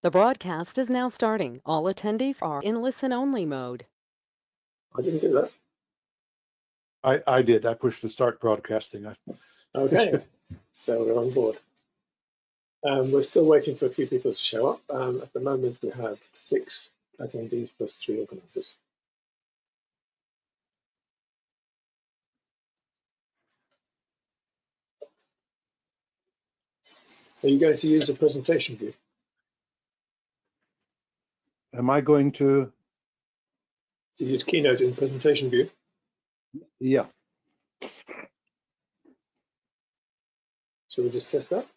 The broadcast is now starting. All attendees are in listen-only mode. I didn't do that. I did. I pushed the start broadcasting. Okay, so we're on board. We're still waiting for a few people to show up. At the moment, we have 6 attendees plus 3 organisers. Are you going to use a presentation view? Am I going to? Do you use Keynote in presentation view? Yeah. Shall we just test that?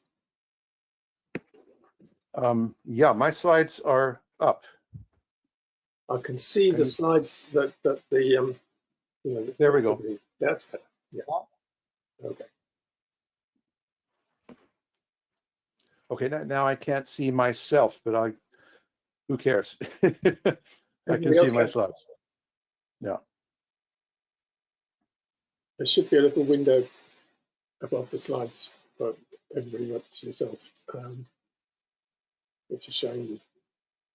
Yeah, my slides are up. I can see the slides that the There we go. That's better. Yeah. Okay. Okay. Now I can't see myself, but who cares? I can see my slides. Yeah. There should be a little window above the slides for everybody not to yourself, which is showing you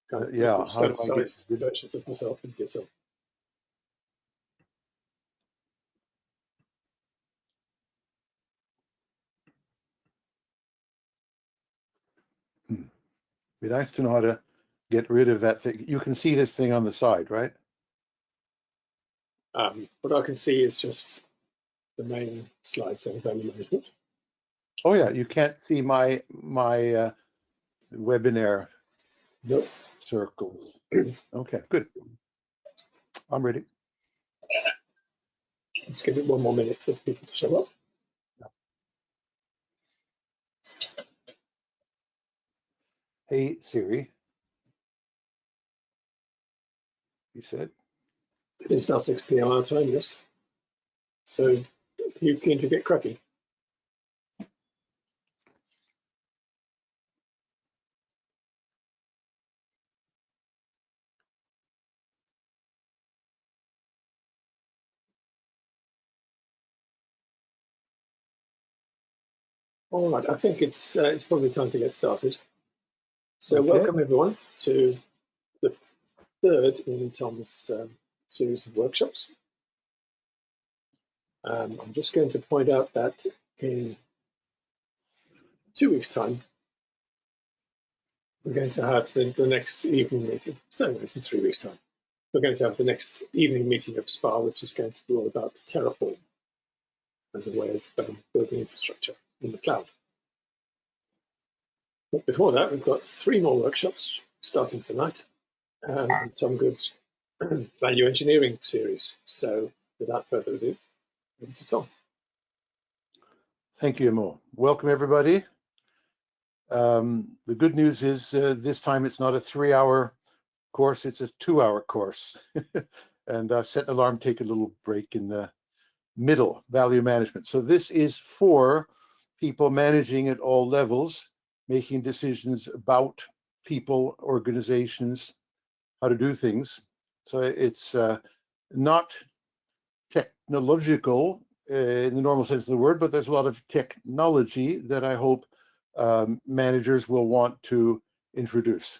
kind of yeah, sized versions of myself and yourself. Be nice to know how to get rid of that thing. You can see this thing on the side, right? What I can see is just the main slide saying value management. Oh yeah, you can't see my webinar Nope. circles. Okay, good. I'm ready. Let's give it one more minute for people to show up. Hey Siri, he said. It's now 6 p.m. our time, yes. So you keen to get cracking? All right, I think it's probably time to get started. So okay. Welcome everyone to the third in Tom's series of workshops. I'm just going to point out that in 2 weeks' time, we're going to have the next evening meeting. So it's in 3 weeks' time. We're going to have the next evening meeting of SPA, which is going to be all about Terraform as a way of building infrastructure in the cloud. But before that, we've got 3 more workshops starting tonight. Tom Good's value engineering series. So without further ado, over to Tom. Thank you, Mo. Welcome, everybody. The good news is this time it's not a 3-hour course, it's a 2-hour course. And I've set an alarm, take a little break in the middle, value management. So this is for people managing at all levels, making decisions about people, organizations, how to do things. So it's not technological in the normal sense of the word, but there's a lot of technology that I hope managers will want to introduce.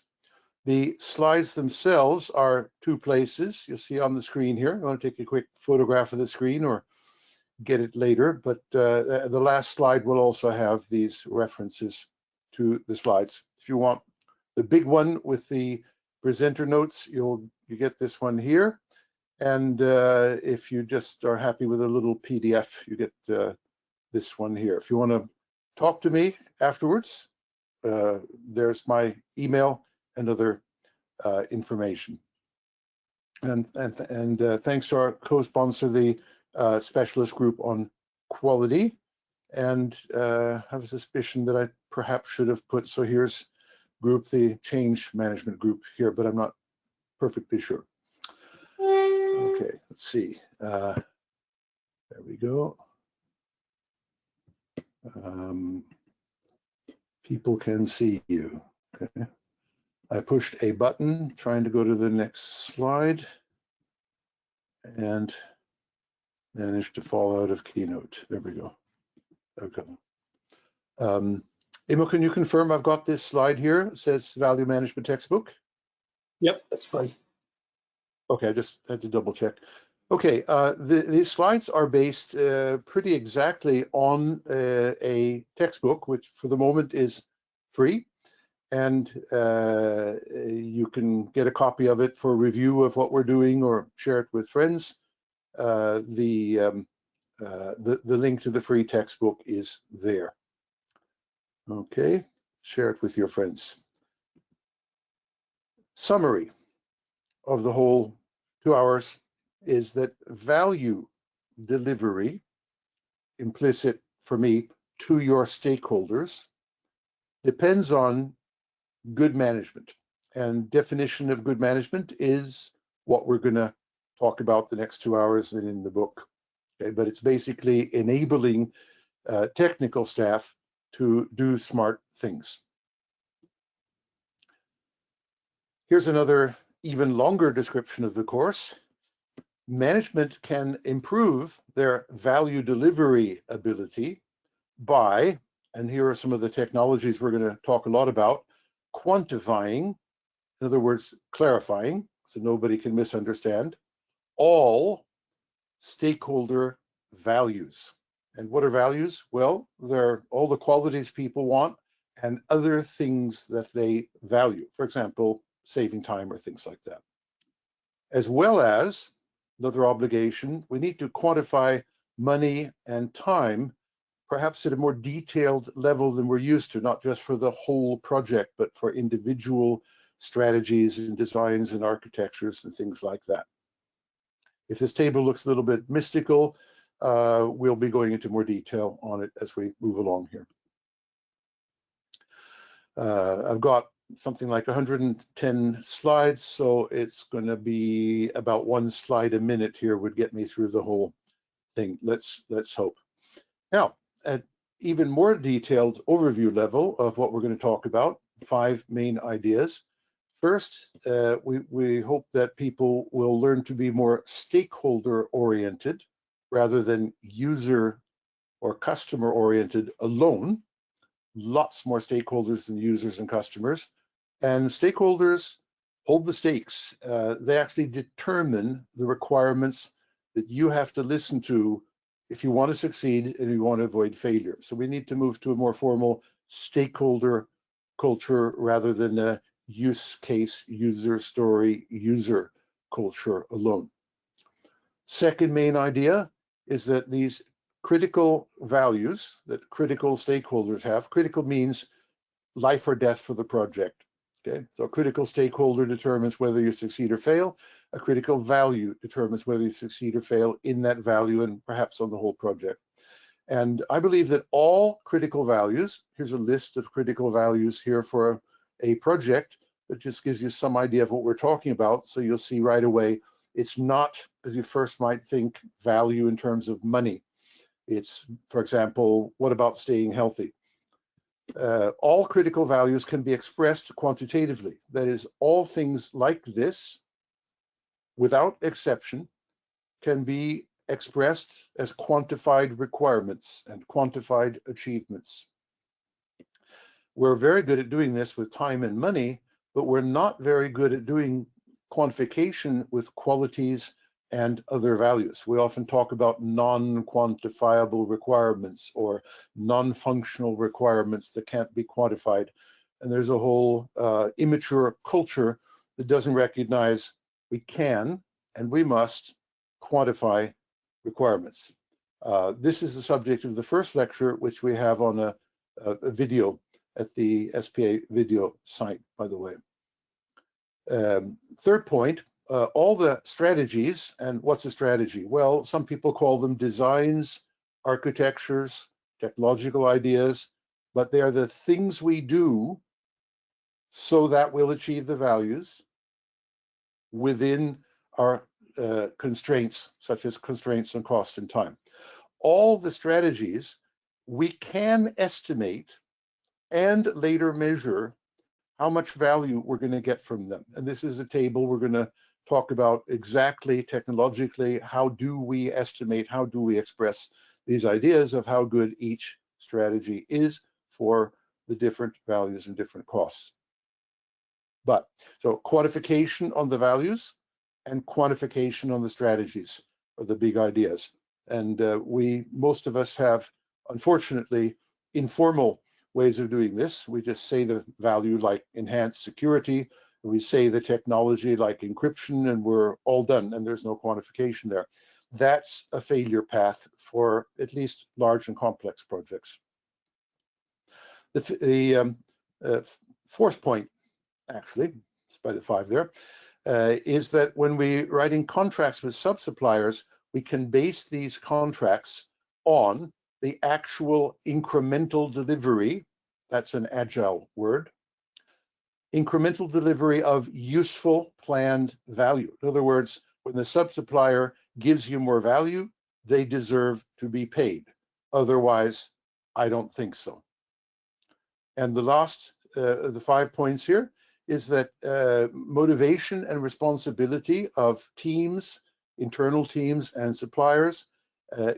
The slides themselves are 2 places. You'll see on the screen here. I want to take a quick photograph of the screen or get it later, but the last slide will also have these references to the slides. If you want the big one with the presenter notes, you get this one here. And if you just are happy with a little PDF, you get this one here. If you want to talk to me afterwards, there's my email and other information. And thanks to our co-sponsor, the specialist group on quality. And I have a suspicion that I perhaps should have put, so here's group, the change management group here, but I'm not perfectly sure. Okay, let's see. There we go. People can see you. Okay. I pushed a button trying to go to the next slide and managed to fall out of Keynote. There we go. Okay. Emil, can you confirm I've got this slide here? It says Value Management Textbook. Yep, that's fine. Okay, I just had to double check. Okay, these slides are based pretty exactly on a textbook, which for the moment is free. And you can get a copy of it for review of what we're doing or share it with friends. The link to the free textbook is there. Okay, share it with your friends. Summary of the whole 2 hours is that value delivery, implicit for me, to your stakeholders, depends on good management. And definition of good management is what we're going to talk about the next 2 hours and in the book. Okay, but it's basically enabling technical staff to do smart things. Here's another even longer description of the course. Management can improve their value delivery ability by, and here are some of the technologies we're going to talk a lot about, quantifying, in other words, clarifying, so nobody can misunderstand, all stakeholder values. And what are values? Well, they're all the qualities people want and other things that they value. For example, saving time or things like that. As well as, another obligation, we need to quantify money and time, perhaps at a more detailed level than we're used to, not just for the whole project, but for individual strategies and designs and architectures and things like that. If this table looks a little bit mystical, we'll be going into more detail on it as we move along here. I've got something like 110 slides, so it's going to be about 1 slide a minute here would get me through the whole thing. Let's hope. Now, at even more detailed overview level of what we're going to talk about, 5 main ideas. First, we hope that people will learn to be more stakeholder oriented rather than user or customer oriented alone. Lots more stakeholders than users and customers. And stakeholders hold the stakes. They actually determine the requirements that you have to listen to if you want to succeed and you want to avoid failure. So we need to move to a more formal stakeholder culture rather than a use case, user story, user culture alone. Second main idea is that these critical values that critical stakeholders have, critical means life or death for the project. Okay, so a critical stakeholder determines whether you succeed or fail. A critical value determines whether you succeed or fail in that value and perhaps on the whole project. And I believe that all critical values, here's a list of critical values here for a project that just gives you some idea of what we're talking about. So you'll see right away, it's not, as you first might think, value in terms of money. It's, for example, what about staying healthy? All critical values can be expressed quantitatively. That is, all things like this, without exception, can be expressed as quantified requirements and quantified achievements. We're very good at doing this with time and money, but we're not very good at doing quantification with qualities and other values. We often talk about non-quantifiable requirements or non-functional requirements that can't be quantified. And there's a whole immature culture that doesn't recognize we can and we must quantify requirements. This is the subject of the first lecture, which we have on a video at the SPA video site, by the way. Third point, all the strategies, and what's a strategy? Well, some people call them designs, architectures, technological ideas, but they are the things we do so that we'll achieve the values within our constraints, such as constraints on cost and time. All the strategies we can estimate and later measure how much value we're going to get from them. And this is a table we're going to talk about exactly technologically, how do we estimate, how do we express these ideas of how good each strategy is for the different values and different costs. But so quantification on the values and quantification on the strategies are the big ideas. And most of us have, unfortunately, informal ways of doing this. We just say the value like enhanced security, and we say the technology like encryption, and we're all done, and there's no quantification there. That's a failure path for at least large and complex projects. The fourth point, actually, it's by the 5 there, is that when we're writing contracts with sub-suppliers, we can base these contracts on the actual incremental delivery, that's an Agile word, incremental delivery of useful planned value. In other words, when the sub-supplier gives you more value, they deserve to be paid. Otherwise, I don't think so. And the last of the 5 points here is that motivation and responsibility of teams, internal teams and suppliers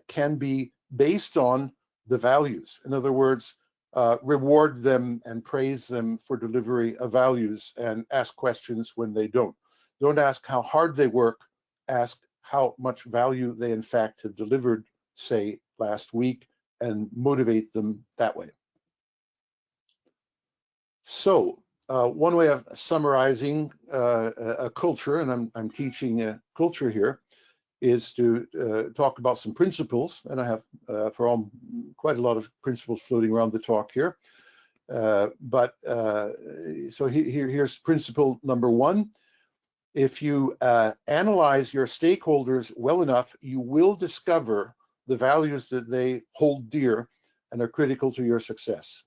can be based on the values. In other words, reward them and praise them for delivery of values and ask questions when they don't. Don't ask how hard they work, ask how much value they in fact have delivered, say, last week, and motivate them that way. So one way of summarizing a culture, and I'm teaching a culture here, is to talk about some principles, and I have quite a lot of principles floating around the talk here. So here's principle number 1. If you analyze your stakeholders well enough, you will discover the values that they hold dear and are critical to your success.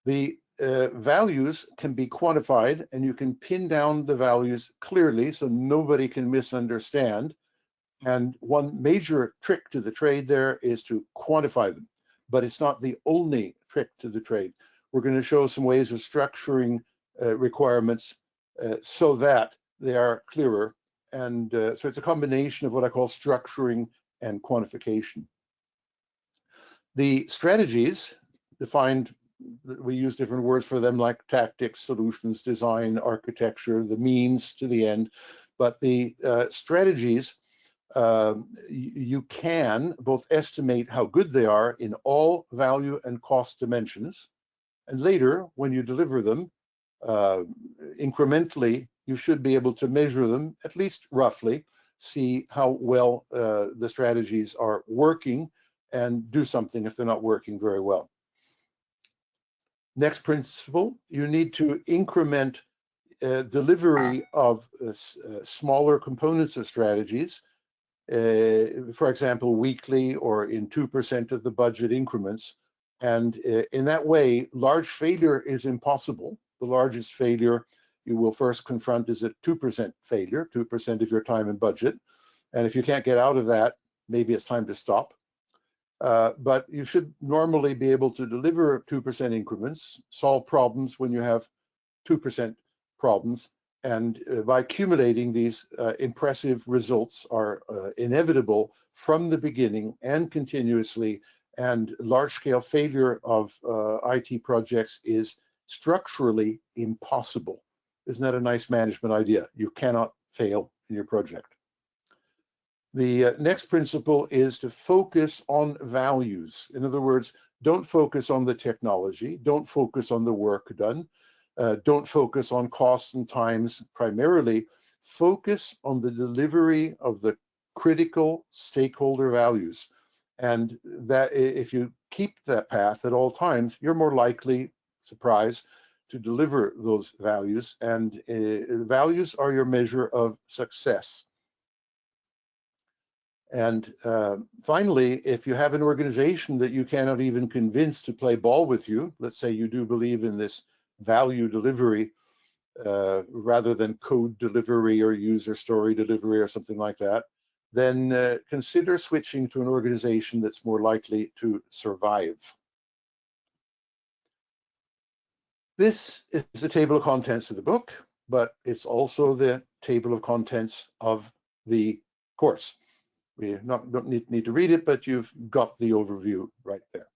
The values can be quantified, and you can pin down the values clearly so nobody can misunderstand. And one major trick to the trade there is to quantify them, but it's not the only trick to the trade. We're going to show some ways of structuring requirements so that they are clearer. And so it's a combination of what I call structuring and quantification. The strategies defined, we use different words for them, like tactics, solutions, design, architecture, the means to the end. But the strategies, you can both estimate how good they are in all value and cost dimensions. And later, when you deliver them, incrementally, you should be able to measure them, at least roughly, see how well the strategies are working, and do something if they're not working very well. Next principle, you need to increment delivery of smaller components of strategies, for example, weekly or in 2% of the budget increments. And in that way, large failure is impossible. The largest failure you will first confront is a 2% failure, 2% of your time and budget. And if you can't get out of that, maybe it's time to stop. But you should normally be able to deliver 2% increments, solve problems when you have 2% problems, and by accumulating these impressive results are inevitable from the beginning and continuously, and large-scale failure of IT projects is structurally impossible. Isn't that a nice management idea? You cannot fail in your project. The next principle is to focus on values. In other words, don't focus on the technology, don't focus on the work done, don't focus on costs and times primarily. Focus on the delivery of the critical stakeholder values. And that if you keep that path at all times, you're more likely, surprise, to deliver those values. And values are your measure of success. And finally, if you have an organization that you cannot even convince to play ball with you, let's say you do believe in this value delivery rather than code delivery or user story delivery or something like that, then consider switching to an organization that's more likely to survive. This is the table of contents of the book, but it's also the table of contents of the course. We don't need to read it, but you've got the overview right there.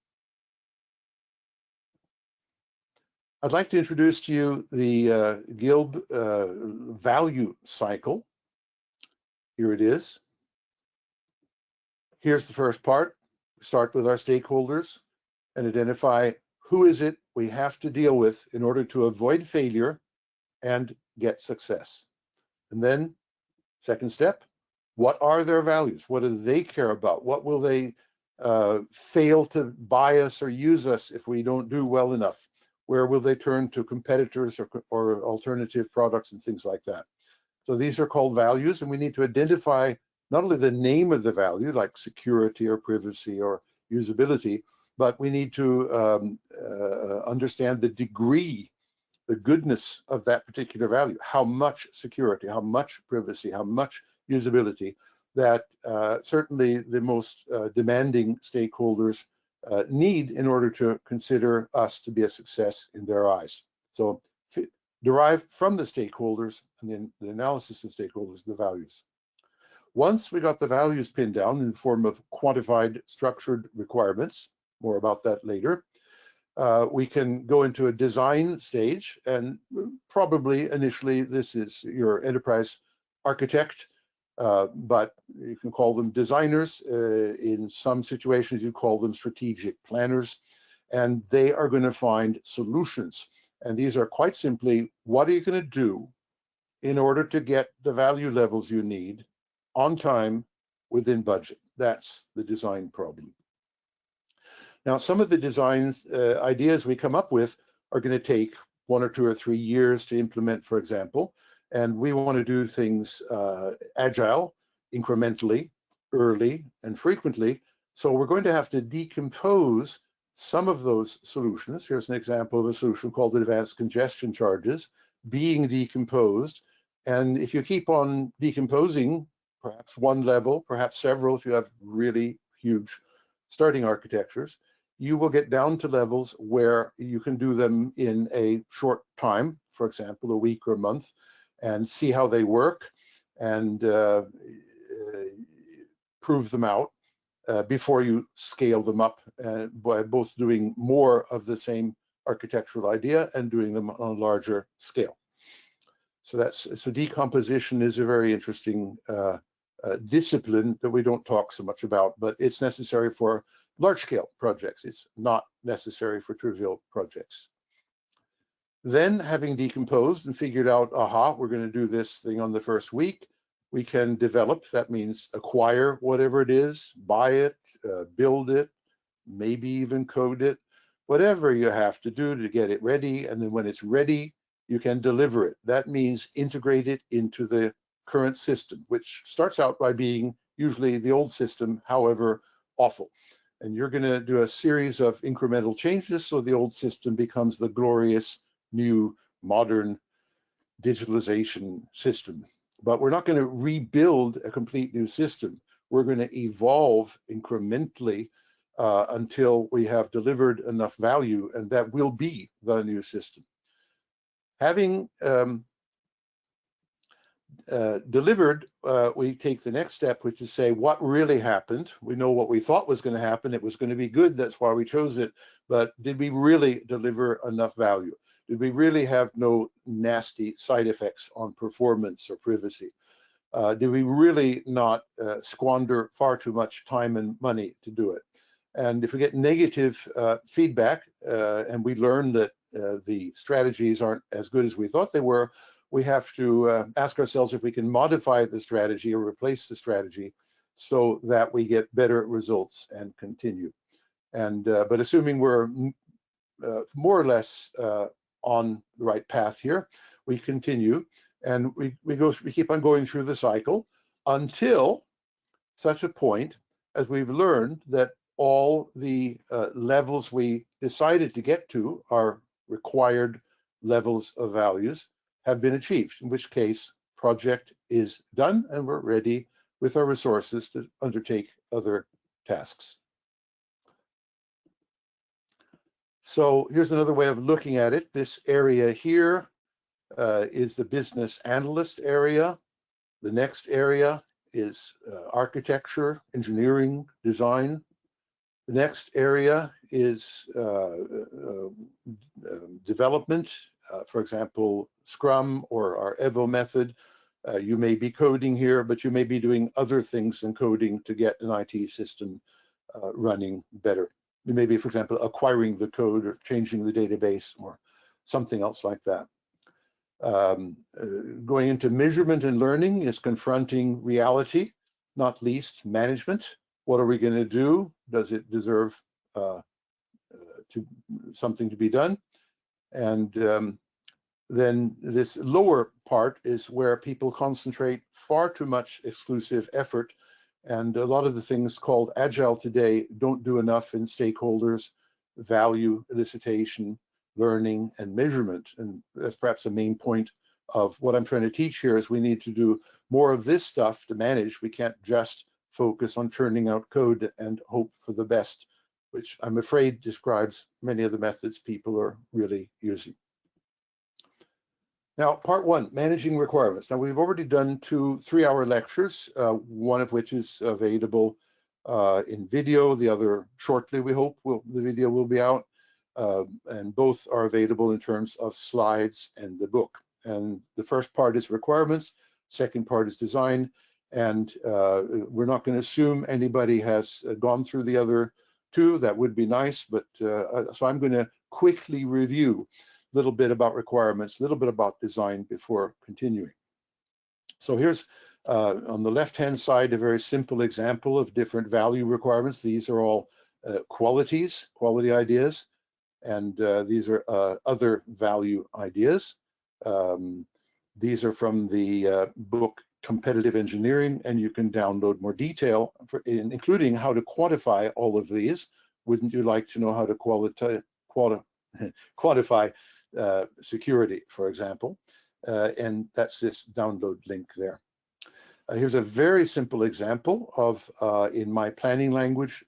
I'd like to introduce to you the Guild value cycle. Here it is. Here's the first part. We start with our stakeholders and identify who is it we have to deal with in order to avoid failure and get success. And then, second step, what are their values? What do they care about? What will they fail to buy us or use us if we don't do well enough? Where will they turn to competitors or alternative products and things like that? So these are called values, and we need to identify not only the name of the value, like security or privacy or usability, but we need to understand the degree, the goodness of that particular value, how much security, how much privacy, how much usability, that certainly the most demanding stakeholders need in order to consider us to be a success in their eyes. So derive from the stakeholders and then the analysis of stakeholders, the values. Once we got the values pinned down in the form of quantified structured requirements, more about that later, we can go into a design stage, and probably initially this is your enterprise architect, but you can call them designers. In some situations, you call them strategic planners, and they are going to find solutions. And these are quite simply, what are you going to do in order to get the value levels you need on time within budget? That's the design problem. Now, some of the design ideas we come up with are going to take 1 or 2 or 3 years to implement, for example, and we want to do things agile, incrementally, early, and frequently. So we're going to have to decompose some of those solutions. Here's an example of a solution called advanced congestion charges being decomposed. And if you keep on decomposing, perhaps one level, perhaps several, if you have really huge starting architectures, you will get down to levels where you can do them in a short time, for example, a week or a month, and see how they work and prove them out before you scale them up by both doing more of the same architectural idea and doing them on a larger scale. So decomposition is a very interesting discipline that we don't talk so much about, but it's necessary for large-scale projects. It's not necessary for trivial projects. Then, having decomposed and figured out, aha, we're going to do this thing on the first week, we can develop. That means acquire whatever it is, buy it, build it, maybe even code it, whatever you have to do to get it ready. And then when it's ready, you can deliver it. That means integrate it into the current system, which starts out by being usually the old system, however awful. And you're going to do a series of incremental changes so the old system becomes the glorious new modern digitalization system. But we're not going to rebuild a complete new system. We're going to evolve incrementally until we have delivered enough value, and that will be the new system. Having delivered, we take the next step, which is say what really happened. We know what we thought was going to happen. It was going to be good. That's why we chose it. But did we really deliver enough value? Did we really have no nasty side effects on performance or privacy? Did we really not squander far too much time and money to do it? And if we get negative feedback and we learn that the strategies aren't as good as we thought they were, we have to ask ourselves if we can modify the strategy or replace the strategy so that we get better results and continue. And but assuming we're more or less on the right path here, we continue and we keep on going through the cycle until such a point as we've learned that all the levels we decided to get to, our required levels of values, have been achieved, in which case project is done and we're ready with our resources to undertake other tasks. So here's another way of looking at it. This area here is the business analyst area. The next area is architecture, engineering, design. The next area is development. For example, Scrum or our Evo method. You may be coding here, but you may be doing other things than coding to get an IT system running better. You may be, for example, acquiring the code or changing the database or something else like that. Going into measurement and learning is confronting reality, not least management. What are we going to do? Does it deserve something to be done? And then this lower part is where people concentrate far too much exclusive effort. And a lot of the things called Agile today don't do enough in stakeholders, value, elicitation, learning, and measurement. And that's perhaps a main point of what I'm trying to teach here is we need to do more of this stuff to manage. We can't just focus on churning out code and hope for the best, which I'm afraid describes many of the methods people are really using. Now, part one, managing requirements. Now, we've already done 2 3-hour lectures, one of which is available in video, the other shortly, we hope. The video will be out, and both are available in terms of slides and the book. And the first part is requirements, second part is design, and we're not going to assume anybody has gone through the other 2. That would be nice, but so I'm going to quickly review a little bit about requirements, a little bit about design before continuing. So here's on the left-hand side a very simple example of different value requirements. These are all quality ideas, and these are other value ideas. These are from the book Competitive Engineering, and you can download more detail, including how to quantify all of these. Wouldn't you like to know how to quantify security, for example? And that's this download link there. Here's a very simple example of, in my planning language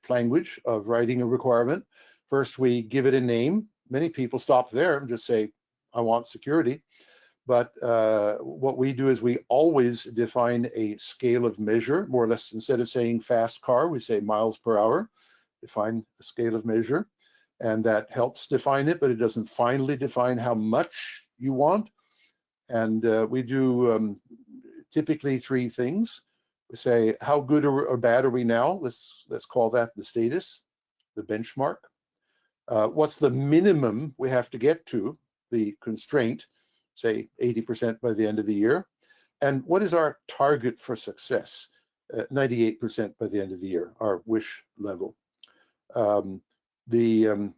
of writing a requirement. First, we give it a name. Many people stop there and just say, I want security. But what we do is we always define a scale of measure, more or less. Instead of saying fast car, we say miles per hour, define a scale of measure. And that helps define it, but it doesn't finally define how much you want. And we do typically 3 things. We say, how good or bad are we now? Let's call that the status, the benchmark. What's the minimum we have to get to, the constraint, say 80% by the end of the year? And what is our target for success? 98% by the end of the year, our wish level. The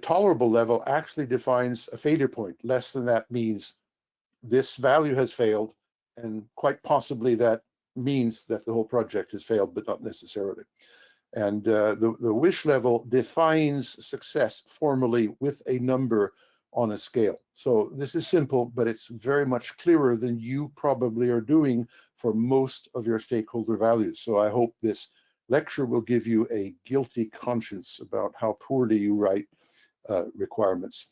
tolerable level actually defines a failure point. Less than that means this value has failed, and quite possibly that means that the whole project has failed, but not necessarily. And the wish level defines success formally with a number on a scale. So this is simple, but it's very much clearer than you probably are doing for most of your stakeholder values. So I hope this lecture will give you a guilty conscience about how poorly you write requirements.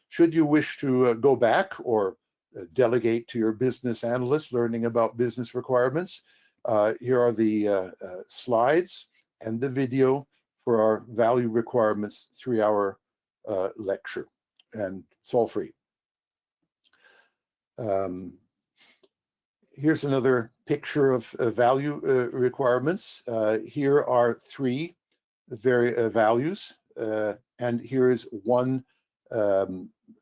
Should you wish to go back or delegate to your business analyst learning about business requirements, here are the slides and the video for our value requirements 3-hour lecture, and it's all free. Here's another picture of value requirements. Here are 3 values, and here is one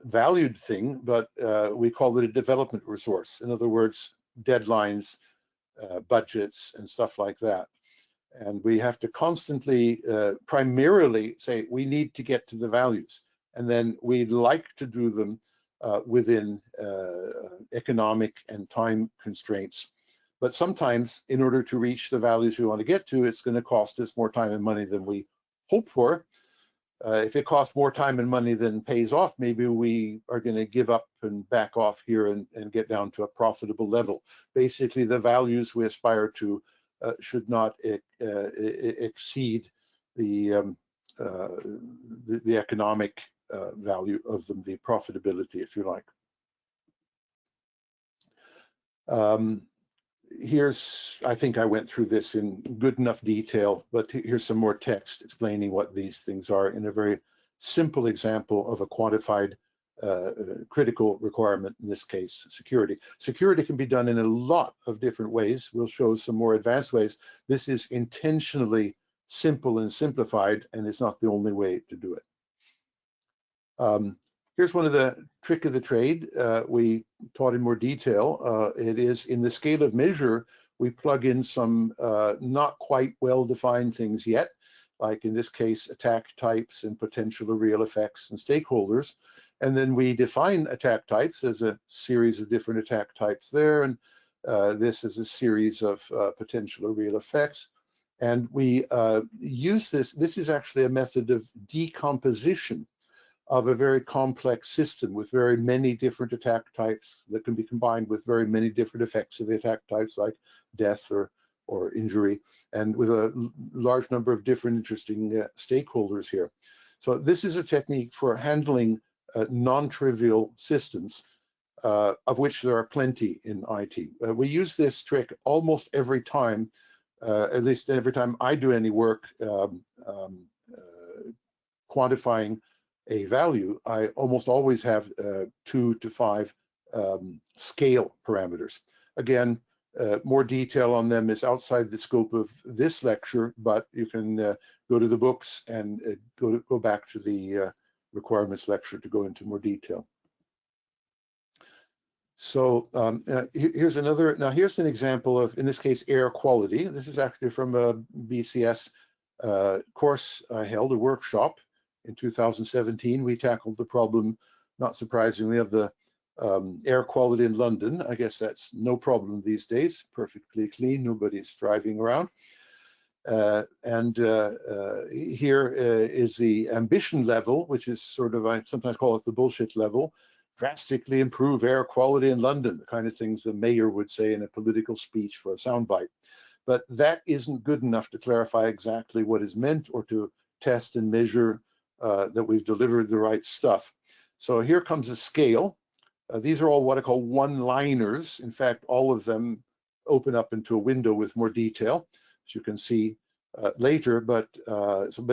valued thing, but we call it a development resource. In other words, deadlines, budgets, and stuff like that. And we have to constantly, primarily say, we need to get to the values. And then we'd like to do them within economic and time constraints. But sometimes, in order to reach the values we want to get to, it's going to cost us more time and money than we hope for. If it costs more time and money than pays off, maybe we are going to give up and back off here and get down to a profitable level. Basically, the values we aspire to should not exceed the economic value of them, the profitability, if you like. I think I went through this in good enough detail, but here's some more text explaining what these things are in a very simple example of a quantified critical requirement, in this case, security. Security can be done in a lot of different ways. We'll show some more advanced ways. This is intentionally simple and simplified, and it's not the only way to do it. Here's one of the trick of the trade we taught in more detail. It is in the scale of measure, we plug in some not quite well-defined things yet, like in this case, attack types and potential or real effects and stakeholders. And then we define attack types as a series of different attack types there. And this is a series of potential or real effects. And we use this. This is actually a method of decomposition of a very complex system with very many different attack types that can be combined with very many different effects of the attack types, like death or injury, and with a large number of different interesting stakeholders here. So this is a technique for handling non-trivial systems, of which there are plenty in IT. We use this trick almost every time, at least every time I do any work quantifying a value. I almost always have 2 to 5 scale parameters. Again, more detail on them is outside the scope of this lecture, but you can go to the books and go back to the requirements lecture to go into more detail. So here's another, now here's an example of, in this case, air quality. This is actually from a BCS course I held, a workshop in 2017. We tackled the problem, not surprisingly, of the air quality in London. I guess that's no problem these days, perfectly clean, nobody's driving around. Here is the ambition level, which is sort of, I sometimes call it the bullshit level. Drastically improve air quality in London, the kind of things the mayor would say in a political speech for a soundbite. But that isn't good enough to clarify exactly what is meant or to test and measure that we've delivered the right stuff. So here comes a scale. These are all what I call one-liners. In fact, all of them open up into a window with more detail, as you can see later. But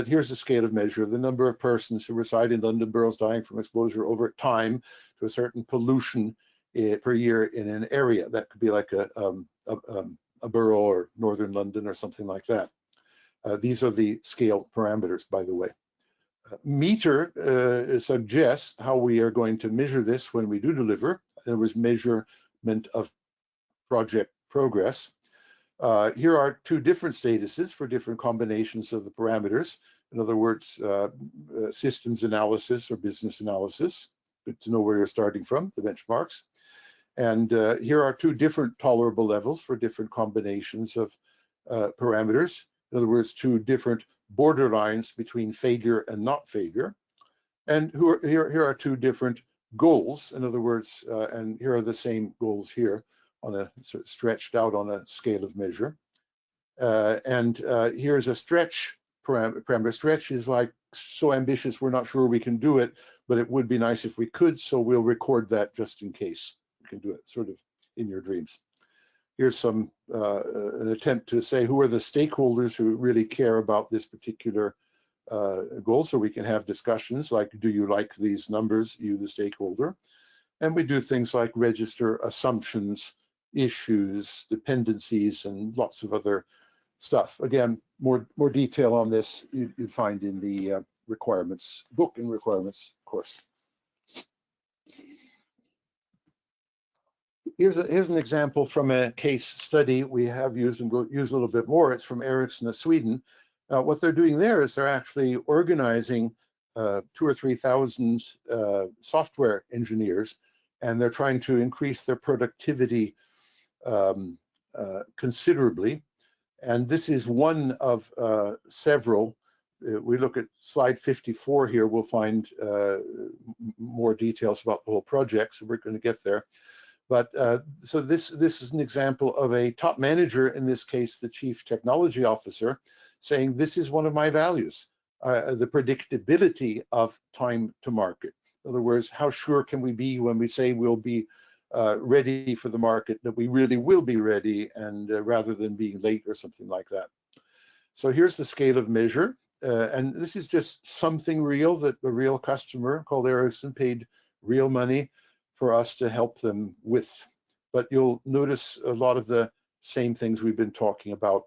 here's the scale of measure: the number of persons who reside in London boroughs dying from exposure over time to a certain pollution per year in an area. That could be like a borough or Northern London or something like that. These are the scale parameters, by the way. Meter suggests how we are going to measure this when we do deliver. There was measurement of project progress. Here are 2 different statuses for different combinations of the parameters. In other words, systems analysis or business analysis. Good to know where you're starting from, the benchmarks. And here are 2 different tolerable levels for different combinations of parameters. In other words, 2 different borderlines between failure and not failure. And here are 2 different goals. In other words, and here are the same goals here on a sort of stretched out on a scale of measure. Here's a stretch parameter. Stretch is like so ambitious we're not sure we can do it, but it would be nice if we could, so we'll record that just in case. You can do it sort of in your dreams. Here's some an attempt to say who are the stakeholders who really care about this particular goal, so we can have discussions like, do you like these numbers, you the stakeholder? And we do things like register assumptions, issues, dependencies, and lots of other stuff. Again, more detail on this you'd find in the requirements book and requirements course. Here's an example from a case study we have used and go use a little bit more. It's from Ericsson of Sweden. What they're doing there is they're actually organizing 2,000 or 3,000 software engineers, and they're trying to increase their productivity considerably. And this is one of several. We look at slide 54 here, we'll find more details about the whole project, so we're going to get there. But so this is an example of a top manager, in this case, the chief technology officer, saying this is one of my values, the predictability of time to market. In other words, how sure can we be when we say we'll be ready for the market, that we really will be ready, and rather than being late or something like that. So here's the scale of measure. And this is just something real that a real customer called Ericsson paid real money for us to help them with. But you'll notice a lot of the same things we've been talking about.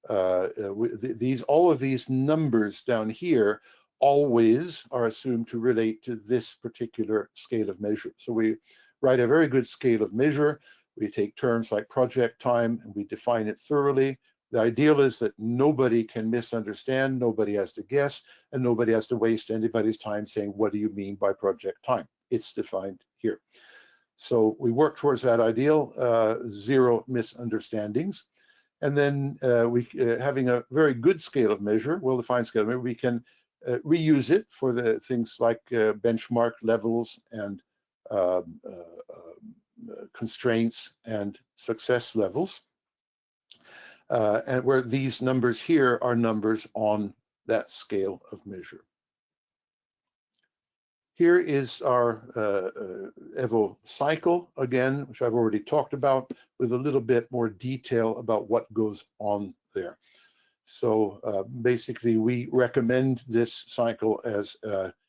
All of these numbers down here always are assumed to relate to this particular scale of measure. So we write a very good scale of measure. We take terms like project time and we define it thoroughly. The ideal is that nobody can misunderstand, nobody has to guess, and nobody has to waste anybody's time saying, what do you mean by project time? It's defined here. So we work towards that ideal, zero misunderstandings. And then having a very good scale of measure, well-defined scale of measure, we can reuse it for the things like benchmark levels and constraints and success levels. And where these numbers here are numbers on that scale of measure. Here is our EVO cycle again, which I've already talked about, with a little bit more detail about what goes on there. So basically, we recommend this cycle as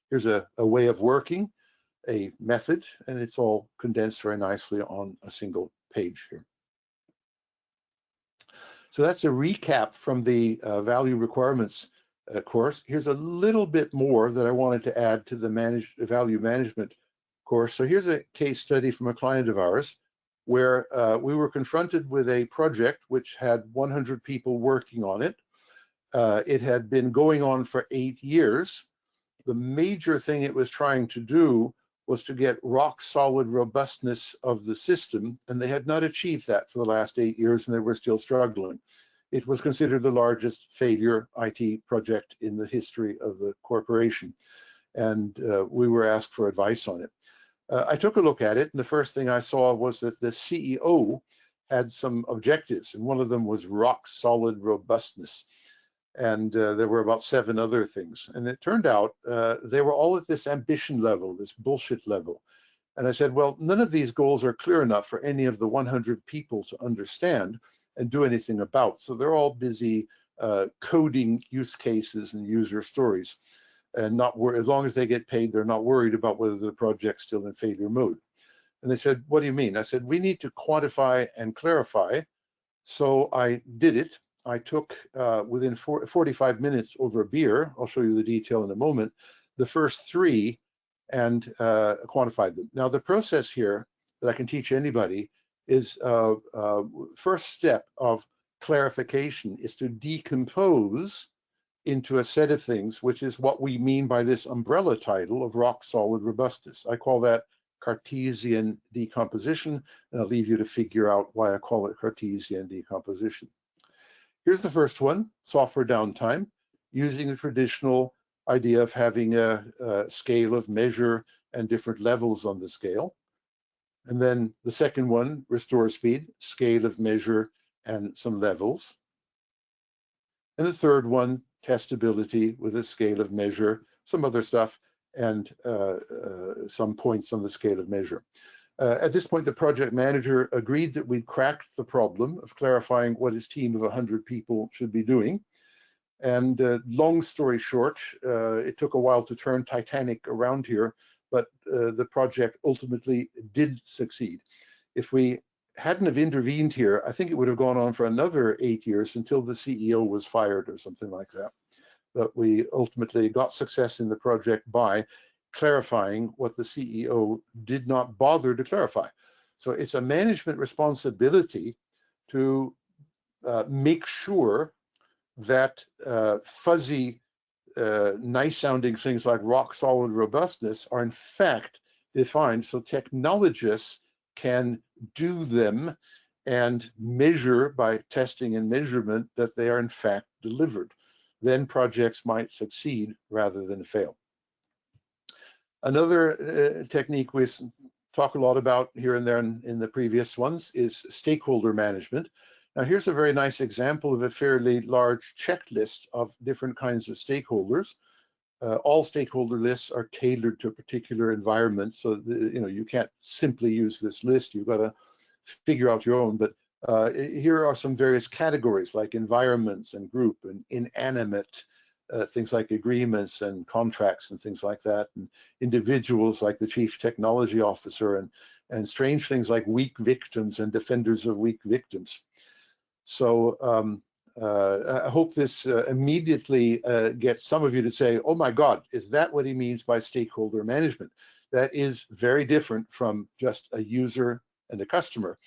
here's a way of working, a method, and it's all condensed very nicely on a single page here. So that's a recap from the value requirements course. Here's a little bit more that I wanted to add to the value management course. So here's a case study from a client of ours where we were confronted with a project which had 100 people working on it. It had been going on for 8 years. The major thing it was trying to do was to get rock solid robustness of the system, and they had not achieved that for the last 8 years, and they were still struggling. It was considered the largest failure IT project in the history of the corporation, and we were asked for advice on it. I took a look at it, and the first thing I saw was that the CEO had some objectives, and one of them was rock solid robustness. And there were about 7 other things. And it turned out they were all at this ambition level, this bullshit level. And I said, well, none of these goals are clear enough for any of the 100 people to understand and do anything about. So they're all busy coding use cases and user stories. And not as long as they get paid, they're not worried about whether the project's still in failure mode. And they said, what do you mean? I said, we need to quantify and clarify. So I did it. I took, within 45 minutes over a beer, I'll show you the detail in a moment, the first 3 and quantified them. Now, the process here that I can teach anybody is first step of clarification is to decompose into a set of things, which is what we mean by this umbrella title of rock solid robustness. I call that Cartesian decomposition, and I'll leave you to figure out why I call it Cartesian decomposition. Here's the first one, software downtime, using the traditional idea of having a scale of measure and different levels on the scale. And then the second one, restore speed, scale of measure and some levels. And the third one, testability with a scale of measure, some other stuff, and some points on the scale of measure. At this point, the project manager agreed that we'd cracked the problem of clarifying what his team of 100 people should be doing. And long story short, it took a while to turn Titanic around here, but the project ultimately did succeed. If we hadn't have intervened here, I think it would have gone on for another 8 years until the CEO was fired or something like that. But we ultimately got success in the project by clarifying what the CEO did not bother to clarify. So it's a management responsibility to make sure that fuzzy, nice-sounding things like rock-solid robustness are in fact defined so technologists can do them and measure by testing and measurement that they are in fact delivered. Then projects might succeed rather than fail. Another technique we talk a lot about here and there in the previous ones is stakeholder management. Now here's a very nice example of a fairly large checklist of different kinds of stakeholders. All stakeholder lists are tailored to a particular environment, so you can't simply use this list. You've got to figure out your own. But here are some various categories like environments and group and inanimate things like agreements and contracts and things like that, and individuals like the chief technology officer, and strange things like weak victims and defenders of weak victims. So I hope this immediately gets some of you to say, oh my God, is that what he means by stakeholder management? That is very different from just a user and a customer.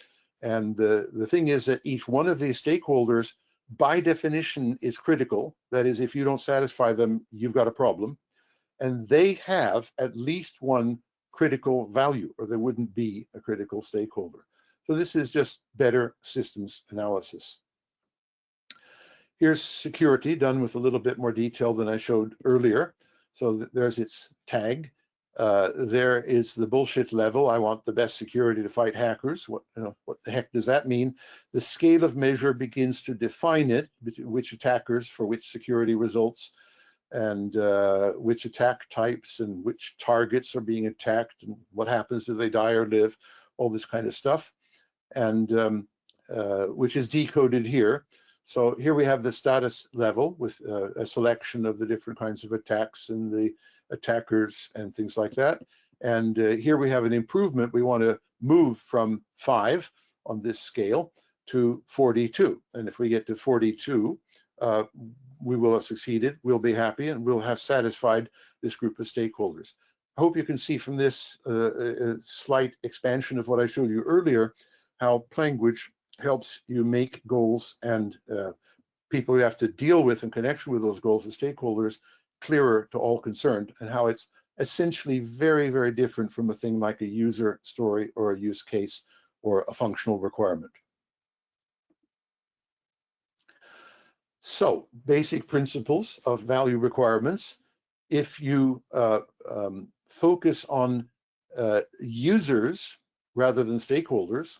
And the thing is that each one of these stakeholders, by definition, is critical. That is, if you don't satisfy them, you've got a problem. And they have at least one critical value, or there wouldn't be a critical stakeholder. So this is just better systems analysis. Here's security done with a little bit more detail than I showed earlier. So there's its tag. There is the bullshit level. I want the best security to fight hackers. What the heck does that mean? The scale of measure begins to define it, which attackers for which security results, and which attack types and which targets are being attacked, and what happens, do they die or live, all this kind of stuff, and which is decoded here. So here we have the status level with a selection of the different kinds of attacks and the attackers and things like that. And here we have an improvement. We want to move from 5 on this scale to 42. And if we get to 42, we will have succeeded, we'll be happy, and we'll have satisfied this group of stakeholders. I hope you can see from this slight expansion of what I showed you earlier, how language helps you make goals and people you have to deal with in connection with those goals, the stakeholders, clearer to all concerned, and how it's essentially very, very different from a thing like a user story or a use case or a functional requirement. So, basic principles of value requirements. If you focus on users rather than stakeholders,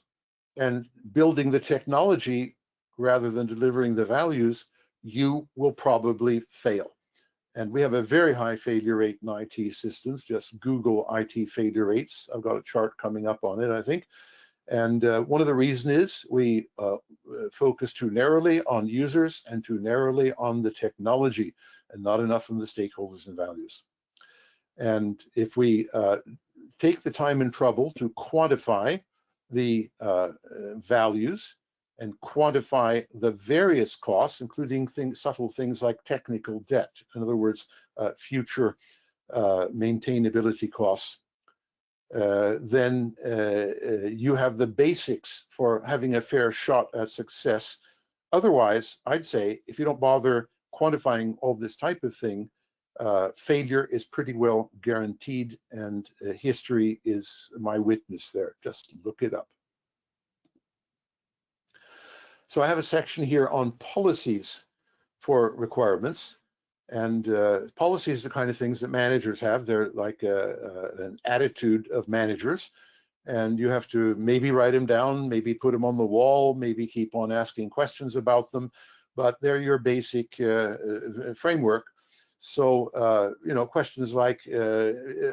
and building the technology rather than delivering the values, you will probably fail. And we have a very high failure rate in IT systems. Just Google IT failure rates. I've got a chart coming up on it, I think. And one of the reasons is we focus too narrowly on users and too narrowly on the technology, and not enough on the stakeholders and values. And if we take the time and trouble to quantify the values and quantify the various costs, including subtle things like technical debt, in other words, future maintainability costs, then you have the basics for having a fair shot at success. Otherwise, I'd say if you don't bother quantifying all this type of thing, failure is pretty well guaranteed, and history is my witness there. Just look it up. So I have a section here on policies for requirements, and policies are the kind of things that managers have. They're like an attitude of managers, and you have to maybe write them down, maybe put them on the wall, maybe keep on asking questions about them, but they're your basic framework. So, questions like,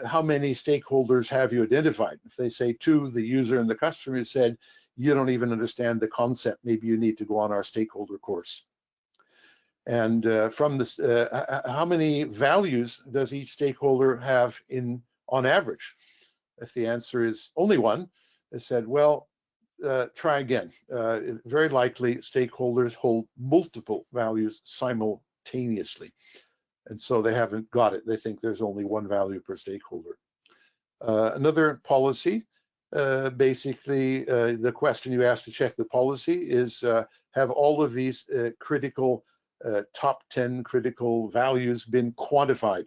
how many stakeholders have you identified? If they say 2, the user and the customer said, you don't even understand the concept. Maybe you need to go on our stakeholder course. And from this, how many values does each stakeholder have on average? If the answer is only 1, they said, well, try again. Very likely stakeholders hold multiple values simultaneously. And so they haven't got it. They think there's only 1 value per stakeholder. Another policy, basically, the question you ask to check the policy is, have all of these critical top 10 critical values been quantified?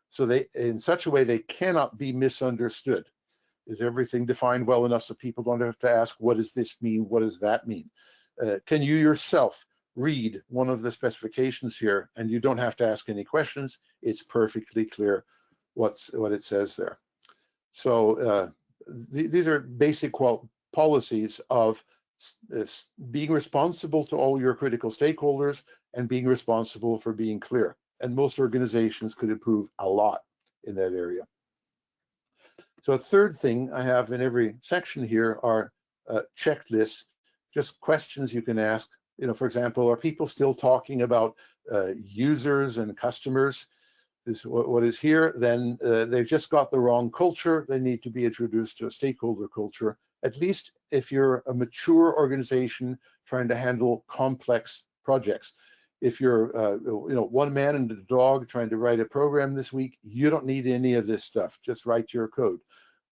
So they, in such a way, they cannot be misunderstood. Is everything defined well enough so people don't have to ask, what does this mean? What does that mean? Can you yourself read one of the specifications here and you don't have to ask any questions? It's perfectly clear what it says there. So these are basic policies of being responsible to all your critical stakeholders and being responsible for being clear. and most organizations could improve a lot in that area. So a third thing I have in every section here are checklists, just questions you can ask. You know, for example, are people still talking about users and customers? Is what is here? Then they've just got the wrong culture. They need to be introduced to a stakeholder culture, at least if you're a mature organization trying to handle complex projects. If you're you know, one man and a dog trying to write a program this week, you don't need any of this stuff. Just write your code.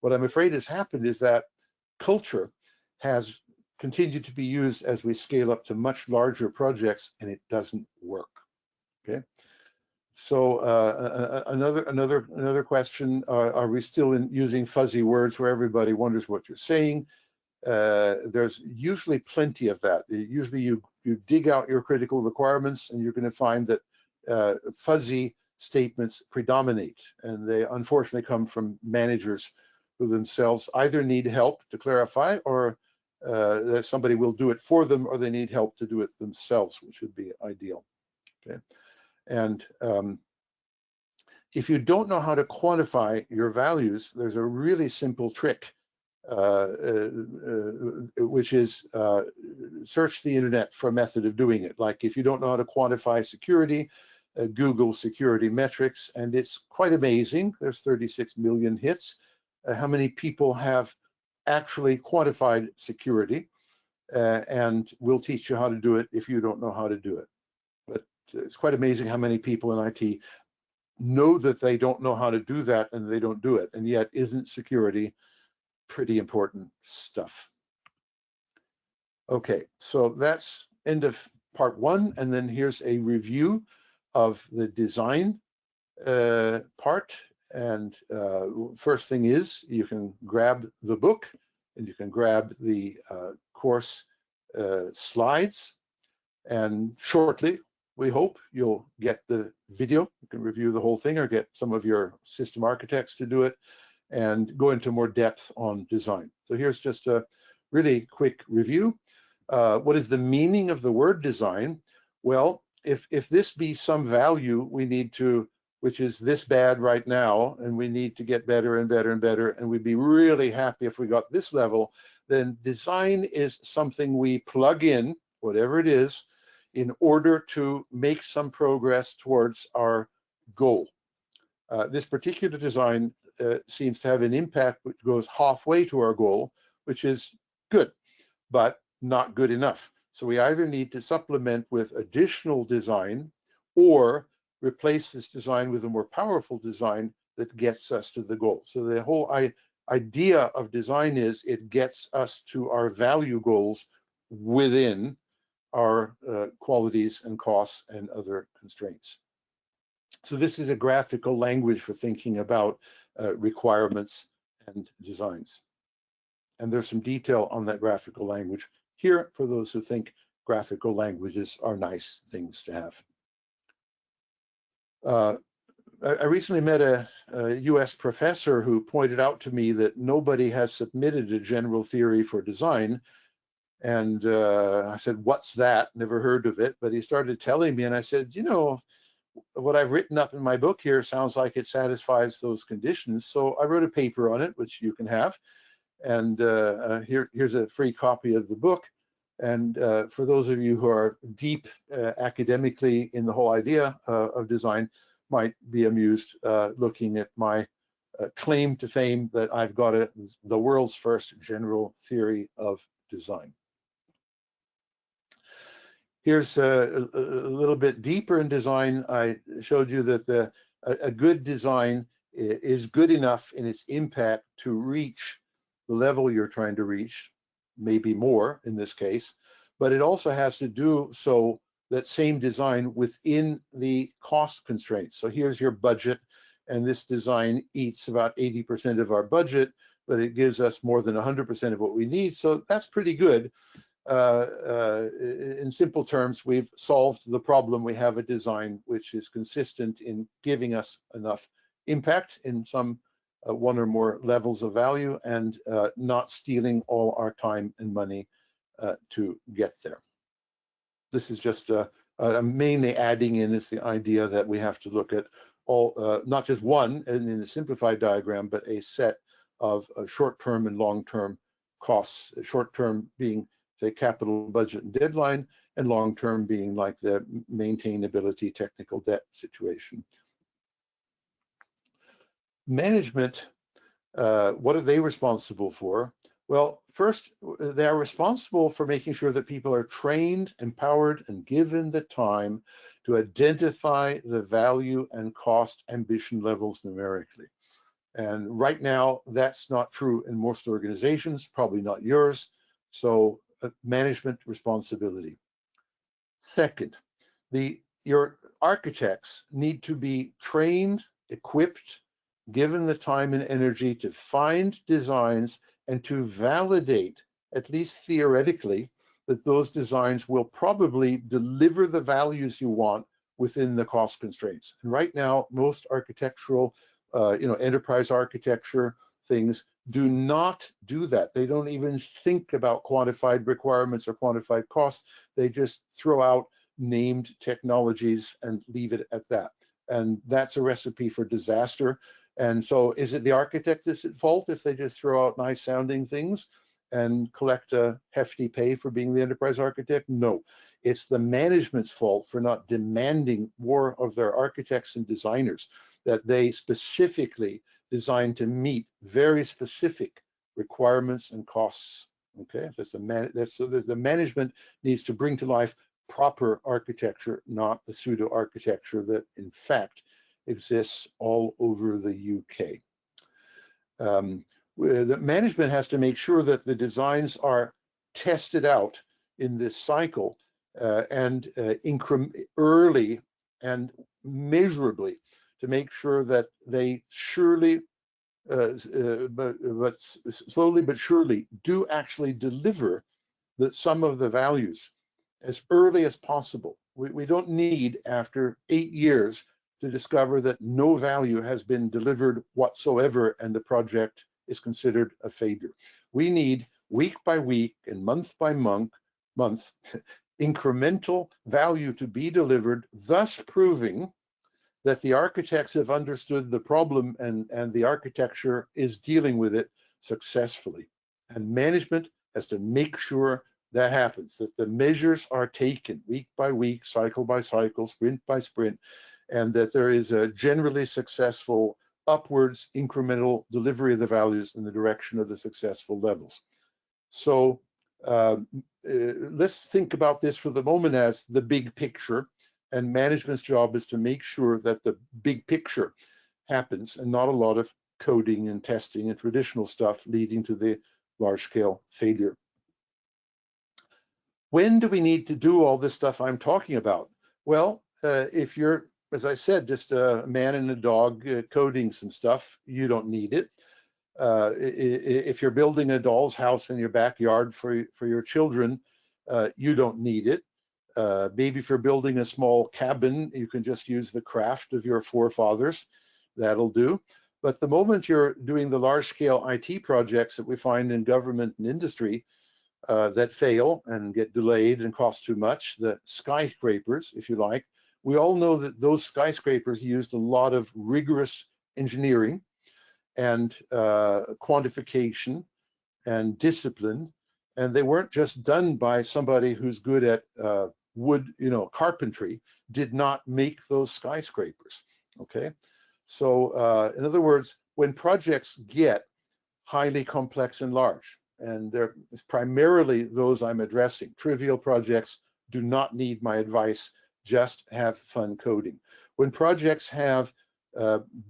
What I'm afraid has happened is that culture has continued to be used as we scale up to much larger projects, and it doesn't work. Okay. So another question: are we still using fuzzy words where everybody wonders what you're saying? There's usually plenty of that. Usually you dig out your critical requirements, and you're going to find that fuzzy statements predominate, and they unfortunately come from managers who themselves either need help to clarify, or that somebody will do it for them, or they need help to do it themselves, which would be ideal. Okay. And if you don't know how to quantify your values, there's a really simple trick, which is search the internet for a method of doing it. Like if you don't know how to quantify security, Google security metrics, and it's quite amazing. There's 36 million hits. How many people have actually quantified security, and we'll teach you how to do it if you don't know how to do it. But it's quite amazing how many people in IT know that they don't know how to do that, and they don't do it. And yet, isn't security pretty important stuff? Okay, so that's end of part one. And then here's a review of the design part. And first thing is, you can grab the book, and you can grab the course slides. And shortly, we hope you'll get the video. You can review the whole thing, or get some of your system architects to do it and go into more depth on design. So here's just a really quick review. What is the meaning of the word design? Well, if this be some value we need to, which is this bad right now, and we need to get better and better and better, and we'd be really happy if we got this level, then design is something we plug in, whatever it is, in order to make some progress towards our goal. This particular design seems to have an impact which goes halfway to our goal, which is good, but not good enough. So we either need to supplement with additional design, or replace this design with a more powerful design that gets us to the goal. So the whole idea of design is it gets us to our value goals within our qualities and costs and other constraints. So this is a graphical language for thinking about requirements and designs. And there's some detail on that graphical language here for those who think graphical languages are nice things to have. I recently met a US professor who pointed out to me that nobody has submitted a general theory for design. And I said, what's that? Never heard of it. But he started telling me, and I said, you know, what I've written up in my book here sounds like it satisfies those conditions. So I wrote a paper on it, which you can have. And here's a free copy of the book. And for those of you who are deep academically in the whole idea of design, might be amused looking at my claim to fame that I've got the world's first general theory of design. Here's a little bit deeper in design. I showed you that a good design is good enough in its impact to reach the level you're trying to reach, maybe more in this case, but it also has to do so that same design within the cost constraints. So here's your budget, and this design eats about 80% of our budget, but it gives us more than 100% of what we need. So that's pretty good. In simple terms, we've solved the problem. We have a design which is consistent in giving us enough impact in some one or more levels of value, and not stealing all our time and money to get there. This is just a I'm mainly adding in is the idea that we have to look at all, not just one in the simplified diagram, but a set of short-term and long-term costs. Short-term being, say, capital budget and deadline, and long-term being like the maintainability technical debt situation. Management, what are they responsible for? Well, first, they are responsible for making sure that people are trained, empowered, and given the time to identify the value and cost ambition levels numerically. And right now, that's not true in most organizations, probably not yours. So management responsibility. Second, your architects need to be trained, equipped, given the time and energy to find designs and to validate, at least theoretically, that those designs will probably deliver the values you want within the cost constraints. And right now, most architectural, enterprise architecture things do not do that. They don't even think about quantified requirements or quantified costs. They just throw out named technologies and leave it at that. And that's a recipe for disaster. And so is it the architect that's at fault if they just throw out nice sounding things and collect a hefty pay for being the enterprise architect? No, it's the management's fault for not demanding more of their architects and designers, that they specifically design to meet very specific requirements and costs. Okay, so the management needs to bring to life proper architecture, not the pseudo architecture that in fact exists all over the UK. The management has to make sure that the designs are tested out in this cycle and early and measurably, to make sure that they surely, but slowly but surely, do actually deliver some of the values as early as possible. We don't need, after 8 years, to discover that no value has been delivered whatsoever and the project is considered a failure. We need week by week and month by month incremental value to be delivered, thus proving that the architects have understood the problem and the architecture is dealing with it successfully. And management has to make sure that happens, that the measures are taken week by week, cycle by cycle, sprint by sprint, and that there is a generally successful upwards incremental delivery of the values in the direction of the successful levels. So let's think about this for the moment as the big picture, and management's job is to make sure that the big picture happens and not a lot of coding and testing and traditional stuff leading to the large-scale failure. When do we need to do all this stuff I'm talking about? Well, if you're, as I said, just a man and a dog coding some stuff, you don't need it. If you're building a doll's house in your backyard for your children, you don't need it. Maybe if you're building a small cabin, you can just use the craft of your forefathers. That'll do. But the moment you're doing the large-scale IT projects that we find in government and industry that fail and get delayed and cost too much, the skyscrapers, if you like, we all know that those skyscrapers used a lot of rigorous engineering and quantification and discipline, and they weren't just done by somebody who's good at wood, carpentry, did not make those skyscrapers. Okay, so in other words, when projects get highly complex and large, and they're primarily those I'm addressing, trivial projects do not need my advice, just have fun coding. When projects have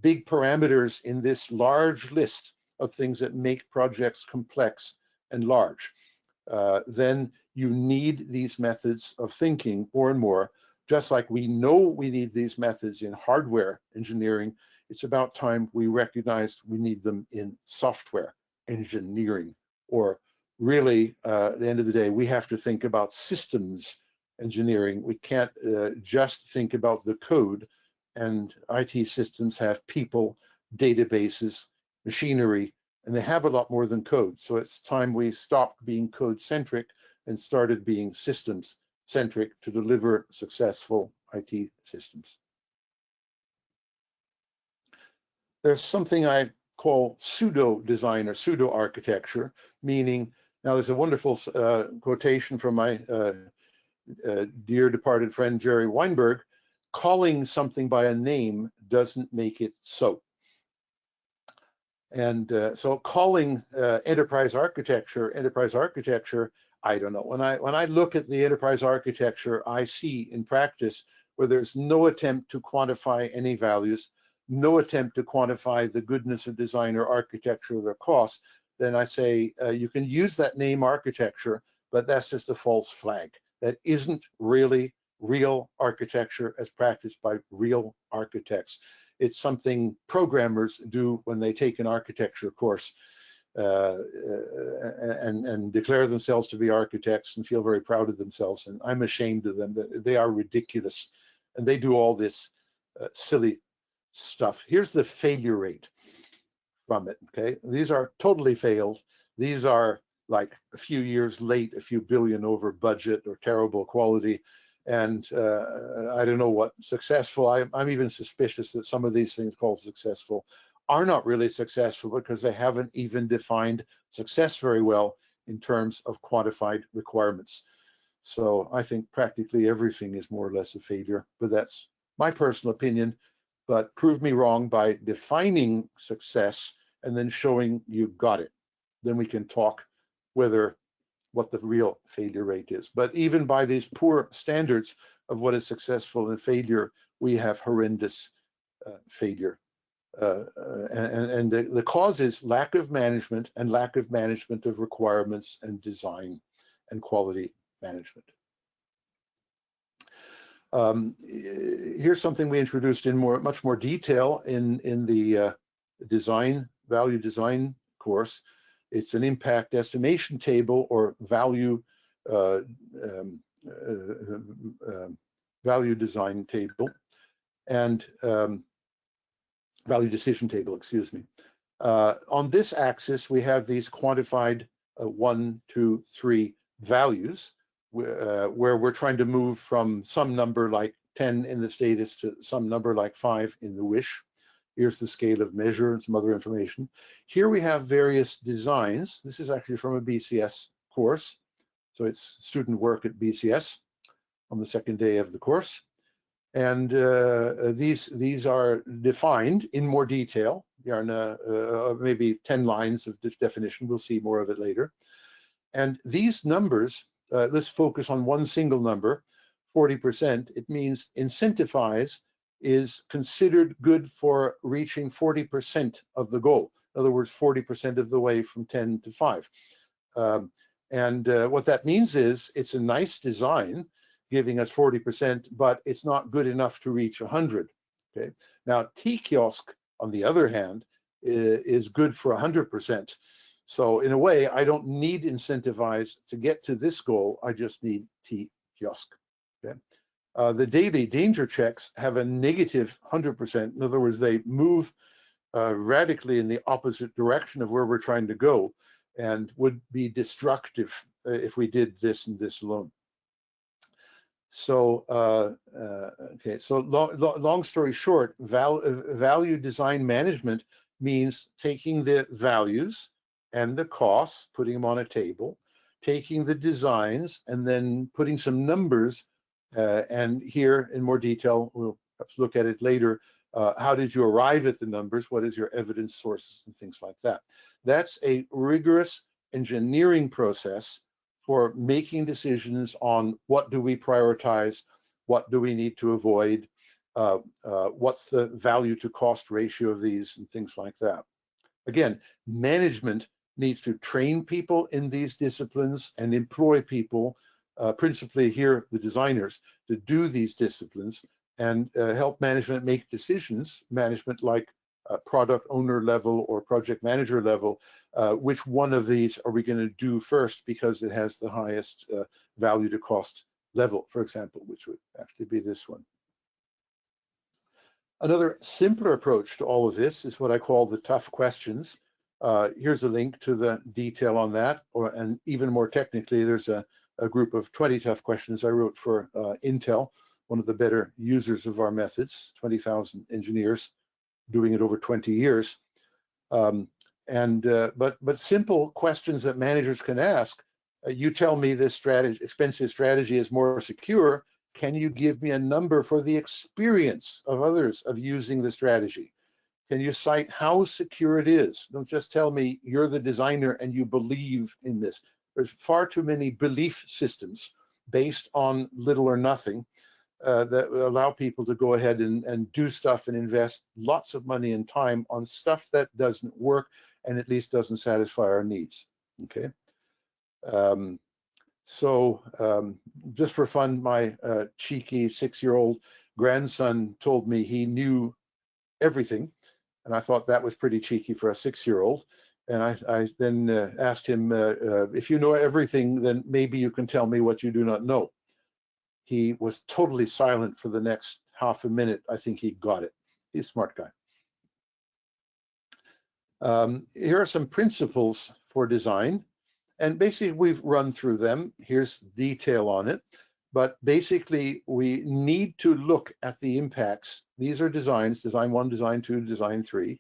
big parameters in this large list of things that make projects complex and large, then you need these methods of thinking more and more. Just like we know we need these methods in hardware engineering, it's about time we recognized we need them in software engineering. Or really, at the end of the day, we have to think about systems engineering. We can't just think about the code, and IT systems have people, databases, machinery, and they have a lot more than code. So it's time we stopped being code-centric and started being systems centric to deliver successful IT systems. There's something I call pseudo design or pseudo architecture, meaning, now there's a wonderful quotation from my dear departed friend Jerry Weinberg: calling something by a name doesn't make it so. And so calling enterprise architecture, I don't know. When I look at the enterprise architecture, I see in practice where there's no attempt to quantify any values, no attempt to quantify the goodness of design or architecture or their costs, then I say you can use that name architecture, but that's just a false flag. That isn't really real architecture as practiced by real architects. It's something programmers do when they take an architecture course and declare themselves to be architects and feel very proud of themselves. And I'm ashamed of them. They are ridiculous. And they do all this silly stuff. Here's the failure rate from it, okay? These are totally failed. These are like a few years late, a few billion over budget or terrible quality. And I don't know what successful, I'm even suspicious that some of these things called successful are not really successful because they haven't even defined success very well in terms of quantified requirements. So I think practically everything is more or less a failure, but that's my personal opinion. But prove me wrong by defining success and then showing you got it. Then we can talk whether what the real failure rate is. But even by these poor standards of what is successful and failure, we have horrendous failure. And the cause is lack of management and lack of management of requirements and design and quality management. Here's something we introduced in much more detail in the value design course. It's an impact estimation table or value design table and value decision table, excuse me. On this axis, we have these quantified 1, 2, 3 values where we're trying to move from some number like 10 in the status to some number like 5 in the wish. Here's the scale of measure and some other information. Here we have various designs. This is actually from a BCS course. So it's student work at BCS on the second day of the course. And these are defined in more detail. They are maybe 10 lines of definition. We'll see more of it later. And these numbers, let's focus on one single number, 40%. It means incentivize is considered good for reaching 40% of the goal. In other words, 40% of the way from 10 to 5. What that means is it's a nice design giving us 40%, but it's not good enough to reach 100. Okay. Now, T-kiosk, on the other hand, is good for 100%. So in a way, I don't need incentivize to get to this goal. I just need T-kiosk. Okay. The daily danger checks have a negative 100%. In other words, they move radically in the opposite direction of where we're trying to go and would be destructive if we did this and this alone. So, okay, so long story short, value design management means taking the values and the costs, putting them on a table, taking the designs and then putting some numbers, and here in more detail, we'll perhaps look at it later, how did you arrive at the numbers, what is your evidence sources and things like that. That's a rigorous engineering process for making decisions on what do we prioritize, what do we need to avoid, what's the value to cost ratio of these and things like that. Again, management needs to train people in these disciplines and employ people, principally here the designers, to do these disciplines and help management make decisions, management like product owner level or project manager level, which one of these are we going to do first because it has the highest value to cost level, for example, which would actually be this one. Another simpler approach to all of this is what I call the tough questions. Here's a link to the detail on that, and even more technically, there's a a group of 20 tough questions I wrote for Intel, one of the better users of our methods, 20,000 engineers doing it over 20 years. But simple questions that managers can ask. You tell me this expensive strategy is more secure. Can you give me a number for the experience of others of using the strategy? Can you cite how secure it is? Don't just tell me you're the designer and you believe in this. There's far too many belief systems based on little or nothing that allow people to go ahead and do stuff and invest lots of money and time on stuff that doesn't work and at least doesn't satisfy our needs. Okay. Just for fun, my cheeky 6-year-old grandson told me he knew everything, and I thought that was pretty cheeky for a 6-year-old. And I then asked him, if you know everything, then maybe you can tell me what you do not know. He was totally silent for the next half a minute. I think he got it. He's a smart guy. Here are some principles for design. And basically, we've run through them. Here's detail on it. But basically, we need to look at the impacts. These are designs, design 1, design 2, design 3.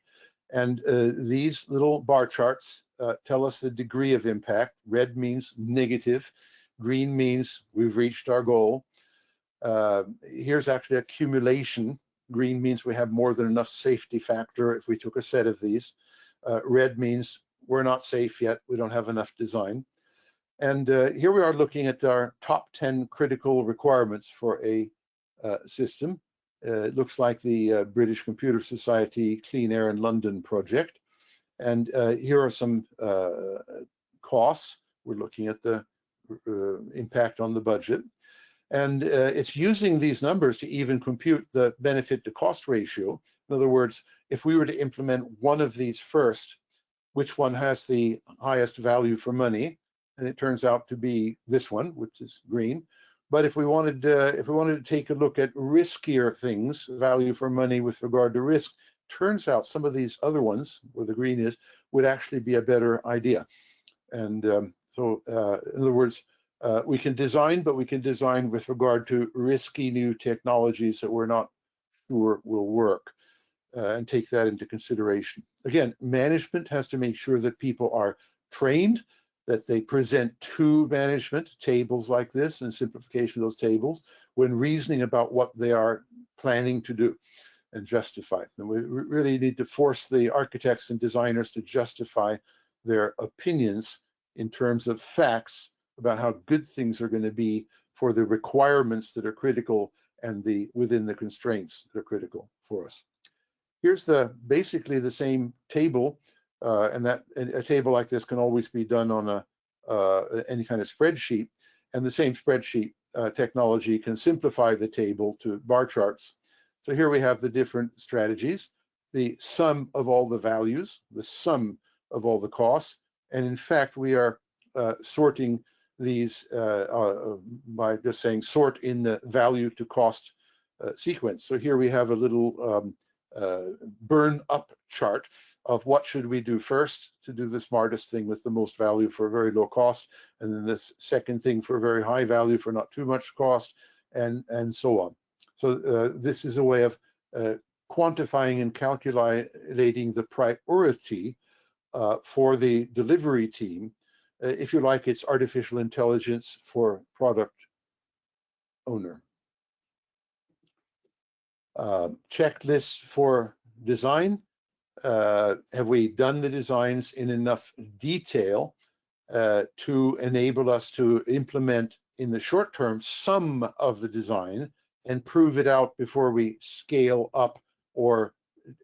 And these little bar charts tell us the degree of impact. Red means negative. Green means we've reached our goal. Here's actually accumulation. Green means we have more than enough safety factor if we took a set of these. Red means we're not safe yet. We don't have enough design. And here we are looking at our top 10 critical requirements for a system. It looks like the British Computer Society Clean Air in London project. And here are some costs. We're looking at the impact on the budget. And it's using these numbers to even compute the benefit to cost ratio. In other words, if we were to implement one of these first, which one has the highest value for money? And it turns out to be this one, which is green. But if we wanted to take a look at riskier things, value for money with regard to risk, turns out some of these other ones, where the green is, would actually be a better idea. And in other words, we can design, but we can design with regard to risky new technologies that we're not sure will work, and take that into consideration. Again, management has to make sure that people are trained, that they present to management tables like this and simplification of those tables when reasoning about what they are planning to do and justify them. We really need to force the architects and designers to justify their opinions in terms of facts about how good things are going to be for the requirements that are critical and within the constraints that are critical for us. Here's basically the same table, and a table like this can always be done on any kind of spreadsheet, and the same spreadsheet technology can simplify the table to bar charts. So here we have the different strategies, the sum of all the values, the sum of all the costs, and in fact we are sorting these by just saying sort in the value to cost sequence. So here we have a little burn up chart of what should we do first to do the smartest thing with the most value for very low cost, and then this second thing for very high value for not too much cost, and so on. So this is a way of quantifying and calculating the priority for the delivery team. If you like, it's artificial intelligence for product owner. Checklists for design. Have we done the designs in enough detail to enable us to implement in the short term some of the design and prove it out before we scale up or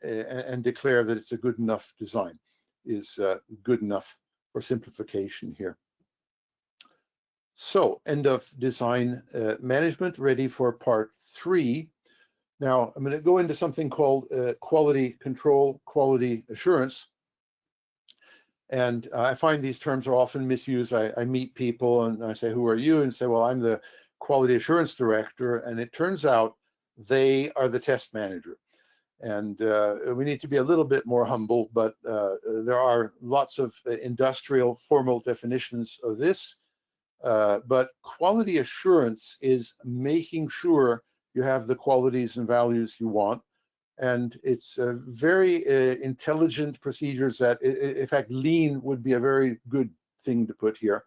and declare that it's a good enough design, is good enough for simplification here. So end of design management, ready for part 3. Now, I'm going to go into something called quality control, quality assurance. And I find these terms are often misused. I meet people and I say, who are you? And say, well, I'm the quality assurance director. And it turns out they are the test manager. And we need to be a little bit more humble, but there are lots of industrial formal definitions of this. But quality assurance is making sure you have the qualities and values you want. And it's very intelligent procedures that, in fact, lean would be a very good thing to put here.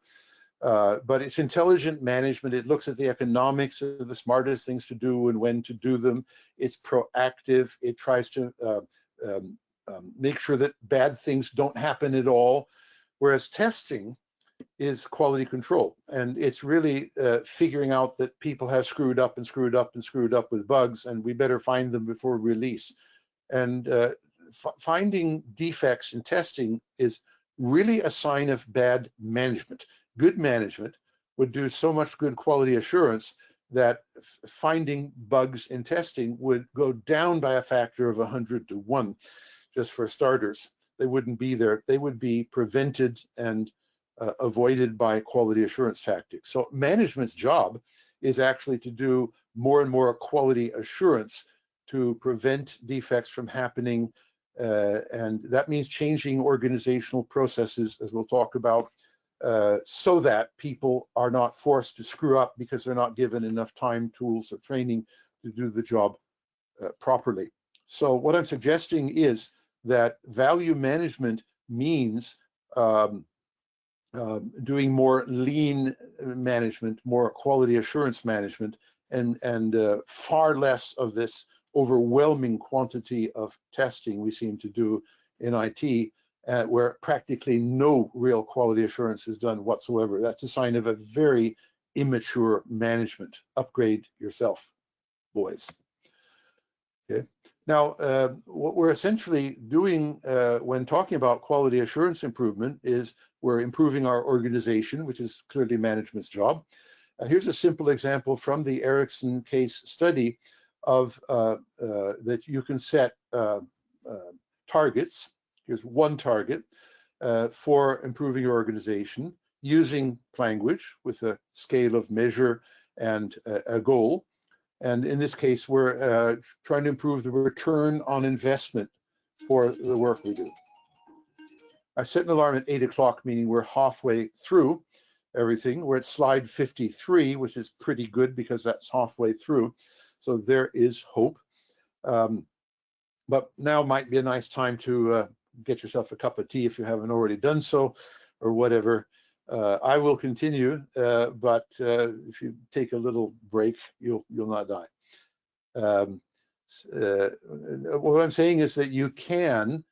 But it's intelligent management. It looks at the economics of the smartest things to do and when to do them. It's proactive. It tries to make sure that bad things don't happen at all. Whereas testing is quality control. And it's really figuring out that people have screwed up and screwed up and screwed up with bugs, and we better find them before release. And finding defects in testing is really a sign of bad management. Good management would do so much good quality assurance that finding bugs in testing would go down by a factor of 100 to 1, just for starters. They wouldn't be there. They would be prevented and avoided by quality assurance tactics. So management's job is actually to do more and more quality assurance to prevent defects from happening. And that means changing organizational processes, as we'll talk about, so that people are not forced to screw up because they're not given enough time, tools, or training to do the job properly. So what I'm suggesting is that value management means doing more lean management, more quality assurance management, and far less of this overwhelming quantity of testing we seem to do in IT, where practically no real quality assurance is done whatsoever. That's a sign of a very immature management. Upgrade yourself, boys. Okay. Now, what we're essentially doing when talking about quality assurance improvement is we're improving our organization, which is clearly management's job. Here's a simple example from the Ericsson case study of that you can set targets. Here's one target for improving your organization using language with a scale of measure and a goal. And in this case, we're trying to improve the return on investment for the work we do. I set an alarm at 8 o'clock, meaning we're halfway through everything. We're at slide 53, which is pretty good because that's halfway through. So there is hope. But now might be a nice time to get yourself a cup of tea if you haven't already done so, or whatever. I will continue, but if you take a little break, you'll not die. What I'm saying is that you can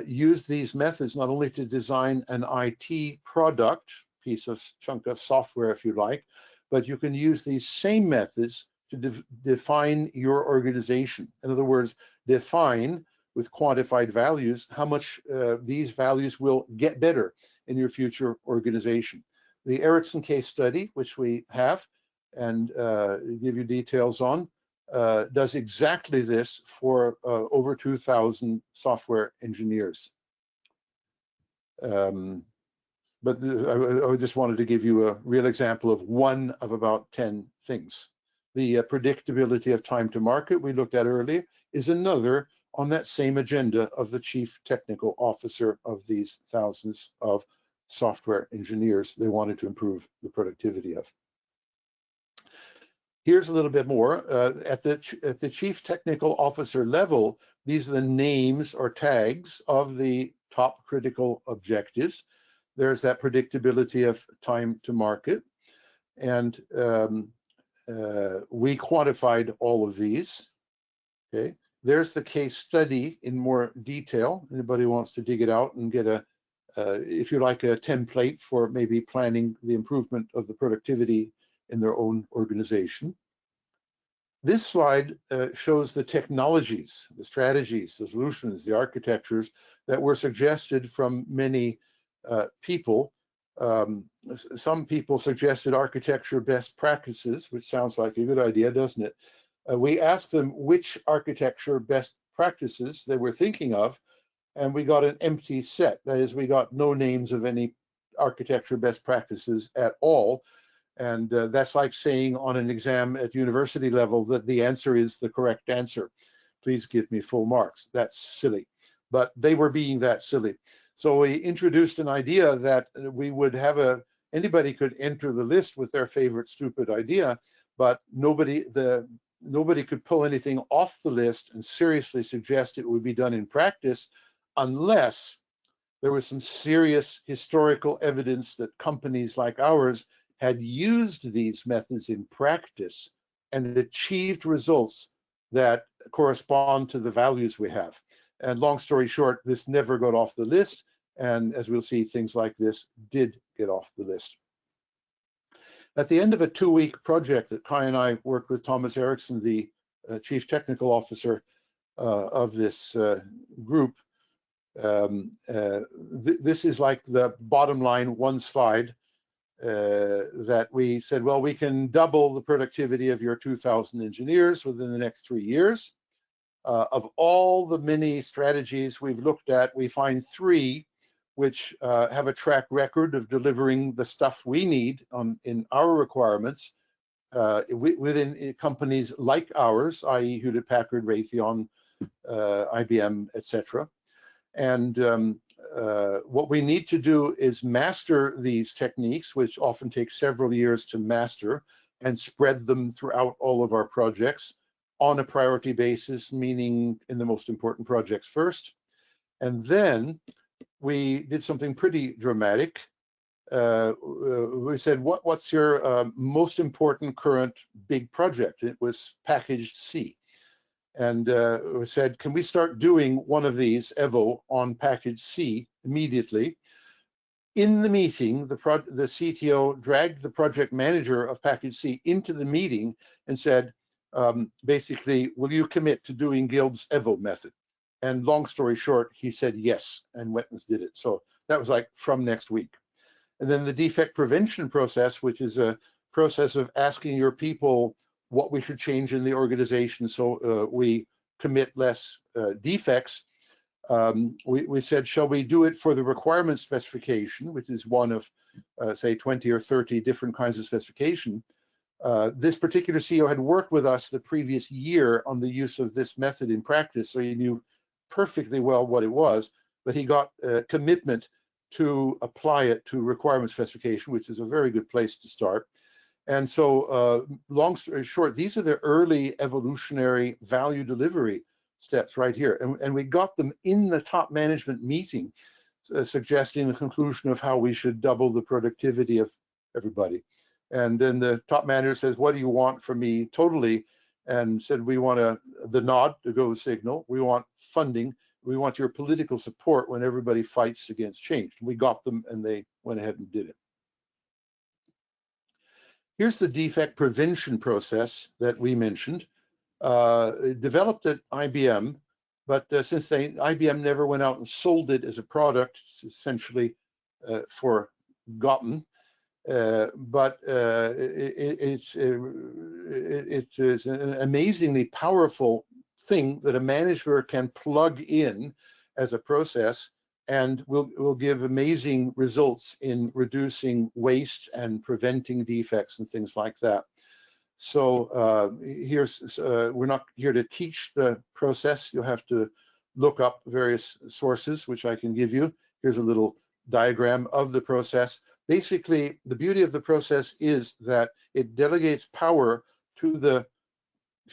use these methods not only to design an IT product, chunk of software if you like, but you can use these same methods to define your organization. In other words, define with quantified values how much these values will get better in your future organization. The Ericsson case study, which we have and give you details on, does exactly this for over 2,000 software engineers. But I just wanted to give you a real example of one of about 10 things. The predictability of time to market we looked at earlier is another on that same agenda of the chief technical officer of these thousands of software engineers they wanted to improve the productivity of. Here's a little bit more. At the chief technical officer level, these are the names or tags of the top critical objectives. There's that predictability of time to market. And we quantified all of these. Okay. There's the case study in more detail. Anybody wants to dig it out and get a, if you like, a template for maybe planning the improvement of the productivity in their own organization. This slide shows the technologies, the strategies, the solutions, the architectures that were suggested from many people. Some people suggested architecture best practices, which sounds like a good idea, doesn't it? We asked them which architecture best practices they were thinking of, and we got an empty set. That is, we got no names of any architecture best practices at all. And that's like saying on an exam at university level that the answer is the correct answer. Please give me full marks. That's silly. But they were being that silly. So we introduced an idea that we would have a Anybody could enter the list with their favorite stupid idea, but nobody could pull anything off the list and seriously suggest it would be done in practice unless there was some serious historical evidence that companies like ours had used these methods in practice and achieved results that correspond to the values we have. And long story short, this never got off the list. And as we'll see, things like this did get off the list. At the end of a 2-week project that Kai and I worked with Thomas Eriksson, the Chief Technical Officer of this group, this is like the bottom line, one slide, that we said, well, we can double the productivity of your 2,000 engineers within the next 3 years. Of all the many strategies we've looked at, we find 3 which have a track record of delivering the stuff we need in our requirements within companies like ours, i.e. Hewlett-Packard, Raytheon, IBM, etc. And what we need to do is master these techniques, which often take several years to master, and spread them throughout all of our projects on a priority basis, meaning in the most important projects first. And then we did something pretty dramatic. We said, what's your most important current big project? It was packaged C. And we said, can we start doing one of these, EVO, on package C immediately? In the meeting, the CTO dragged the project manager of package C into the meeting and said, basically, will you commit to doing Gilb's EVO method? And long story short, he said yes, and went and did it. So that was like from next week. And then the defect prevention process, which is a process of asking your people what we should change in the organization so we commit less defects. We said, shall we do it for the requirement specification, which is one of, say, 20 or 30 different kinds of specification. This particular CEO had worked with us the previous year on the use of this method in practice, so he knew perfectly well what it was, but he got a commitment to apply it to requirement specification, which is a very good place to start. And so long story short, these are the early evolutionary value delivery steps right here. And we got them in the top management meeting, suggesting the conclusion of how we should double the productivity of everybody. And then the top manager says, what do you want from me totally? And said, we want the nod to go signal. We want funding. We want your political support when everybody fights against change. We got them and they went ahead and did it. Here's the defect prevention process that we mentioned, developed at IBM, but since IBM never went out and sold it as a product, it's essentially forgotten. But it's an amazingly powerful thing that a manager can plug in as a process, and will give amazing results in reducing waste and preventing defects and things like that. So we're not here to teach the process. You'll have to look up various sources, which I can give you. Here's a little diagram of the process. Basically, the beauty of the process is that it delegates power to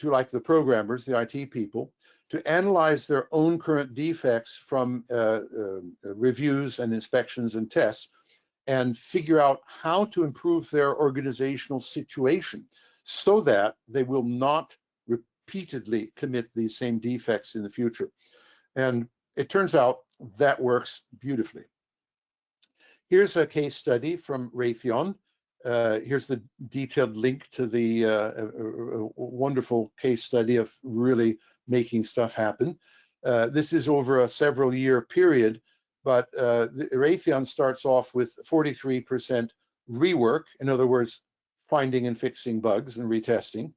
like the programmers, the IT people, to analyze their own current defects from reviews and inspections and tests, and figure out how to improve their organizational situation so that they will not repeatedly commit these same defects in the future. And it turns out that works beautifully. Here's a case study from Raytheon. Here's the detailed link to the wonderful case study of really making stuff happen. This is over a several year period, but Raytheon starts off with 43% rework, in other words, finding and fixing bugs and retesting.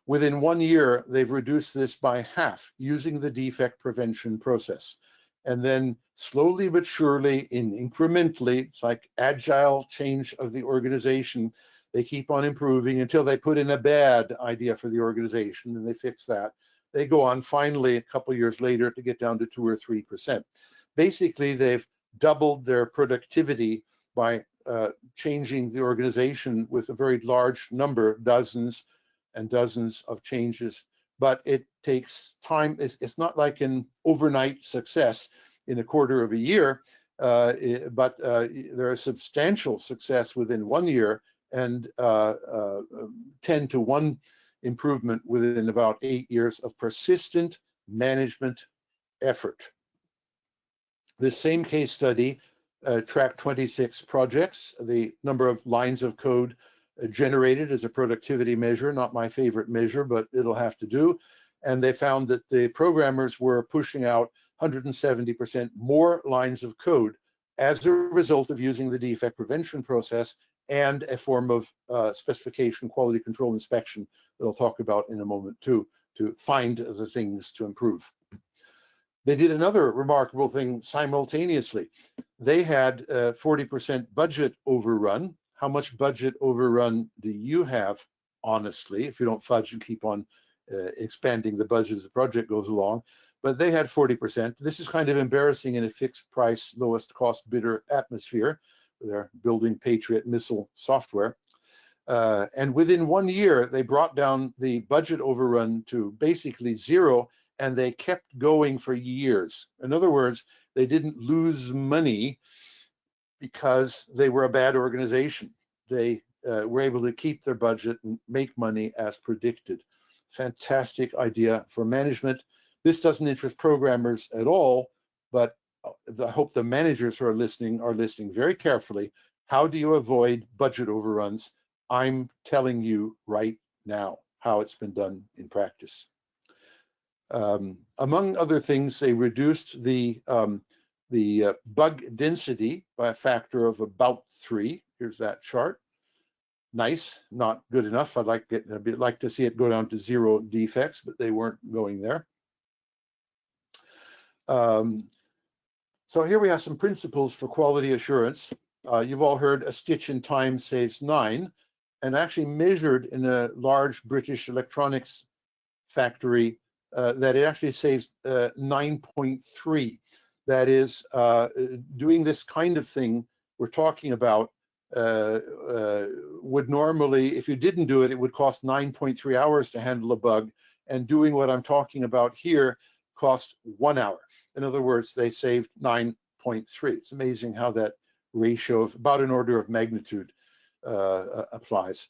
Within 1 year, they've reduced this by half using the defect prevention process. And then slowly but surely, incrementally, it's like agile change of the organization. They keep on improving until they put in a bad idea for the organization and they fix that. They go on finally a couple of years later to get down to 2 or 3%. Basically, they've doubled their productivity by changing the organization with a very large number, dozens and dozens of changes, but it takes time. It's not like an overnight success in a quarter of a year, but there is substantial success within 1 year and 10 to 1 improvement within about 8 years of persistent management effort. This same case study tracked 26 projects. The number of lines of code generated as a productivity measure, not my favorite measure, but it'll have to do. And they found that the programmers were pushing out 170% more lines of code as a result of using the defect prevention process and a form of specification, quality control inspection that I'll talk about in a moment too, to find the things to improve. They did another remarkable thing simultaneously. They had 40% budget overrun. How much budget overrun do you have, honestly, if you don't fudge and keep on expanding the budget as the project goes along? But they had 40%. This is kind of embarrassing in a fixed price, lowest cost bidder atmosphere. They're building Patriot missile software. And within 1 year, they brought down the budget overrun to basically zero, and they kept going for years. In other words, they didn't lose money because they were a bad organization. They were able to keep their budget and make money as predicted. Fantastic idea for management. This doesn't interest programmers at all, but I hope the managers who are listening very carefully. How do you avoid budget overruns? I'm telling you right now how it's been done in practice. Among other things, they reduced the bug density by a factor of about 3. Here's that chart. Nice, not good enough. I'd like to see it go down to 0 defects, but they weren't going there. So here we have some principles for quality assurance. You've all heard a stitch in time saves 9, and actually measured in a large British electronics factory that it actually saves 9.3. That is, doing this kind of thing we're talking about would normally, if you didn't do it, it would cost 9.3 hours to handle a bug, and doing what I'm talking about here cost 1 hour. In other words, they saved 9.3. It's amazing how that ratio of about an order of magnitude applies.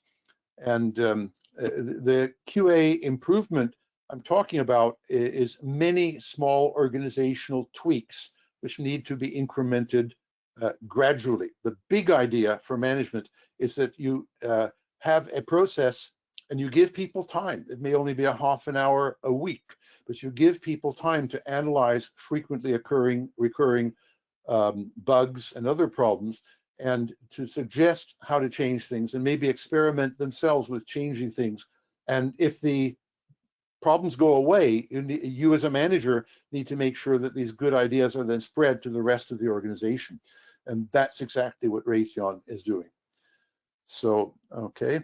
And the QA improvement I'm talking about is many small organizational tweaks which need to be incremented gradually. The big idea for management is that you have a process and you give people time. It may only be a half an hour a week, but you give people time to analyze frequently recurring bugs and other problems, and to suggest how to change things and maybe experiment themselves with changing things. And if the problems go away, you as a manager need to make sure that these good ideas are then spread to the rest of the organization. And that's exactly what Raytheon is doing. So, okay.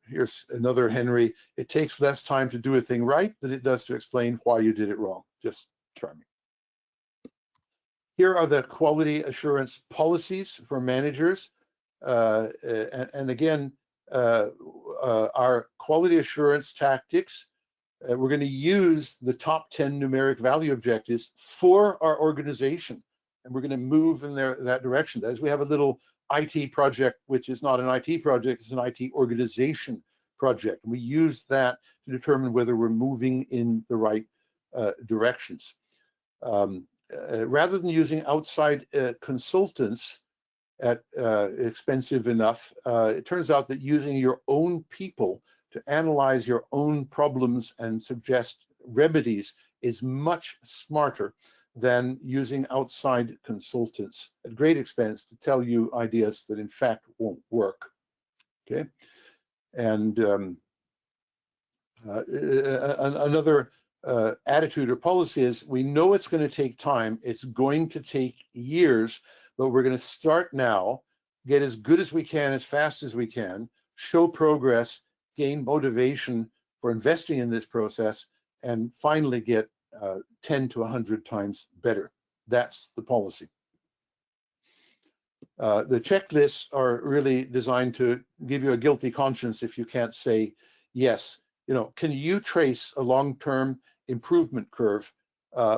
Here's another Henry. It takes less time to do a thing right than it does to explain why you did it wrong. Just charming. Here are the quality assurance policies for managers. And again, our quality assurance tactics, we're going to use the top 10 numeric value objectives for our organization. And we're going to move in that direction. That is, we have a little IT project, which is not an IT project, it's an IT organization project. And we use that to determine whether we're moving in the right directions. Rather than using outside consultants at expensive enough, it turns out that using your own people to analyze your own problems and suggest remedies is much smarter than using outside consultants at great expense to tell you ideas that in fact won't work. Okay, and another attitude or policy is, we know it's going to take time, it's going to take years, but we're going to start now, get as good as we can, as fast as we can, show progress, gain motivation for investing in this process, and finally get 10 to 100 times better. That's the policy. The checklists are really designed to give you a guilty conscience if you can't say yes. Can you trace a long-term improvement curve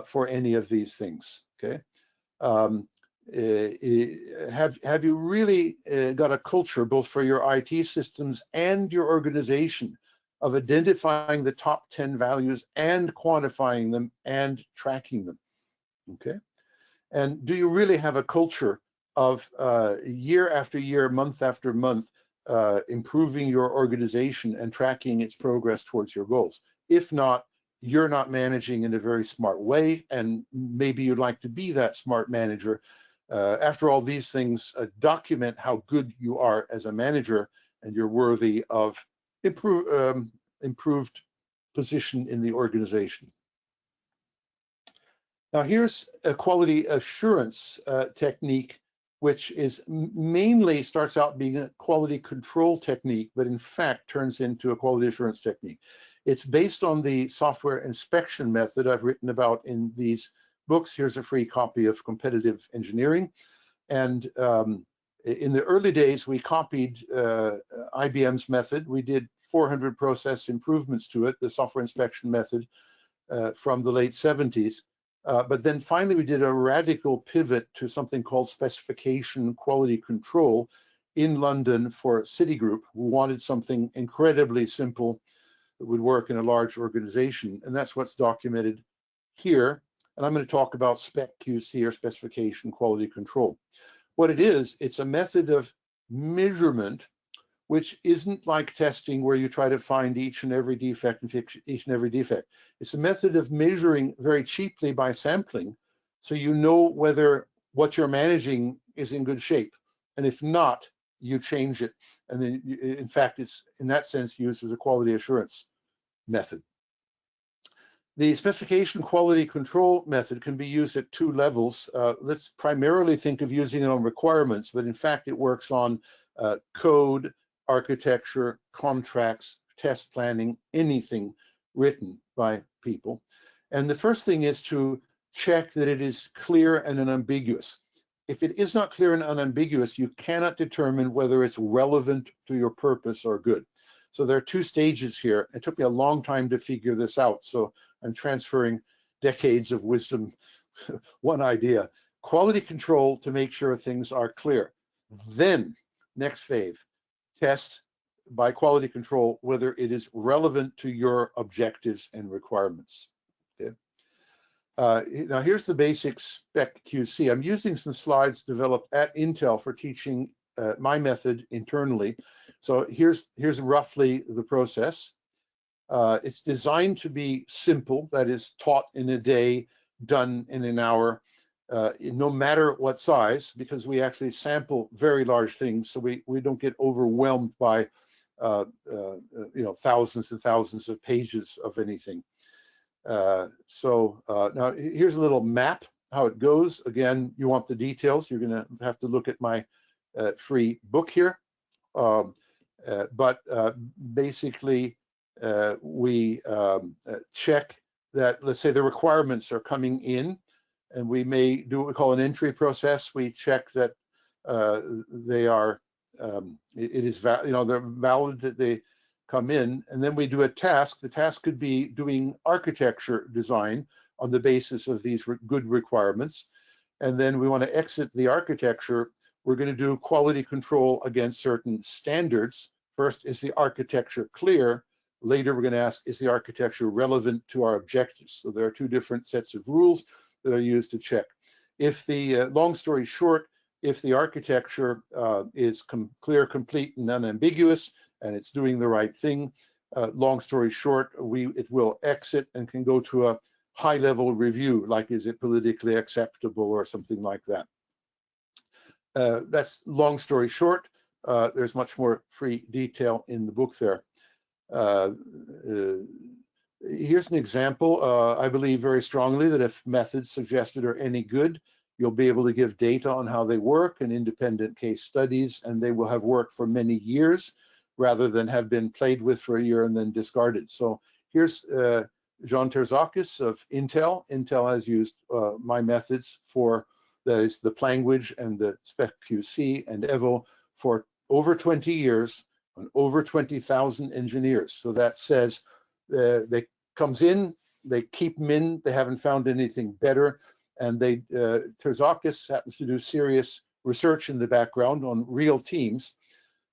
for any of these things? Okay. Have you really got a culture both for your IT systems and your organization of identifying the top 10 values and quantifying them and tracking them? Okay. And do you really have a culture of year after year, month after month, improving your organization and tracking its progress towards your goals? If not, you're not managing in a very smart way, and maybe you'd like to be that smart manager. After all, these things document how good you are as a manager, and you're worthy of improved position in the organization. Now, here's a quality assurance technique, which is mainly starts out being a quality control technique, but in fact turns into a quality assurance technique. It's based on the software inspection method I've written about in these books. Here's a free copy of Competitive Engineering. And in the early days, we copied IBM's method. We did 400 process improvements to it, the software inspection method from the late 70s. But then finally, we did a radical pivot to something called specification quality control in London for Citigroup, who wanted something incredibly simple that would work in a large organization. And that's what's documented here. And I'm going to talk about spec QC, or specification quality control. What it is, it's a method of measurement, which isn't like testing where you try to find each and every defect and fix each and every defect. It's a method of measuring very cheaply by sampling, so you know whether what you're managing is in good shape. And if not, you change it. And then, in fact, it's in that sense used as a quality assurance method. The specification quality control method can be used at two levels. Let's primarily think of using it on requirements, but in fact, it works on code, architecture, contracts, test planning, anything written by people. And the first thing is to check that it is clear and unambiguous. If it is not clear and unambiguous, you cannot determine whether it's relevant to your purpose or good. So there are two stages here. It took me a long time to figure this out, so I'm transferring decades of wisdom, one idea. Quality control to make sure things are clear. Then, next phase, test by quality control whether it is relevant to your objectives and requirements. Okay. Now here's the basic spec QC. I'm using some slides developed at Intel for teaching my method internally. So here's roughly the process. It's designed to be simple, that is taught in a day, done in an hour, no matter what size, because we actually sample very large things, so we don't get overwhelmed by thousands and thousands of pages of anything. Now here's a little map how it goes. Again, you want the details, you're going to have to look at my free book here. Basically, we check that, let's say the requirements are coming in, and we may do what we call an entry process. We check that they are, they're valid, that they come in, and then we do a task. The task could be doing architecture design on the basis of these good requirements. And then we want to exit the architecture. We're going to do quality control against certain standards. First, is the architecture clear? Later, we're going to ask, is the architecture relevant to our objectives? So there are two different sets of rules that are used to check. If the, long story short, if the architecture is clear, complete, and unambiguous, and it's doing the right thing, long story short, it will exit and can go to a high-level review, like is it politically acceptable or something like that. That's long story short. There's much more free detail in the book there. Here's an example. I believe very strongly that if methods suggested are any good, you'll be able to give data on how they work and independent case studies, and they will have worked for many years rather than have been played with for a year and then discarded. So here's John Terzakis of Intel. Intel has used my methods for that is the Planguage and the Spec QC and Evo, for over 20 years on over 20,000 engineers. So that says they comes in, they keep them in, they haven't found anything better, and Terzakis happens to do serious research in the background on real teams.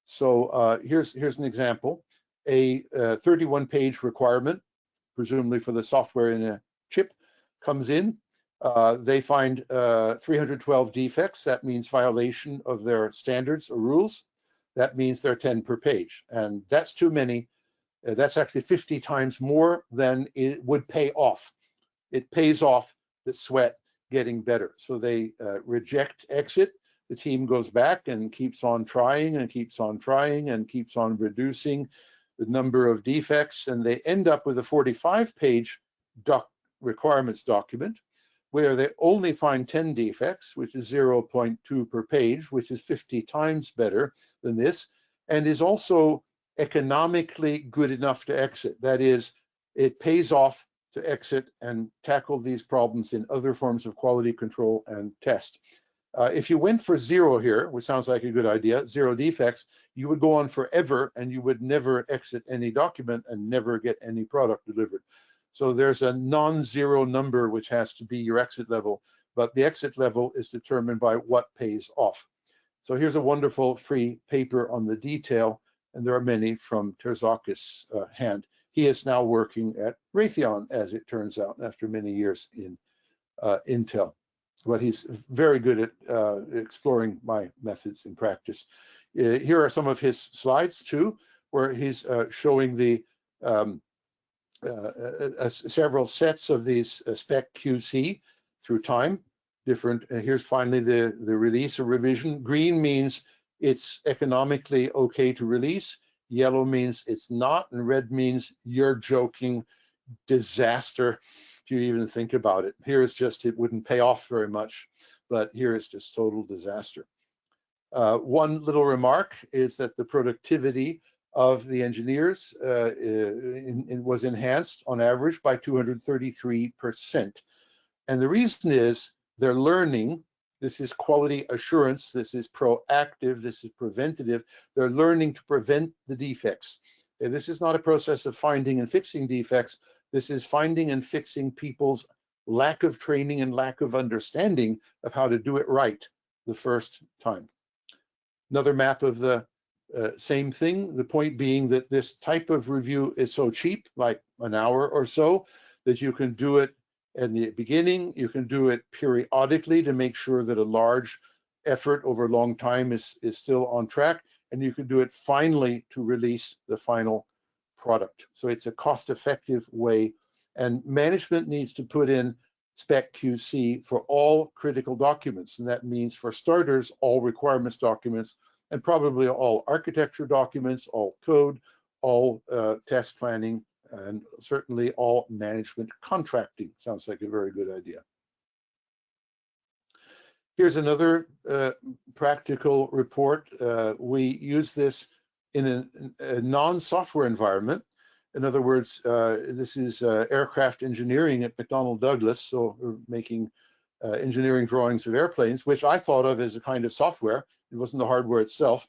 So here's an example. A 31-page requirement, presumably for the software in a chip, comes in. They find 312 defects. That means violation of their standards or rules. That means they're 10 per page. And that's too many. That's actually 50 times more than it would pay off. It pays off the sweat getting better. So they reject exit. The team goes back and keeps on trying and keeps on trying and keeps on reducing the number of defects. And they end up with a 45-page requirements document where they only find 10 defects, which is 0.2 per page, which is 50 times better than this, and is also economically good enough to exit. That is, it pays off to exit and tackle these problems in other forms of quality control and test. If you went for 0 here, which sounds like a good idea, 0 defects, you would go on forever and you would never exit any document and never get any product delivered. So there's a non-zero number which has to be your exit level, but the exit level is determined by what pays off. So here's a wonderful free paper on the detail, and there are many from Terzakis' hand. He is now working at Raytheon, as it turns out, after many years in Intel. But he's very good at exploring my methods in practice. Here are some of his slides too, where he's showing the several sets of these spec QC through time. Different. Here's finally the release or revision. Green means it's economically okay to release. Yellow means it's not, and red means you're joking, disaster, if you even think about it. Here it's just, it wouldn't pay off very much, but here it's just total disaster. One little remark is that the productivity of the engineers was enhanced on average by 233%. And the reason is they're learning. This is quality assurance. This is proactive. This is preventative. They're learning to prevent the defects. And this is not a process of finding and fixing defects. This is finding and fixing people's lack of training and lack of understanding of how to do it right the first time. Another map of the same thing. The point being that this type of review is so cheap, like an hour or so, that you can do it in the beginning. You can do it periodically to make sure that a large effort over a long time is still on track. And you can do it finally to release the final product. So it's a cost-effective way. And management needs to put in spec QC for all critical documents. And that means, for starters, all requirements documents, and probably all architecture documents, all code, all test planning, and certainly all management contracting. Sounds like a very good idea. Here's another practical report. We use this in a non-software environment. In other words, this is aircraft engineering at McDonnell Douglas. So we're making engineering drawings of airplanes, which I thought of as a kind of software. It wasn't the hardware itself,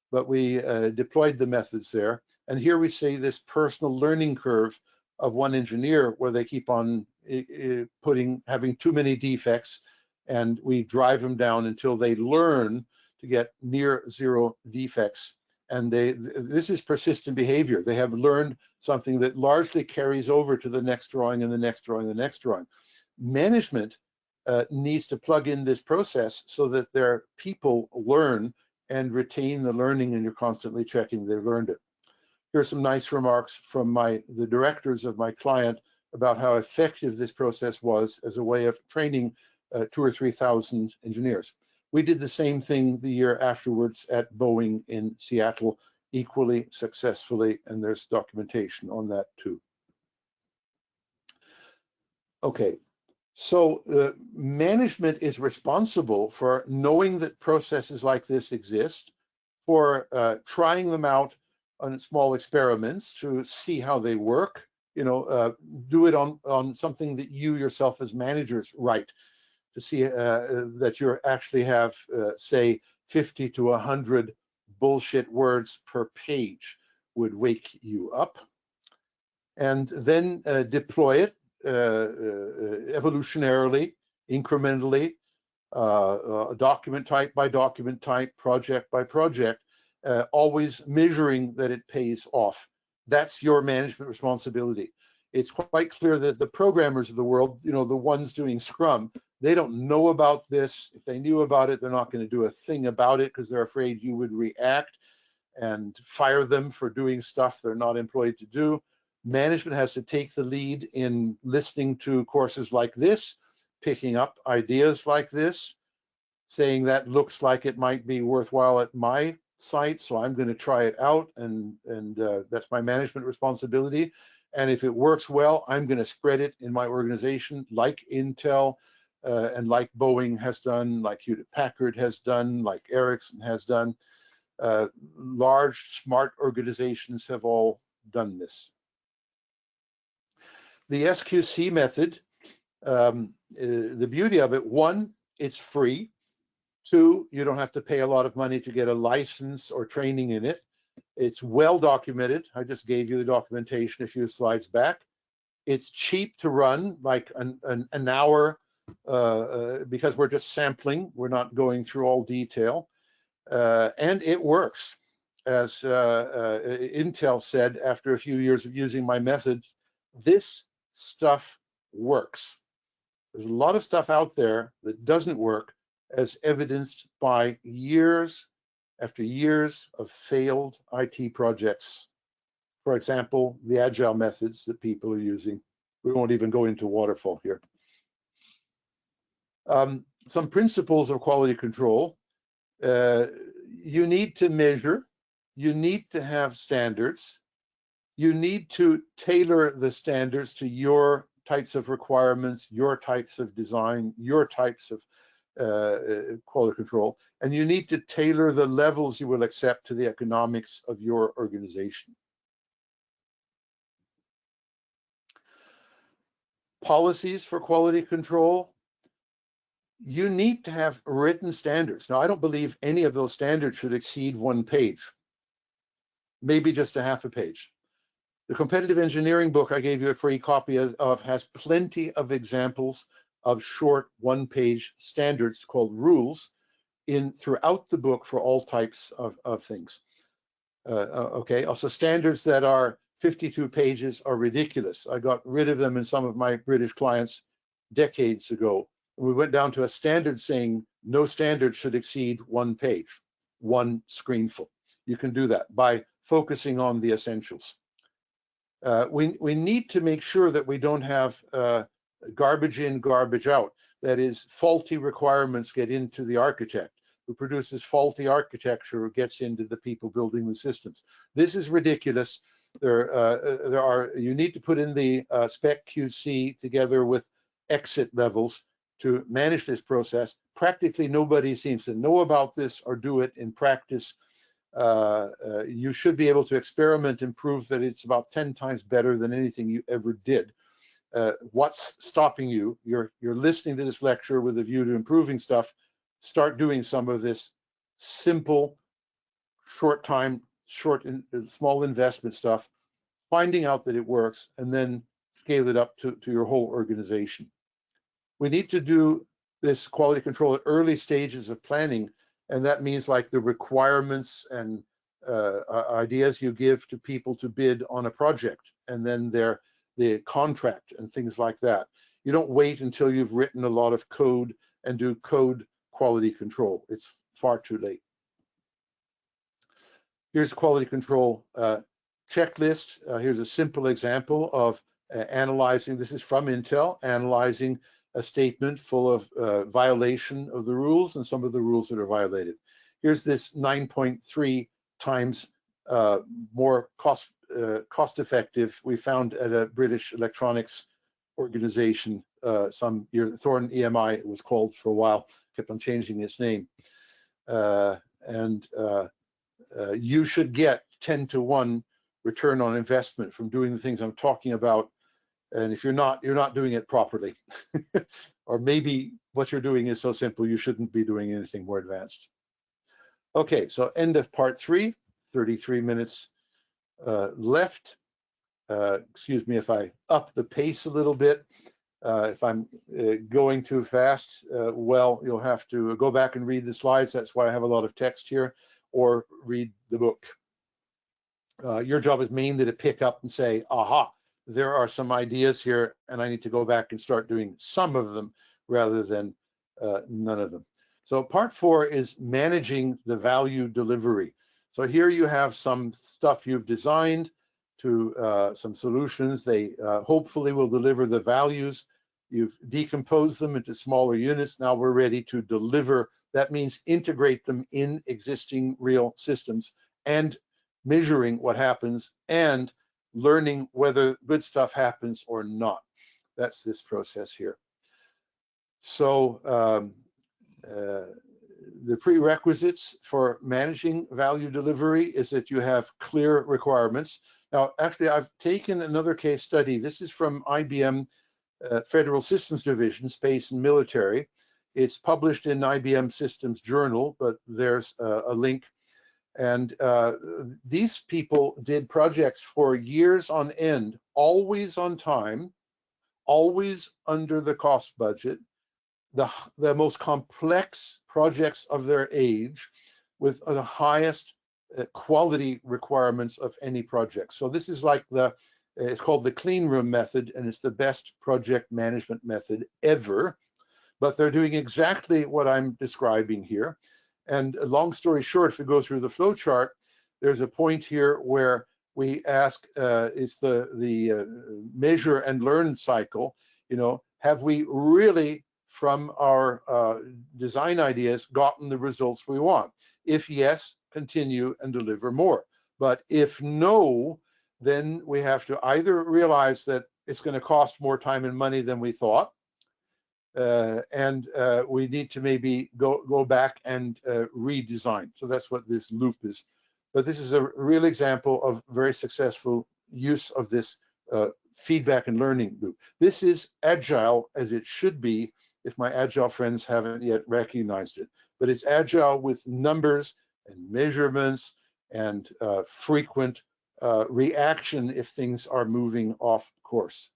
but we deployed the methods there. And here we see this personal learning curve of one engineer where they keep on having too many defects, and we drive them down until they learn to get near zero defects. And this is persistent behavior. They have learned something that largely carries over to the next drawing and the next drawing and the next drawing. Management needs to plug in this process so that their people learn and retain the learning, and you're constantly checking they've learned it. Here's some nice remarks from the directors of my client about how effective this process was as a way of training 2,000 or 3,000 engineers. We did the same thing the year afterwards at Boeing in Seattle, equally successfully, and there's documentation on that too. Okay, so management is responsible for knowing that processes like this exist, for trying them out on small experiments to see how they work. Do it on something that you yourself as managers write. to see that you actually have, say, 50 to 100 bullshit words per page would wake you up. And then deploy it evolutionarily, incrementally, document type by document type, project by project, always measuring that it pays off. That's your management responsibility. It's quite clear that the programmers of the world, you know, the ones doing Scrum, they don't know about this. If they knew about it, they're not going to do a thing about it because they're afraid you would react and fire them for doing stuff they're not employed to do. Management has to take the lead in listening to courses like this, picking up ideas like this, saying that looks like it might be worthwhile at my site, so I'm going to try it out, and that's my management responsibility. And if it works well, I'm going to spread it in my organization, like Intel and like Boeing has done, like Hewlett-Packard has done, like Ericsson has done. Large, smart organizations have all done this. The SQC method, the beauty of it, one, it's free. Two, you don't have to pay a lot of money to get a license or training in it. It's well documented. I just gave you the documentation a few slides back. It's cheap to run, like an hour, because we're just sampling. We're not going through all detail. And it works. As Intel said after a few years of using my method, this stuff works. There's a lot of stuff out there that doesn't work, as evidenced by years after years of failed IT projects. For example, the Agile methods that people are using. We won't even go into waterfall here. Some principles of quality control. You need to measure. You need to have standards. You need to tailor the standards to your types of requirements, your types of design, your types of quality control, and you need to tailor the levels you will accept to the economics of your organization. Policies for quality control. You need to have written standards. Now, I don't believe any of those standards should exceed 1 page, maybe just a half a page. The competitive engineering book I gave you a free copy of has plenty of examples of short 1-page standards called rules throughout the book for all types of things. Okay, also standards that are 52 pages are ridiculous. I got rid of them in some of my British clients decades ago. We went down to a standard saying no standard should exceed 1 page, 1 screenful. You can do that by focusing on the essentials. We need to make sure that we don't have garbage in, garbage out. That is, faulty requirements get into the architect, who produces faulty architecture, who gets into the people building the systems. This is ridiculous. You need to put in the spec QC together with exit levels to manage this process. Practically nobody seems to know about this or do it in practice. You should be able to experiment and prove that it's about 10 times better than anything you ever did. What's stopping you? You're listening to this lecture with a view to improving stuff. Start doing some of this simple, small investment stuff, finding out that it works, and then scale it up to your whole organization. We need to do this quality control at early stages of planning, and that means like the requirements and ideas you give to people to bid on a project, and then the contract and things like that. You don't wait until you've written a lot of code and do code quality control. It's far too late. Here's a quality control checklist. Here's a simple example of analyzing, this is from Intel, analyzing a statement full of violation of the rules and some of the rules that are violated. Here's this 9.3 times more cost effective we found at a British electronics organization some year, Thorn EMI it was called for a while, kept on changing its name. You should get 10-to-1 return on investment from doing the things I'm talking about. And if you're not doing it properly. or maybe what you're doing is so simple you shouldn't be doing anything more advanced. Okay, so end of part 3, 33 minutes left. Excuse me if I up the pace a little bit. If I'm going too fast, well, you'll have to go back and read the slides. That's why I have a lot of text here, or read the book. Your job is mainly to pick up and say, aha, there are some ideas here, and I need to go back and start doing some of them rather than none of them. So part 4 is managing the value delivery. So here you have some stuff you've designed to some solutions. They hopefully will deliver the values. You've decomposed them into smaller units. Now we're ready to deliver. That means integrate them in existing real systems and measuring what happens and learning whether good stuff happens or not. That's this process here. So the prerequisites for managing value delivery is that you have clear requirements. Now, actually, I've taken another case study. This is from IBM Federal Systems Division, Space and Military. It's published in IBM Systems Journal, but there's a link. And these people did projects for years on end, always on time, always under the cost budget, the most complex projects of their age with the highest quality requirements of any project. So this is like it's called the clean room method, and it's the best project management method ever. But they're doing exactly what I'm describing here. And long story short, if we go through the flow chart, there's a point here where we ask, is the measure and learn cycle, have we really from our design ideas gotten the results we want? If yes, continue and deliver more. But if no, then we have to either realize that it's going to cost more time and money than we thought, and we need to maybe go back and redesign. So that's what this loop is. But this is a real example of very successful use of this feedback and learning loop. This is agile as it should be, if my agile friends haven't yet recognized it. But it's agile with numbers and measurements and frequent reaction if things are moving off course.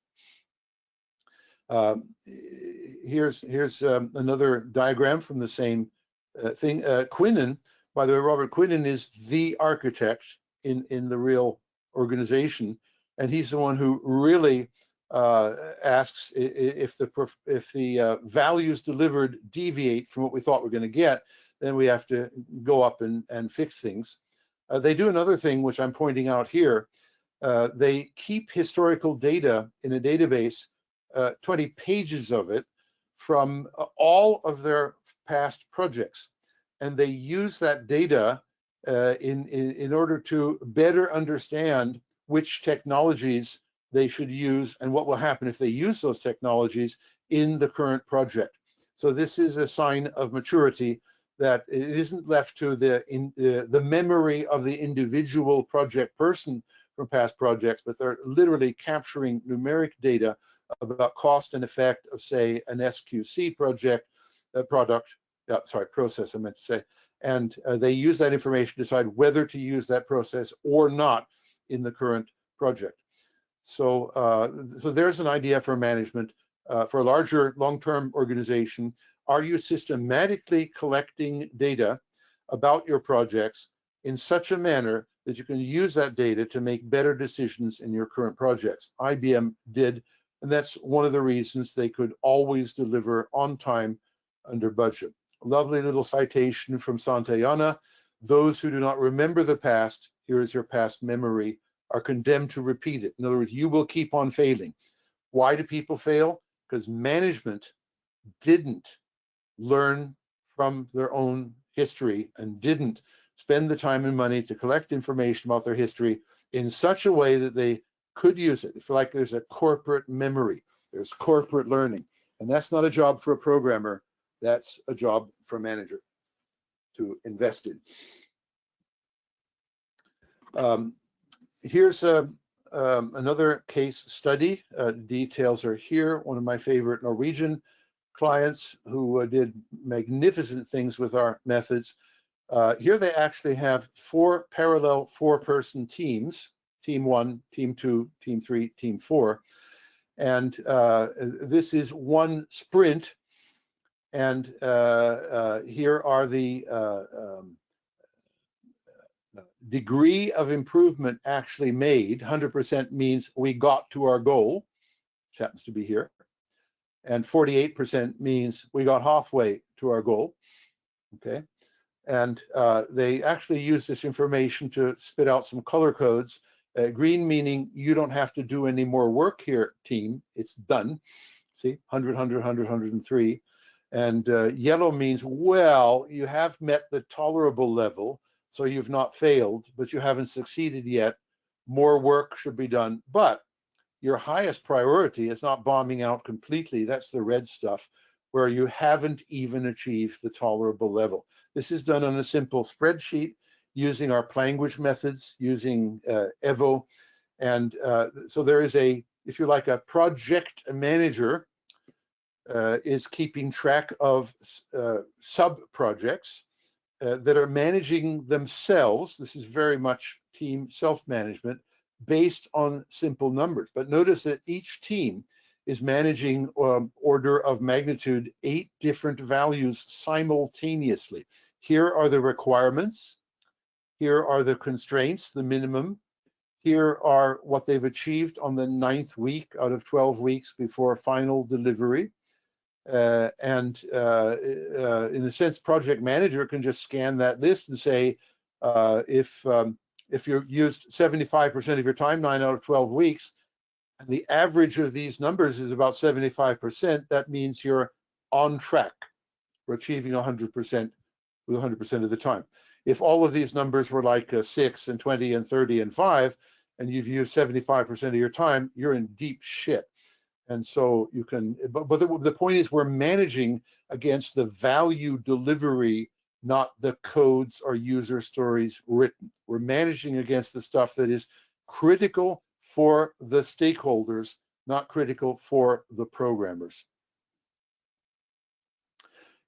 Here's another diagram from the same thing. Quinnen, by the way, Robert Quinnen is the architect in the real organization, and he's the one who really asks if the values delivered deviate from what we thought we're going to get, then we have to go up and fix things. They do another thing, which I'm pointing out here. They keep historical data in a database, 20 pages of it, from all of their past projects. And they use that data in order to better understand which technologies they should use and what will happen if they use those technologies in the current project. So this is a sign of maturity, that it isn't left to the memory of the individual project person from past projects, but they're literally capturing numeric data about cost and effect of, say, an SQC project, process, I meant to say. And they use that information to decide whether to use that process or not in the current project. So, so there's an idea for management. For a larger long-term organization, are you systematically collecting data about your projects in such a manner that you can use that data to make better decisions in your current projects? IBM did, and that's one of the reasons they could always deliver on time under budget. A lovely little citation from Santayana: those who do not remember the past, here is your past memory, are condemned to repeat it. In other words, you will keep on failing. Why do people fail? Because management didn't learn from their own history and didn't spend the time and money to collect information about their history in such a way that they could use it. It's like there's a corporate memory, there's corporate learning. And that's not a job for a programmer, that's a job for a manager to invest in. Here's another case study. Details are here. One of my favorite Norwegian clients who did magnificent things with our methods. Here they actually have 4 parallel 4-person teams, team 1, team 2, team 3, team 4. And this is one sprint. And here are the degree of improvement actually made. 100% means we got to our goal, which happens to be here. And 48% means we got halfway to our goal. Okay. And they actually use this information to spit out some color codes. Green meaning you don't have to do any more work here, team. It's done. See, 100, 100, 100, 103. And yellow means, well, you have met the tolerable level, so you've not failed, but you haven't succeeded yet. More work should be done. But your highest priority is not bombing out completely. That's the red stuff, where you haven't even achieved the tolerable level. This is done on a simple spreadsheet using our language methods, using Evo. And so there is a, if you like, a project manager is keeping track of sub-projects that are managing themselves. This is very much team self-management based on simple numbers. But notice that each team is managing order of magnitude 8 different values simultaneously. Here are the requirements. Here are the constraints, the minimum. Here are what they've achieved on the 9th week out of 12 weeks before final delivery. In a sense, project manager can just scan that list and say, if you used 75% of your time, 9 out of 12 weeks, and the average of these numbers is about 75%, that means you're on track for achieving 100% with 100% of the time. If all of these numbers were like 6 and 20 and 30 and 5, and you've used 75% of your time, you're in deep shit. And so you can, but the point is we're managing against the value delivery, not the codes or user stories written. We're managing against the stuff that is critical for the stakeholders, not critical for the programmers.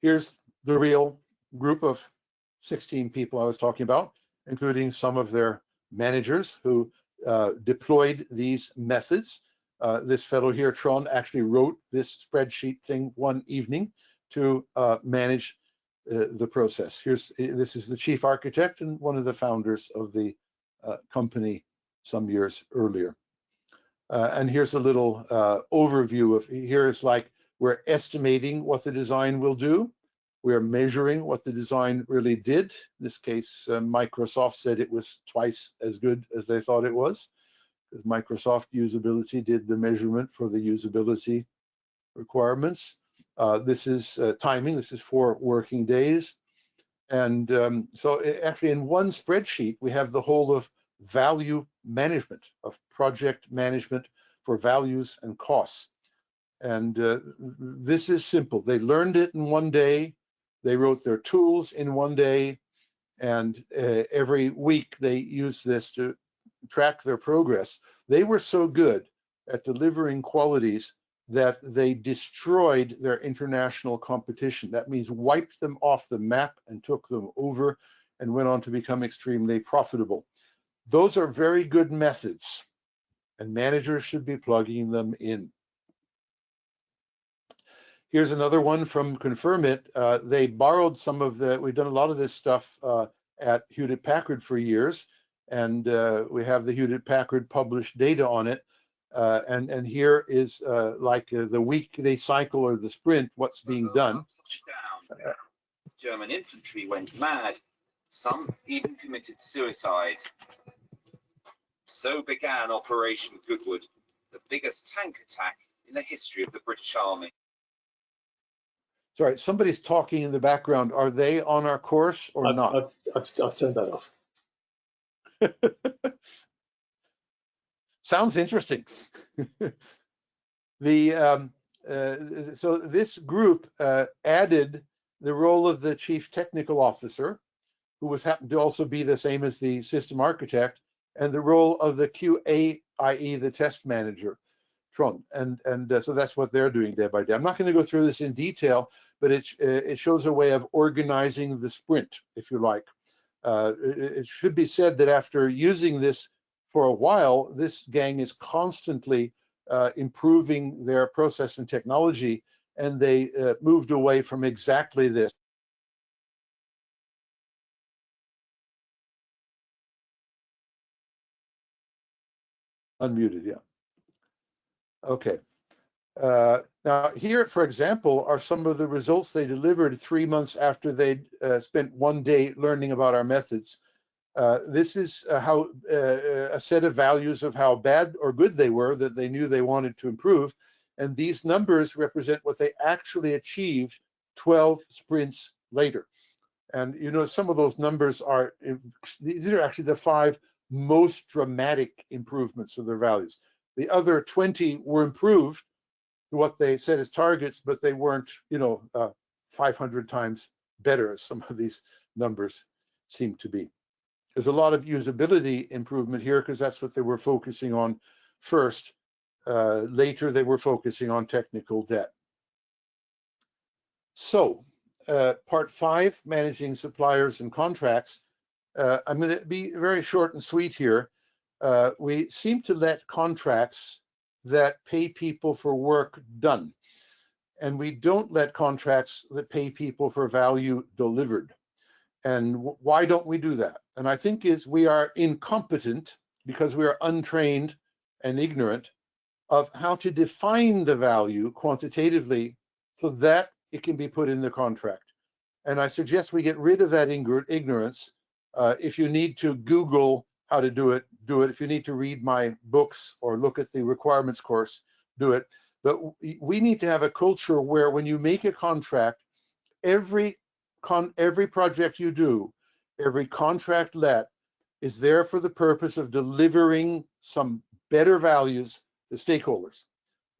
Here's the real group of 16 people I was talking about, including some of their managers who deployed these methods. This fellow here, Tron, actually wrote this spreadsheet thing one evening to manage the process. This is the chief architect and one of the founders of the company some years earlier. And here's a little overview of, here's like, we're estimating what the design will do. We're measuring what the design really did. In this case, Microsoft said it was twice as good as they thought it was, because Microsoft usability did the measurement for the usability requirements. This is timing. This is 4 working days. And so actually in one spreadsheet, we have the whole of value management, of project management for values and costs. And this is simple. They learned it in one day. They wrote their tools in one day. And every week they use this to track their progress. They were so good at delivering qualities that they destroyed their international competition. That means wiped them off the map and took them over and went on to become extremely profitable. Those are very good methods, and managers should be plugging them in. Here's another one from Confirm It. They borrowed some of the, we've done a lot of this stuff at Hewlett-Packard for years, and we have the Hewlett-Packard published data on it. And here is like the weekday cycle or the sprint, what's being done. German infantry went mad. Some even committed suicide. So began Operation Goodwood, the biggest tank attack in the history of the British Army. Sorry, somebody's talking in the background. Are they on our course or not? I've turned that off. Sounds interesting. So this group added the role of the chief technical officer, who happened to also be the same as the system architect, and the role of the QA, i.e. the test manager. So that's what they're doing day by day. I'm not going to go through this in detail, but it shows a way of organizing the sprint, if you like. It should be said that after using this for a while, this gang is constantly improving their process and technology, and they moved away from exactly this. Unmuted, yeah. Okay. Now here, for example, are some of the results they delivered 3 months after they'd spent 1 day learning about our methods. This is how a set of values of how bad or good they were that they knew they wanted to improve. And these numbers represent what they actually achieved 12 sprints later. And you know, some of those numbers are, these are actually the 5 most dramatic improvements of their values. The other 20 were improved to what they set as targets, but they weren't, you know, 500 times better, as some of these numbers seem to be. There's a lot of usability improvement here because that's what they were focusing on first. Later, they were focusing on technical debt. So, part 5, managing suppliers and contracts. I'm going to be very short and sweet here. We seem to let contracts that pay people for work done, and we don't let contracts that pay people for value delivered. And why don't we do that? And I think is we are incompetent because we are untrained and ignorant of how to define the value quantitatively so that it can be put in the contract. And I suggest we get rid of that ignorance. If you need to Google how to do it, do it. If you need to read my books or look at the requirements course, do it. But we need to have a culture where when you make a contract, every project you do, every contract let is there for the purpose of delivering some better values to stakeholders.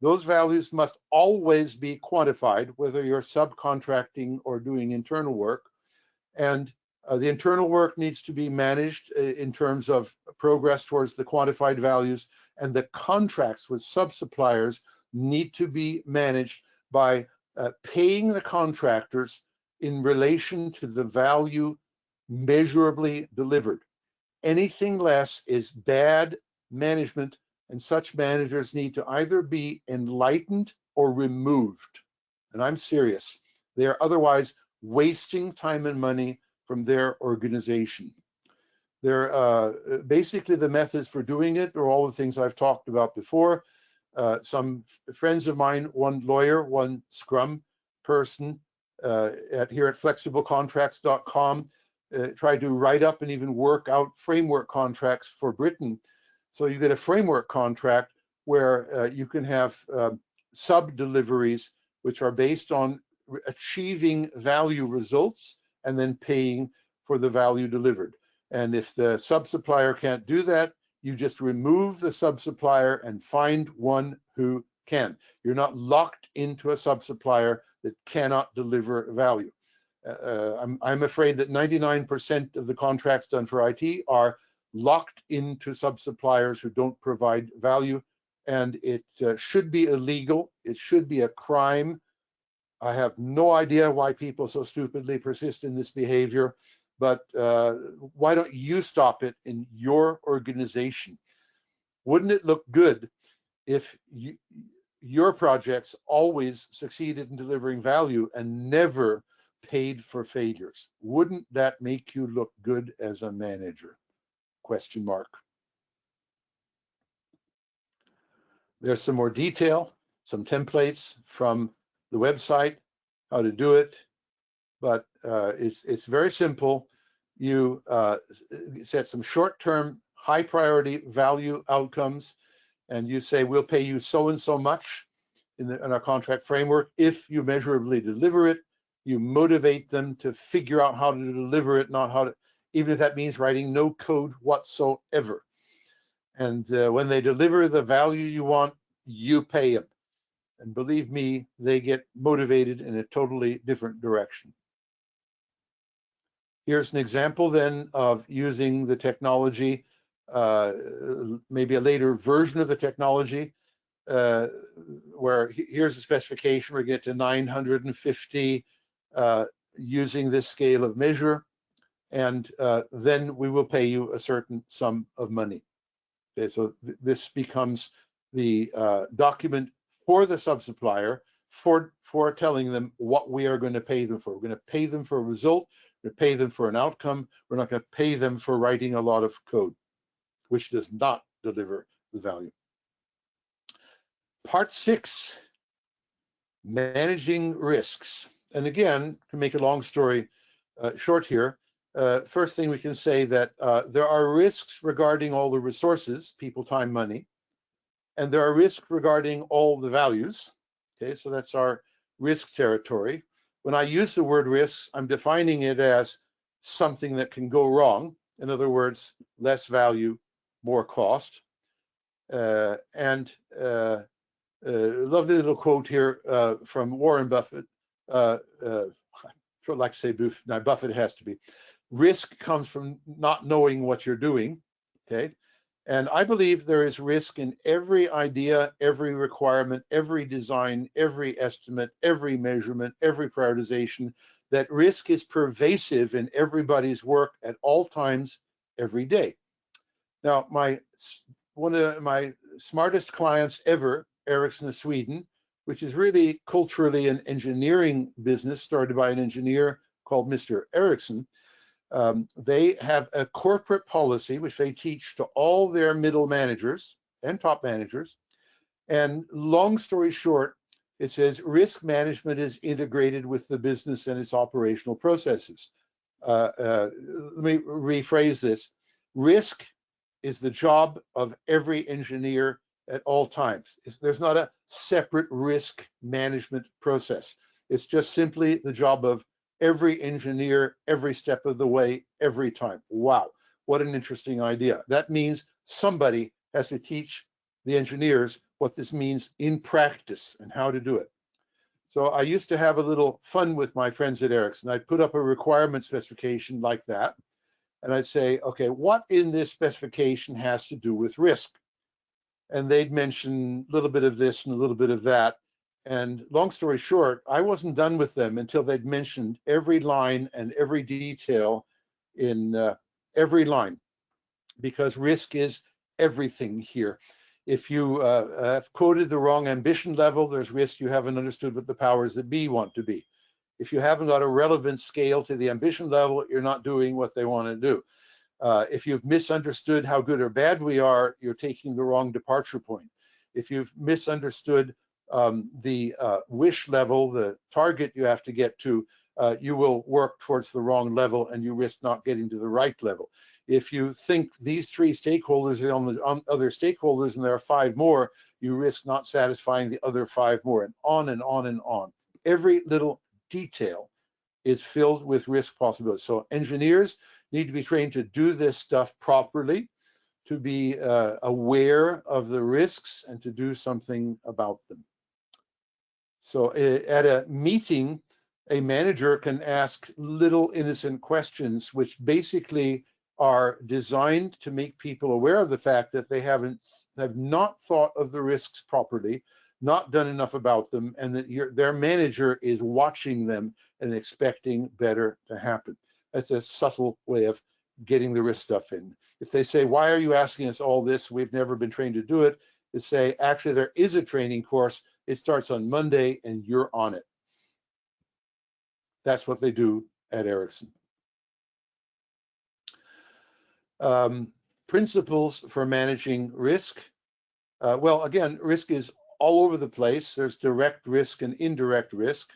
Those values must always be quantified, whether you're subcontracting or doing internal work. And the internal work needs to be managed in terms of progress towards the quantified values, and the contracts with sub-suppliers need to be managed by paying the contractors in relation to the value measurably delivered. Anything less is bad management, and such managers need to either be enlightened or removed. And I'm serious. They are otherwise wasting time and money from their organization. They're basically the methods for doing it are all the things I've talked about before. Some friends of mine, one lawyer, one Scrum person here at flexiblecontracts.com, tried to write up and even work out framework contracts for Britain. So you get a framework contract where you can have sub-deliveries which are based on achieving value results and then paying for the value delivered. And if the sub-supplier can't do that, you just remove the sub-supplier and find one who can. You're not locked into a sub-supplier that cannot deliver value. I'm afraid that 99% of the contracts done for IT are locked into sub-suppliers who don't provide value, and it should be illegal. It should be a crime. I have no idea why people so stupidly persist in this behavior, but why don't you stop it in your organization? Wouldn't it look good if your projects always succeeded in delivering value and never paid for failures? Wouldn't that make you look good as a manager? Question mark. There's some more detail, some templates from the website, how to do it, but it's very simple. You set some short-term, high-priority value outcomes, and you say, we'll pay you so and so much in our contract framework if you measurably deliver it. You motivate them to figure out how to deliver it, not how to, even if that means writing no code whatsoever. And when they deliver the value you want, you pay them. And believe me, they get motivated in a totally different direction. Here's an example then of using the technology, maybe a later version of the technology. where here's a specification, we get to 950 using this scale of measure, and then we will pay you a certain sum of money. Okay, so this becomes the document for the subsupplier for telling them what we are going to pay them for. We're going to pay them for a result, we're going to pay them for an outcome, we're not going to pay them for writing a lot of code, which does not deliver the value. Part 6, managing risks. And again, to make a long story short here, first thing we can say that there are risks regarding all the resources, people, time, money, and there are risks regarding all the values. Okay, so that's our risk territory. When I use the word risks, I'm defining it as something that can go wrong. In other words, less value, more cost. Lovely little quote here from Warren Buffett. I would like to say Buffett. No, Buffett has to be. Risk comes from not knowing what you're doing. Okay, and I believe there is risk in every idea, every requirement, every design, every estimate, every measurement, every prioritization. That risk is pervasive in everybody's work at all times, every day. Now, one of my smartest clients ever, Ericsson of Sweden, which is really culturally an engineering business started by an engineer called Mr. Ericsson. They have a corporate policy which they teach to all their middle managers and top managers. And long story short, it says risk management is integrated with the business and its operational processes. Let me rephrase this. Risk is the job of every engineer at all times. There's not a separate risk management process. It's just simply the job of every engineer, every step of the way, every time. Wow, what an interesting idea. That means somebody has to teach the engineers what this means in practice and how to do it. So I used to have a little fun with my friends at Ericsson. I'd put up a requirement specification like that, and I'd say, okay, what in this specification has to do with risk? And they'd mention a little bit of this and a little bit of that. And long story short, I wasn't done with them until they'd mentioned every line and every detail in every line, because risk is everything here. If you have quoted the wrong ambition level, there's risk you haven't understood what the powers that be want to be. If you haven't got a relevant scale to the ambition level, you're not doing what they want to do. If you've misunderstood how good or bad we are, you're taking the wrong departure point. If you've misunderstood the wish level, the target you have to get to, you will work towards the wrong level and you risk not getting to the right level. If you think these 3 stakeholders are on other stakeholders and there are 5 more, you risk not satisfying the other 5 more, and on and on and on. Every little detail is filled with risk possibilities. So engineers need to be trained to do this stuff properly, to be aware of the risks and to do something about them. So at a meeting, a manager can ask little innocent questions, which basically are designed to make people aware of the fact that they have not thought of the risks properly, not done enough about them, and that their manager is watching them and expecting better to happen. That's a subtle way of getting the risk stuff in. If they say, why are you asking us all this? We've never been trained to do it. To say, actually, there is a training course. It starts on Monday and you're on it. That's what they do at Ericsson. Principles for managing risk. Well, again, risk is all over the place. There's direct risk and indirect risk.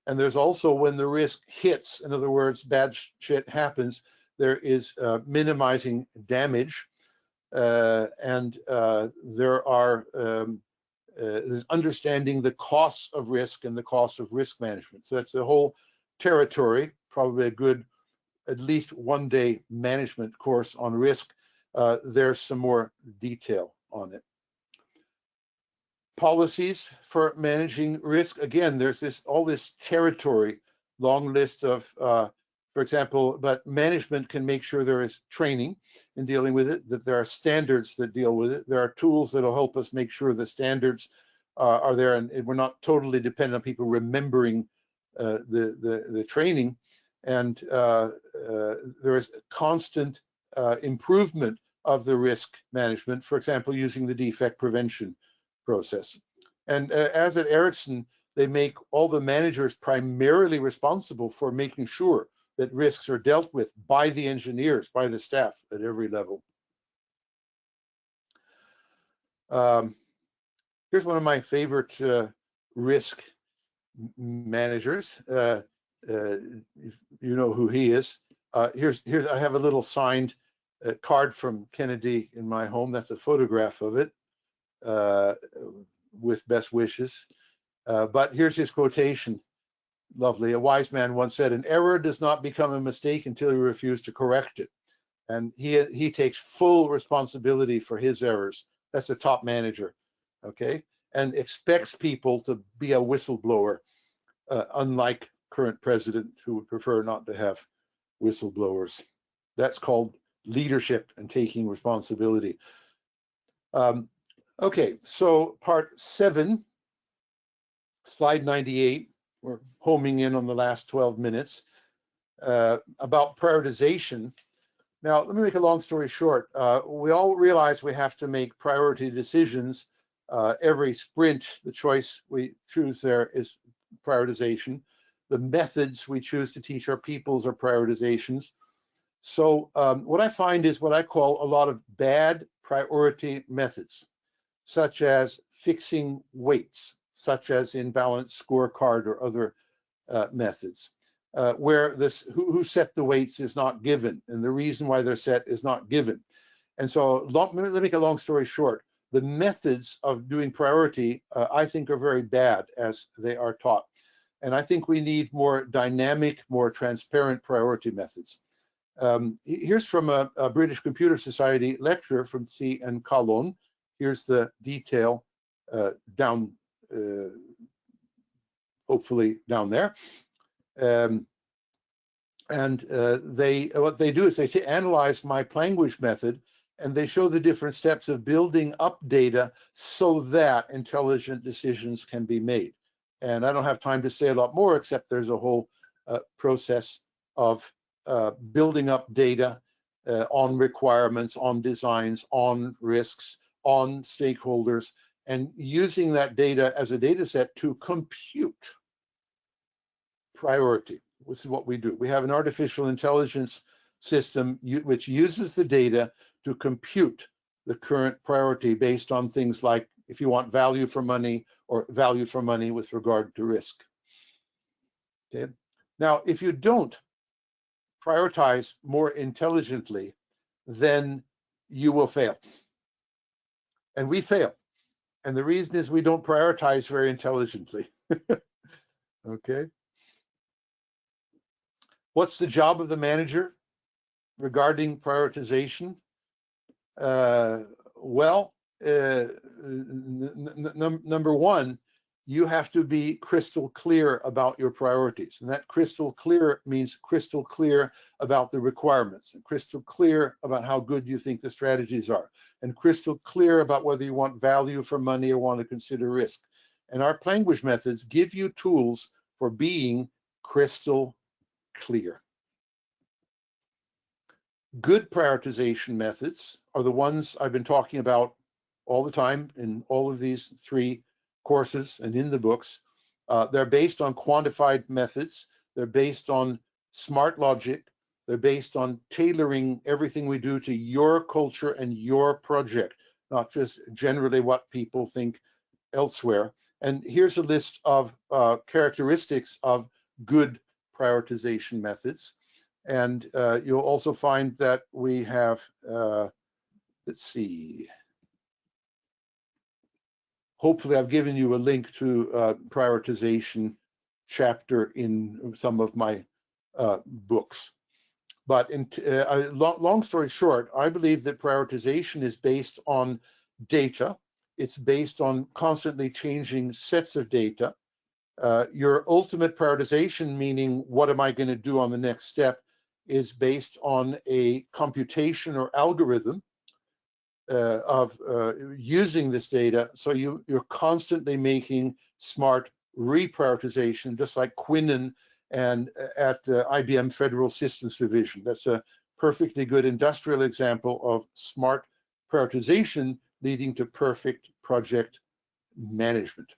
And there's also when the risk hits, in other words, bad shit happens, there is minimizing damage. There's understanding the costs of risk and the cost of risk management. So that's the whole territory, probably a good at least 1-day management course on risk. There's some more detail on it. Policies for managing risk. Again, there's all this territory, long list of For example, but management can make sure there is training in dealing with it, that there are standards that deal with it. There are tools that will help us make sure the standards are there, and we're not totally dependent on people remembering the training. And there is constant improvement of the risk management, for example, using the defect prevention process. And as at Ericsson, they make all the managers primarily responsible for making sure that risks are dealt with by the engineers, by the staff at every level. Here's one of my favorite risk managers. You know who he is. Here's I have a little signed card from Kennedy in my home. That's a photograph of it with best wishes. But here's his quotation. Lovely. A wise man once said, "An error does not become a mistake until you refuse to correct it." And he takes full responsibility for his errors. That's a top manager, okay? And expects people to be a whistleblower, unlike current president who would prefer not to have whistleblowers. That's called leadership and taking responsibility. Okay, so part 7, slide 98. We're homing in on the last 12 minutes about prioritization. Now, let me make a long story short. We all realize we have to make priority decisions. Every sprint, the choice we choose there is prioritization. The methods we choose to teach our peoples are prioritizations. So what I find is what I call a lot of bad priority methods, such as fixing weights, such as in balanced scorecard or other methods, where this who set the weights is not given, and the reason why they're set is not given. And so let me make a long story short. The methods of doing priority, I think, are very bad as they are taught. And I think we need more dynamic, more transparent priority methods. Here's from a British Computer Society lecture from C. and Calon. Here's the detail down, hopefully down there. What they do is they analyze my language method, and they show the different steps of building up data so that intelligent decisions can be made. And I don't have time to say a lot more, except there's a whole process of building up data on requirements, on designs, on risks, on stakeholders, and using that data as a data set to compute priority. This is what we do. We have an artificial intelligence system which uses the data to compute the current priority based on things like if you want value for money or value for money with regard to risk. Okay. Now, if you don't prioritize more intelligently, then you will fail. And we fail. And the reason is we don't prioritize very intelligently. Okay. What's the job of the manager regarding prioritization? Number one, you have to be crystal clear about your priorities. And that crystal clear means crystal clear about the requirements, and crystal clear about how good you think the strategies are, and crystal clear about whether you want value for money or want to consider risk. And our language methods give you tools for being crystal clear. Good prioritization methods are the ones I've been talking about all the time in all of these 3 courses and in the books. They're based on quantified methods. They're based on smart logic. They're based on tailoring everything we do to your culture and your project, not just generally what people think elsewhere. And here's a list of characteristics of good prioritization methods. And you'll also find that we have, let's see, hopefully I've given you a link to prioritization chapter in some of my books. But long story short, I believe that prioritization is based on data. It's based on constantly changing sets of data. Your ultimate prioritization, meaning what am I going to do on the next step, is based on a computation or algorithm of using this data. So you're constantly making smart reprioritization, just like Quinnen and at IBM Federal Systems Division. That's a perfectly good industrial example of smart prioritization leading to perfect project management.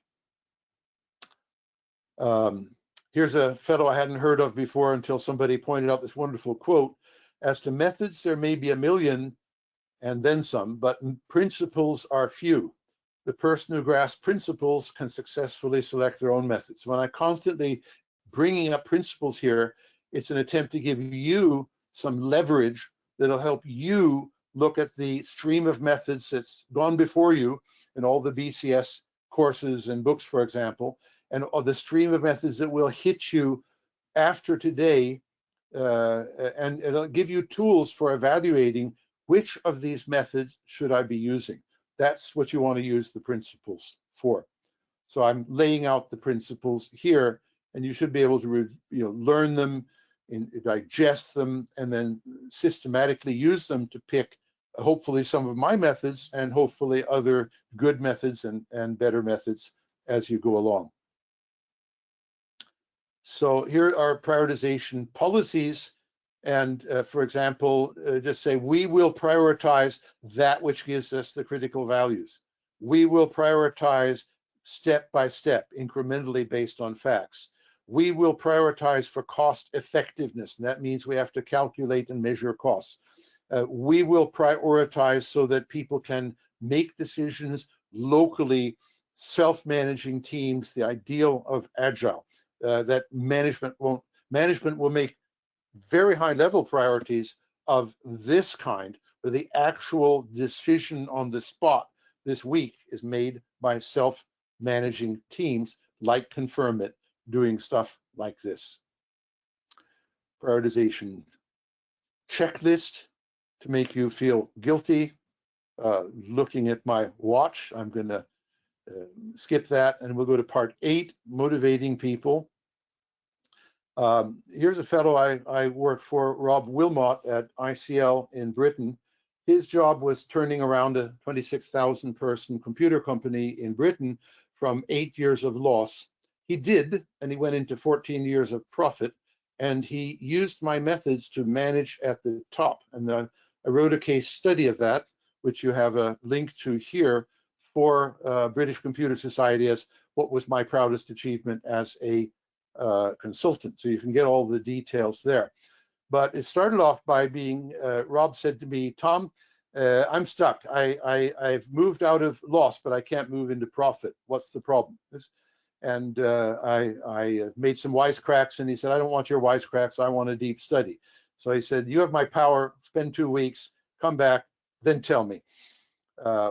Here's a fellow I hadn't heard of before until somebody pointed out this wonderful quote: "As to methods, there may be a million and then some, but principles are few. The person who grasps principles can successfully select their own methods." When I constantly bringing up principles here, it's an attempt to give you some leverage that'll help you look at the stream of methods that's gone before you in all the BCS courses and books, for example, and the stream of methods that will hit you after today, and it'll give you tools for evaluating which of these methods should I be using. That's what you want to use the principles for. So I'm laying out the principles here, and you should be able to learn them, digest them, and then systematically use them to pick hopefully some of my methods and hopefully other good methods and better methods as you go along. So here are prioritization policies. And for example, just say, we will prioritize that which gives us the critical values. We will prioritize step by step, incrementally based on facts. We will prioritize for cost effectiveness, and that means we have to calculate and measure costs. We will prioritize so that people can make decisions locally, self-managing teams, the ideal of Agile, that management will make very high level priorities of this kind, where the actual decision on the spot this week is made by self-managing teams like Confirm It, doing stuff like this. Prioritization checklist to make you feel guilty. Looking at my watch, I'm going to skip that, and we'll go to part 8, motivating people. Here's a fellow I worked for, Rob Wilmot at ICL in Britain. His job was turning around a 26,000 person computer company in Britain from 8 years of loss. He did, and he went into 14 years of profit, and he used my methods to manage at the top. And I wrote a case study of that, which you have a link to here, for British Computer Society as what was my proudest achievement as a consultant. So you can get all the details there. But it started off by being, Rob said to me, "Tom, I'm stuck. I've moved out of loss, but I can't move into profit. What's the problem?" And I made some wisecracks, and he said, "I don't want your wisecracks. I want a deep study." So he said, "You have my power. Spend 2 weeks, come back, then tell me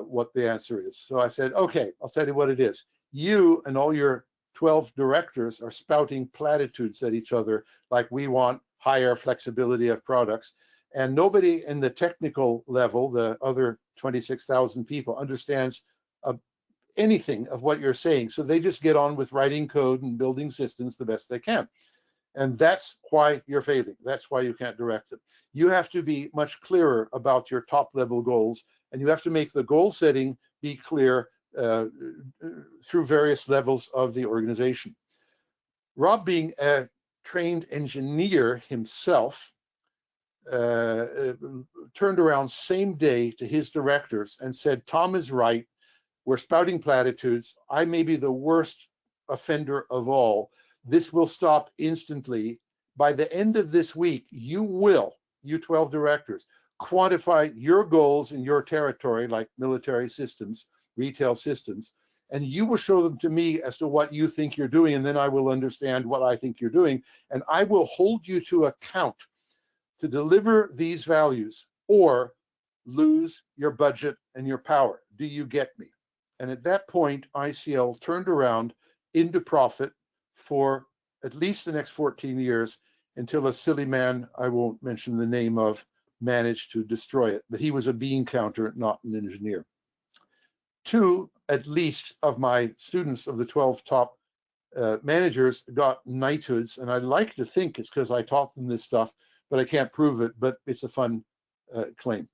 what the answer is." So I said, "Okay, I'll tell you what it is. You and all your 12 directors are spouting platitudes at each other, like we want higher flexibility of products. And nobody in the technical level, the other 26,000 people, understands anything of what you're saying. So they just get on with writing code and building systems the best they can. And that's why you're failing. That's why you can't direct them. You have to be much clearer about your top level goals, and you have to make the goal setting be clear through various levels of the organization." Rob, being a trained engineer himself, turned around same day to his directors and said, "Tom is right. We're spouting platitudes. I may be the worst offender of all. This will stop instantly. By the end of this week, you 12 directors, quantify your goals in your territory, like military systems, retail systems, and you will show them to me as to what you think you're doing, and then I will understand what I think you're doing, and I will hold you to account to deliver these values or lose your budget and your power. Do you get me?" And at that point, ICL turned around into profit for at least the next 14 years until a silly man, I won't mention the name of, managed to destroy it. But he was a bean counter, not an engineer. 2, at least, of my students of the 12 top managers got knighthoods, and I like to think it's because I taught them this stuff, but I can't prove it, but it's a fun claim.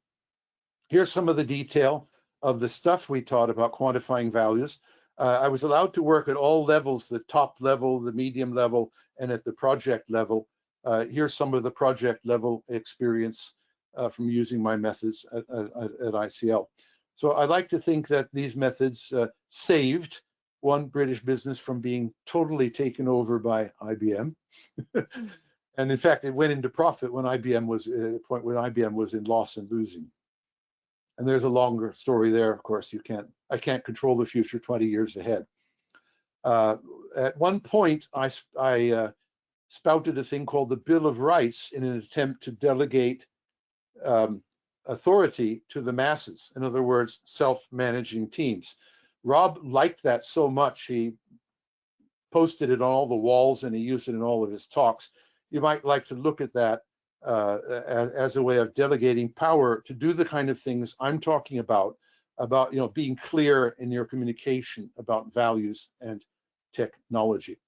Here's some of the detail of the stuff we taught about quantifying values. I was allowed to work at all levels, the top level, the medium level, and at the project level. Here's some of the project level experience from using my methods at ICL. So I like to think that these methods saved one British business from being totally taken over by IBM. And in fact, it went into profit when IBM was at a point when IBM was in loss and losing. And there's a longer story there. Of course, I can't control the future 20 years ahead. At one point, I spouted a thing called the Bill of Rights in an attempt to delegate authority to the masses. In other words, self-managing teams. Rob liked that so much, he posted it on all the walls and he used it in all of his talks. You might like to look at that as a way of delegating power to do the kind of things I'm talking about being clear in your communication about values and technology.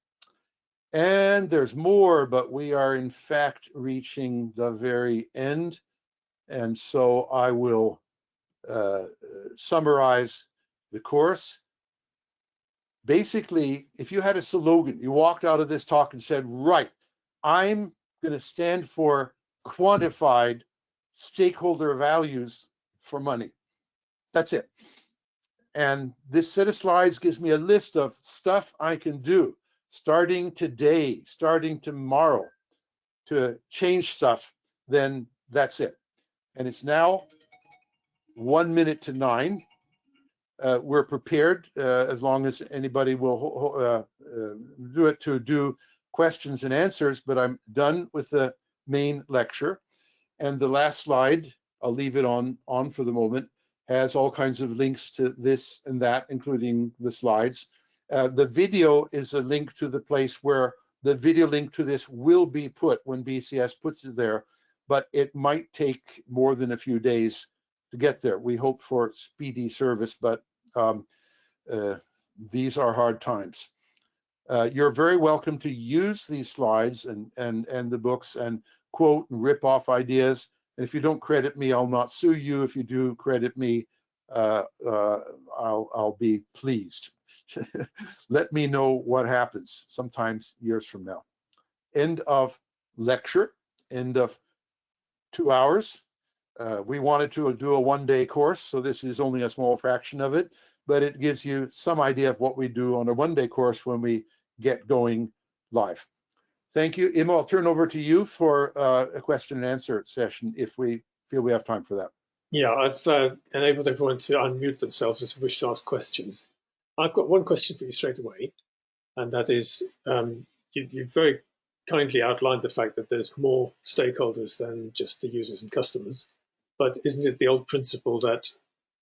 And there's more, but we are in fact reaching the very end. And so I will summarize the course. Basically, if you had a slogan, you walked out of this talk and said, right, I'm going to stand for quantified stakeholder values for money. That's it. And this set of slides gives me a list of stuff I can do starting today, starting tomorrow to change stuff. Then that's it. And it's now 1 minute to 9. We're prepared, as long as anybody will do it, to do questions and answers, but I'm done with the main lecture. And the last slide, I'll leave it on for the moment, has all kinds of links to this and that, including the slides. The video is a link to the place where the video link to this will be put when BCS puts it there, but it might take more than a few days to get there. We hope for speedy service, but these are hard times. You're very welcome to use these slides and the books and quote and rip off ideas. And if you don't credit me, I'll not sue you. If you do credit me, I'll be pleased. Let me know what happens sometimes years from now. End of lecture, end of 2 hours. We wanted to do a one-day course, so this is only a small fraction of it, but it gives you some idea of what we do on a one-day course when we get going live. Thank you. Emma, I'll turn over to you for a question and answer session if we feel we have time for that. Yeah, I've enabled everyone to unmute themselves if they wish to ask questions. I've got one question for you straight away, and that is, you've very kindly outlined the fact that there's more stakeholders than just the users and customers, but isn't it the old principle that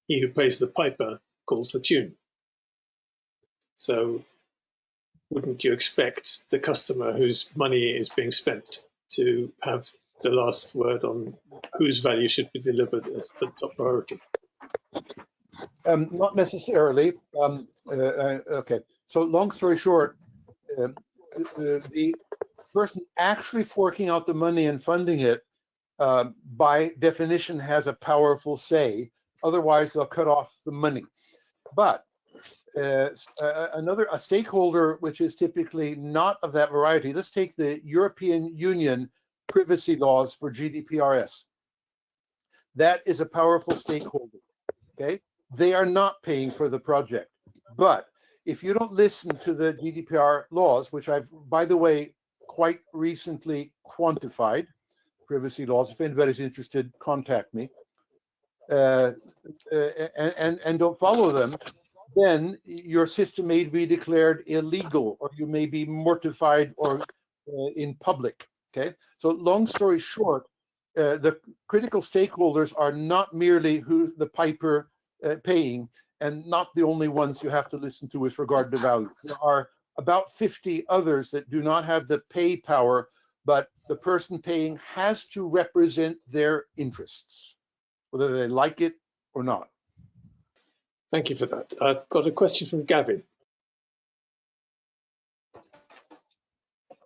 he who pays the piper calls the tune? So wouldn't you expect the customer whose money is being spent to have the last word on whose value should be delivered as the top priority? Not necessarily. Okay, so long story short, the person actually forking out the money and funding it, by definition, has a powerful say. Otherwise, they'll cut off the money. But a stakeholder which is typically not of that variety, let's take the European Union privacy laws for GDPRS. That is a powerful stakeholder, okay? They are not paying for the project. But if you don't listen to the GDPR laws, which I've, by the way, quite recently quantified, privacy laws, if anybody's interested, contact me, and don't follow them, then your system may be declared illegal, or you may be mortified or in public, okay? So long story short, the critical stakeholders are not merely who the piper paying, and not the only ones you have to listen to with regard to values. There are about 50 others that do not have the pay power, but the person paying has to represent their interests, whether they like it or not. Thank you for that. I've got a question from Gavin.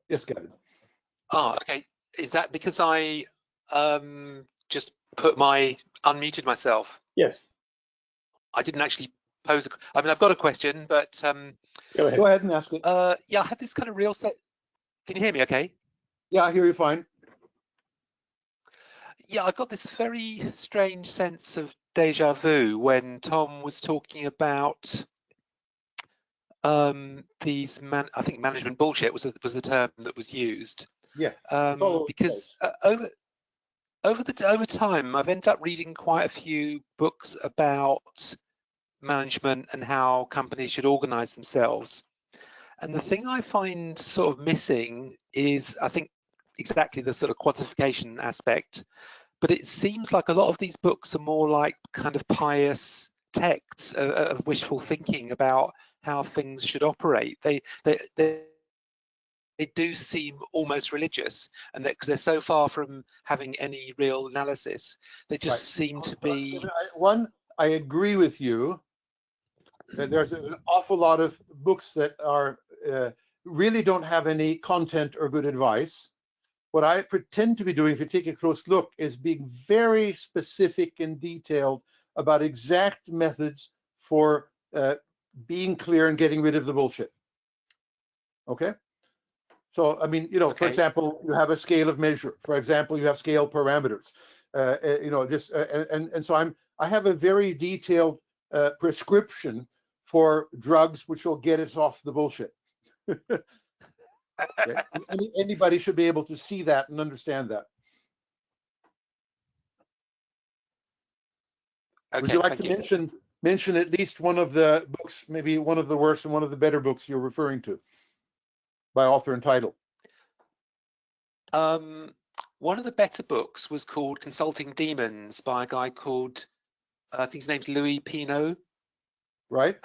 Yes, Gavin. Oh, okay. Is that because I just unmuted myself? Yes. I didn't actually pose I mean, I've got a question, but Go ahead. Go ahead and ask it. yeah, I had this kind of real set. Can you hear me okay? Yeah, I hear you fine. Yeah, I got this very strange sense of deja vu when Tom was talking about these I think management bullshit was the term that was used. Yes. Because over time, I've ended up reading quite a few books about management and how companies should organize themselves. And the thing I find sort of missing is, I think, exactly the sort of quantification aspect. But it seems like a lot of these books are more like kind of pious texts of wishful thinking about how things should operate. They do seem almost religious, and that because they're so far from having any real analysis, they just seem to be. I agree with you. There's an awful lot of books that are really don't have any content or good advice. What I pretend to be doing, if you take a close look, is being very specific and detailed about exact methods for being clear and getting rid of the bullshit. Okay? So, I mean, you know, for example, you have a scale of measure. For example, you have scale parameters. You know, just and so I have a very detailed prescription for drugs which will get us off the bullshit. Okay. Anybody should be able to see that and understand that. Okay, would you like to mention at least one of the books, maybe one of the worst and one of the better books you're referring to by author and title? One of the better books was called Consulting Demons by a guy called, I think his name's Louis Pinault. Right.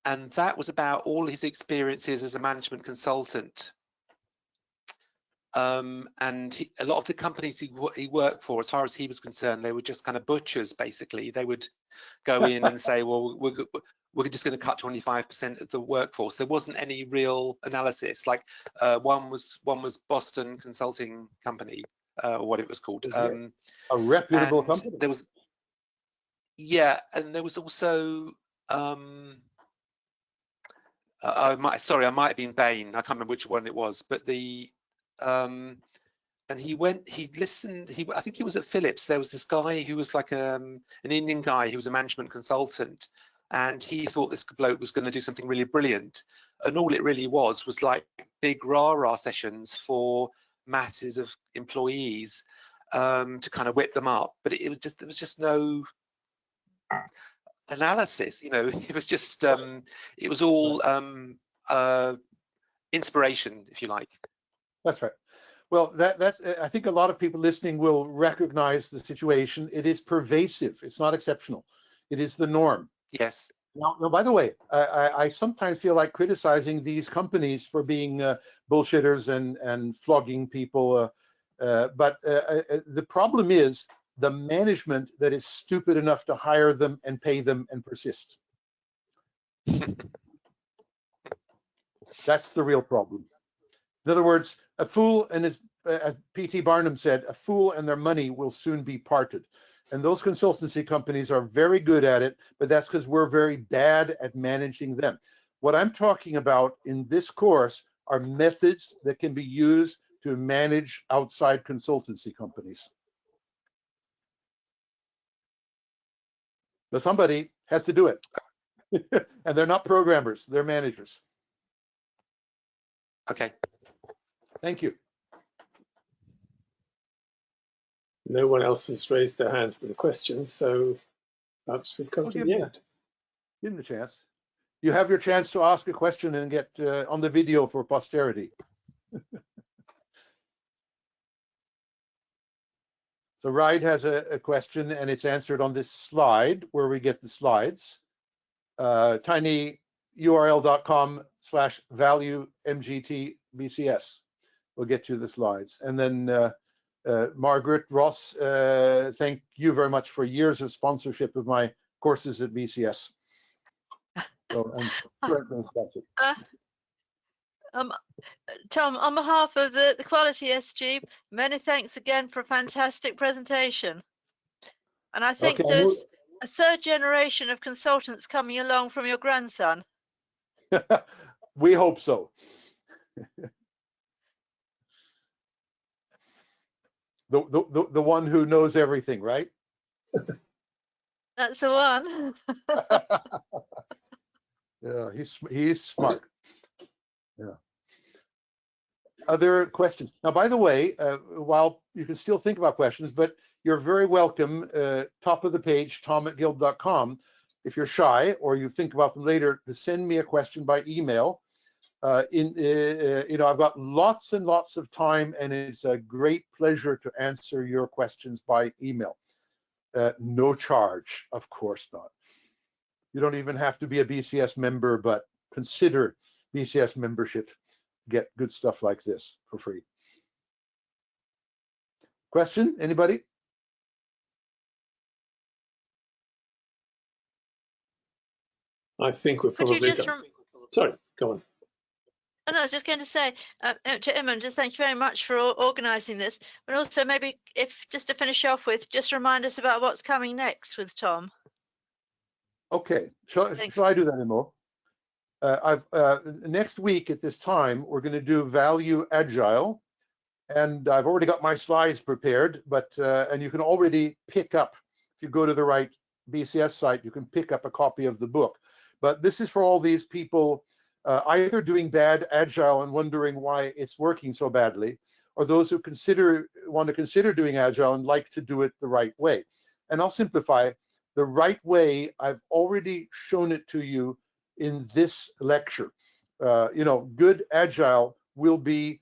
And that was about all his experiences as a management consultant. And a lot of the companies he worked for, as far as he was concerned, they were just kind of butchers, basically. They would go in and say, well, we're just going to cut 25% of the workforce. There wasn't any real analysis. Like one was Boston Consulting Company, or what it was called. A reputable company. There was, yeah, and there was also I might have been Bain. I can't remember which one it was, but the and I think he was at Philips. There was this guy who was like an Indian guy who was a management consultant, and he thought this bloke was going to do something really brilliant, and all it really was like big rah-rah sessions for masses of employees to kind of whip them up. But there was just no analysis. You know, it was just it was all inspiration, if you like. That's right. Well, that's I think a lot of people listening will recognize the situation. It is pervasive. It's not exceptional. It is the norm. Yes. Now, by the way, I sometimes feel like criticizing these companies for being bullshitters and flogging people. But the problem is the management that is stupid enough to hire them and pay them and persist. That's the real problem. In other words, a fool and as P.T. Barnum said, a fool and their money will soon be parted. And those consultancy companies are very good at it, but that's because we're very bad at managing them. What I'm talking about in this course are methods that can be used to manage outside consultancy companies. But somebody has to do it. And they're not programmers, they're managers. Okay. Thank you. No one else has raised their hand with a question, so perhaps we've come to the end. Give them the chance. You have your chance to ask a question and get on the video for posterity. So Ride has a question, and it's answered on this slide where we get the slides. tinyurl.com/valuemgtbcs will get you the slides. And then Margaret Ross, thank you very much for years of sponsorship of my courses at BCS. So, and that's it. Tom, on behalf of the Quality SG, many thanks again for a fantastic presentation. And I think Okay, there's a third generation of consultants coming along from your grandson. We hope so. The one who knows everything, right? That's the one. Yeah, he's smart. Yeah. Other questions? Now, by the way, while you can still think about questions, but you're very welcome, top of the page, tom@guild.com, if you're shy or you think about them later, to send me a question by email. I've got lots and lots of time, and it's a great pleasure to answer your questions by email. No charge, of course not. You don't even have to be a BCS member, but consider BCS membership. Get good stuff like this for free. Question? Anybody? I think we're Could you probably just done. Sorry, go on. And I was just going to say to Iman, just thank you very much for organising this. But also maybe if just to finish off with, just remind us about what's coming next with Tom. Okay, shall I do that, Imo? Next week at this time, we're going to do Value Agile. And I've already got my slides prepared, but and you can already pick up, if you go to the right BCS site, you can pick up a copy of the book. But this is for all these people either doing bad Agile and wondering why it's working so badly, or those who want to consider doing Agile and like to do it the right way. And I'll simplify. The right way, I've already shown it to you in this lecture. Good Agile will be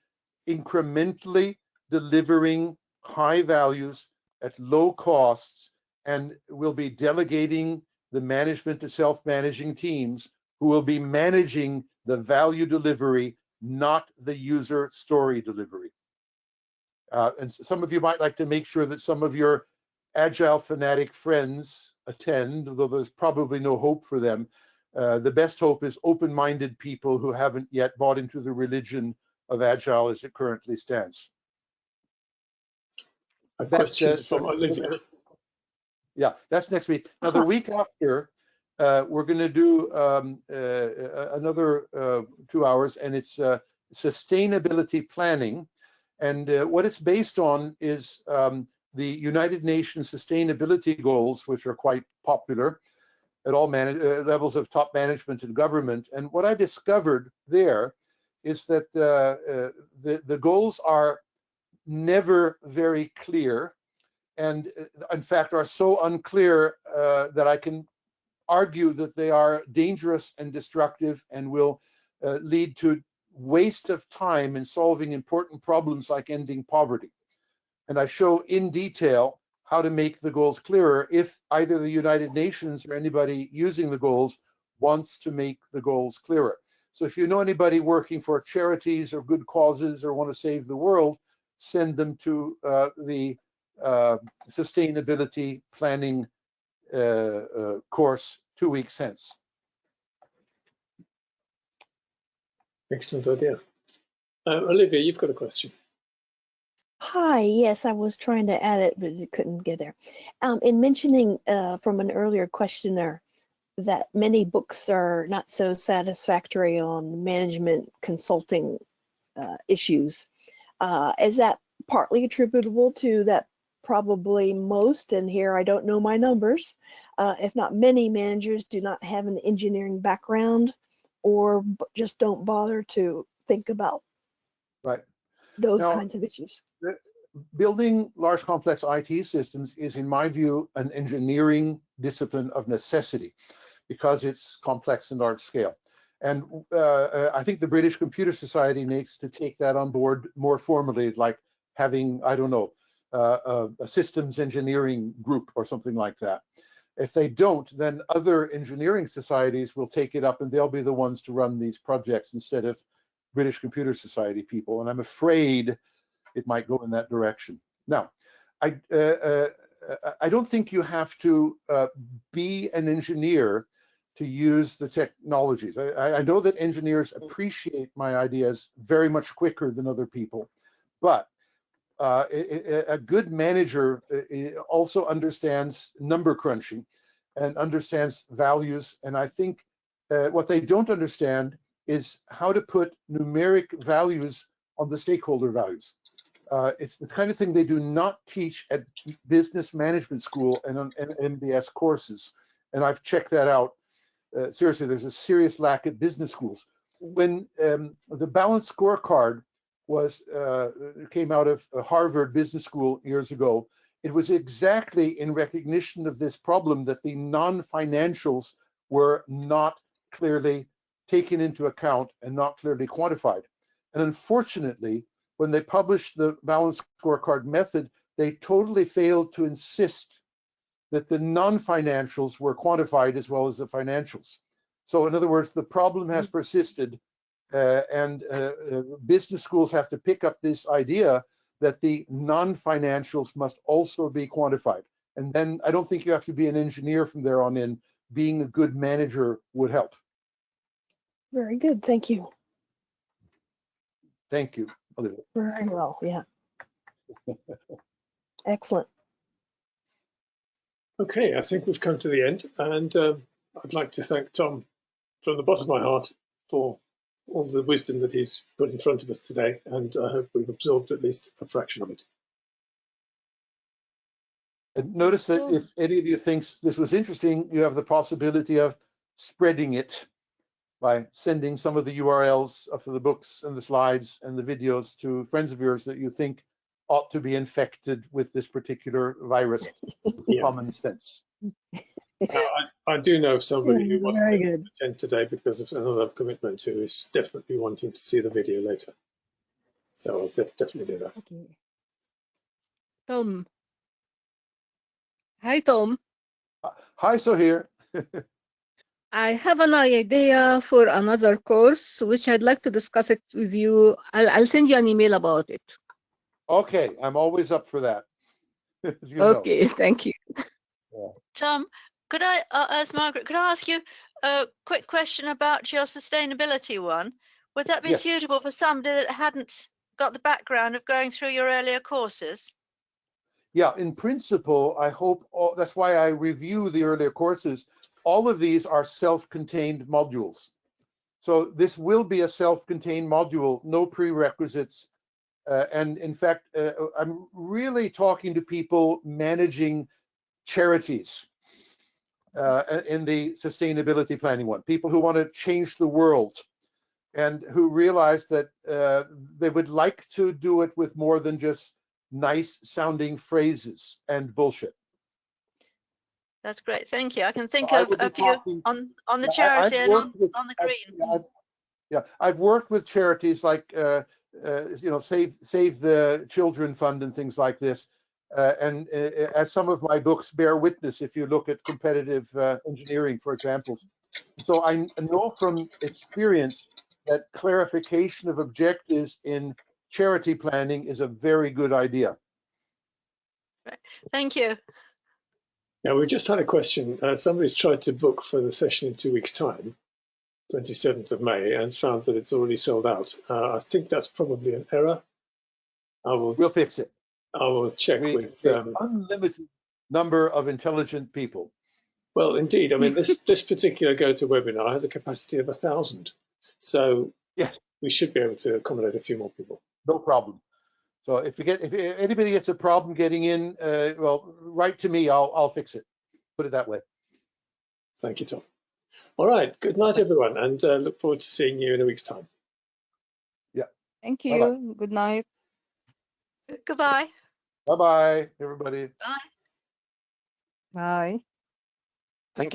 incrementally delivering high values at low costs, and will be delegating the management to self-managing teams who will be managing the value delivery, not the user story delivery. And some of you might like to make sure that some of your Agile fanatic friends attend, although there's probably no hope for them. The best hope is open-minded people who haven't yet bought into the religion of Agile as it currently stands. A question from Olivia. Yeah, that's next week. Now, the week after, we're going to do another 2 hours, and it's sustainability planning. And what it's based on is the United Nations Sustainability Goals, which are quite popular at all levels of top management and government. And what I discovered there is that the goals are never very clear, and in fact are so unclear that I can argue that they are dangerous and destructive and will lead to waste of time in solving important problems like ending poverty. And I show in detail how to make the goals clearer if either the United Nations or anybody using the goals wants to make the goals clearer. So if you know anybody working for charities or good causes or want to save the world, send them to the sustainability planning course 2 weeks hence. Excellent idea. Olivia, you've got a question. Hi, yes, I was trying to add it, but it couldn't get there. In mentioning from an earlier questioner that many books are not so satisfactory on management consulting issues, is that partly attributable to that probably most, and here I don't know my numbers, if not many managers do not have an engineering background or just don't bother to think about those kinds of issues? Building large complex IT systems is, in my view, an engineering discipline of necessity because it's complex and large scale. And I think the British Computer Society needs to take that on board more formally, like having, I don't know, a systems engineering group or something like that. If they don't, then other engineering societies will take it up and they'll be the ones to run these projects instead of British Computer Society people. And I'm afraid it might go in that direction. Now, I don't think you have to be an engineer to use the technologies. I know that engineers appreciate my ideas very much quicker than other people, but a good manager also understands number crunching and understands values. And I think what they don't understand is how to put numeric values on the stakeholder values. It's the kind of thing they do not teach at business management school and on MBS courses. And I've checked that out. Seriously, there's a serious lack at business schools. When the balanced scorecard came out of Harvard Business School years ago, it was exactly in recognition of this problem that the non-financials were not clearly taken into account and not clearly quantified. And unfortunately, when they published the balanced scorecard method, they totally failed to insist that the non-financials were quantified as well as the financials. So in other words, the problem has persisted, and business schools have to pick up this idea that the non-financials must also be quantified. And then I don't think you have to be an engineer from there on in. Being a good manager would help. Very good. Thank you. Thank you, Olivia. Very well. Yeah. Excellent. Okay, I think we've come to the end, and I'd like to thank Tom from the bottom of my heart for all the wisdom that he's put in front of us today, and I hope we've absorbed at least a fraction of it. And notice that if any of you thinks this was interesting, you have the possibility of spreading it by sending some of the URLs of the books and the slides and the videos to friends of yours that you think ought to be infected with this particular virus. Yeah. Common sense. I do know of somebody who wasn't Very able good. to attend today because of another commitment who is definitely wanting to see the video later. So I'll definitely do that. Okay. Tom. Hi, Tom. Hi, Sohair. I have an idea for another course, which I'd like to discuss it with you. I'll send you an email about it. Okay, I'm always up for that. As you know. Okay, thank you. Tom, could I, as Margaret, could I ask you a quick question about your sustainability one? Would that be Yes. suitable for somebody that hadn't got the background of going through your earlier courses? Yeah, in principle, I hope that's why I review the earlier courses. All of these are self-contained modules. So this will be a self-contained module, no prerequisites. And in fact, I'm really talking to people managing charities in the sustainability planning one, people who want to change the world and who realize that they would like to do it with more than just nice sounding phrases and bullshit. That's great, thank you. I can think So of a few on the charity and on the green. I've worked with charities like you know, Save the Children Fund and things like this, and as some of my books bear witness, if you look at competitive engineering, for examples. So I know from experience that clarification of objectives in charity planning is a very good idea. Right. Thank you. Now, we just had a question. Somebody's tried to book for the session in 2 weeks' time, 27th of May, and found that it's already sold out. I think that's probably an error. We'll fix it. I will check with unlimited number of intelligent people. Well, indeed. I mean, this particular GoToWebinar has a capacity of 1,000, so yeah, we should be able to accommodate a few more people. No problem. So if anybody gets a problem getting in, well, write to me. I'll fix it. Put it that way. Thank you, Tom. All right. Good night, everyone, and look forward to seeing you in a week's time. Yeah. Thank you. Bye-bye. Good night. Goodbye. Bye-bye, everybody. Bye. Bye. Thank you.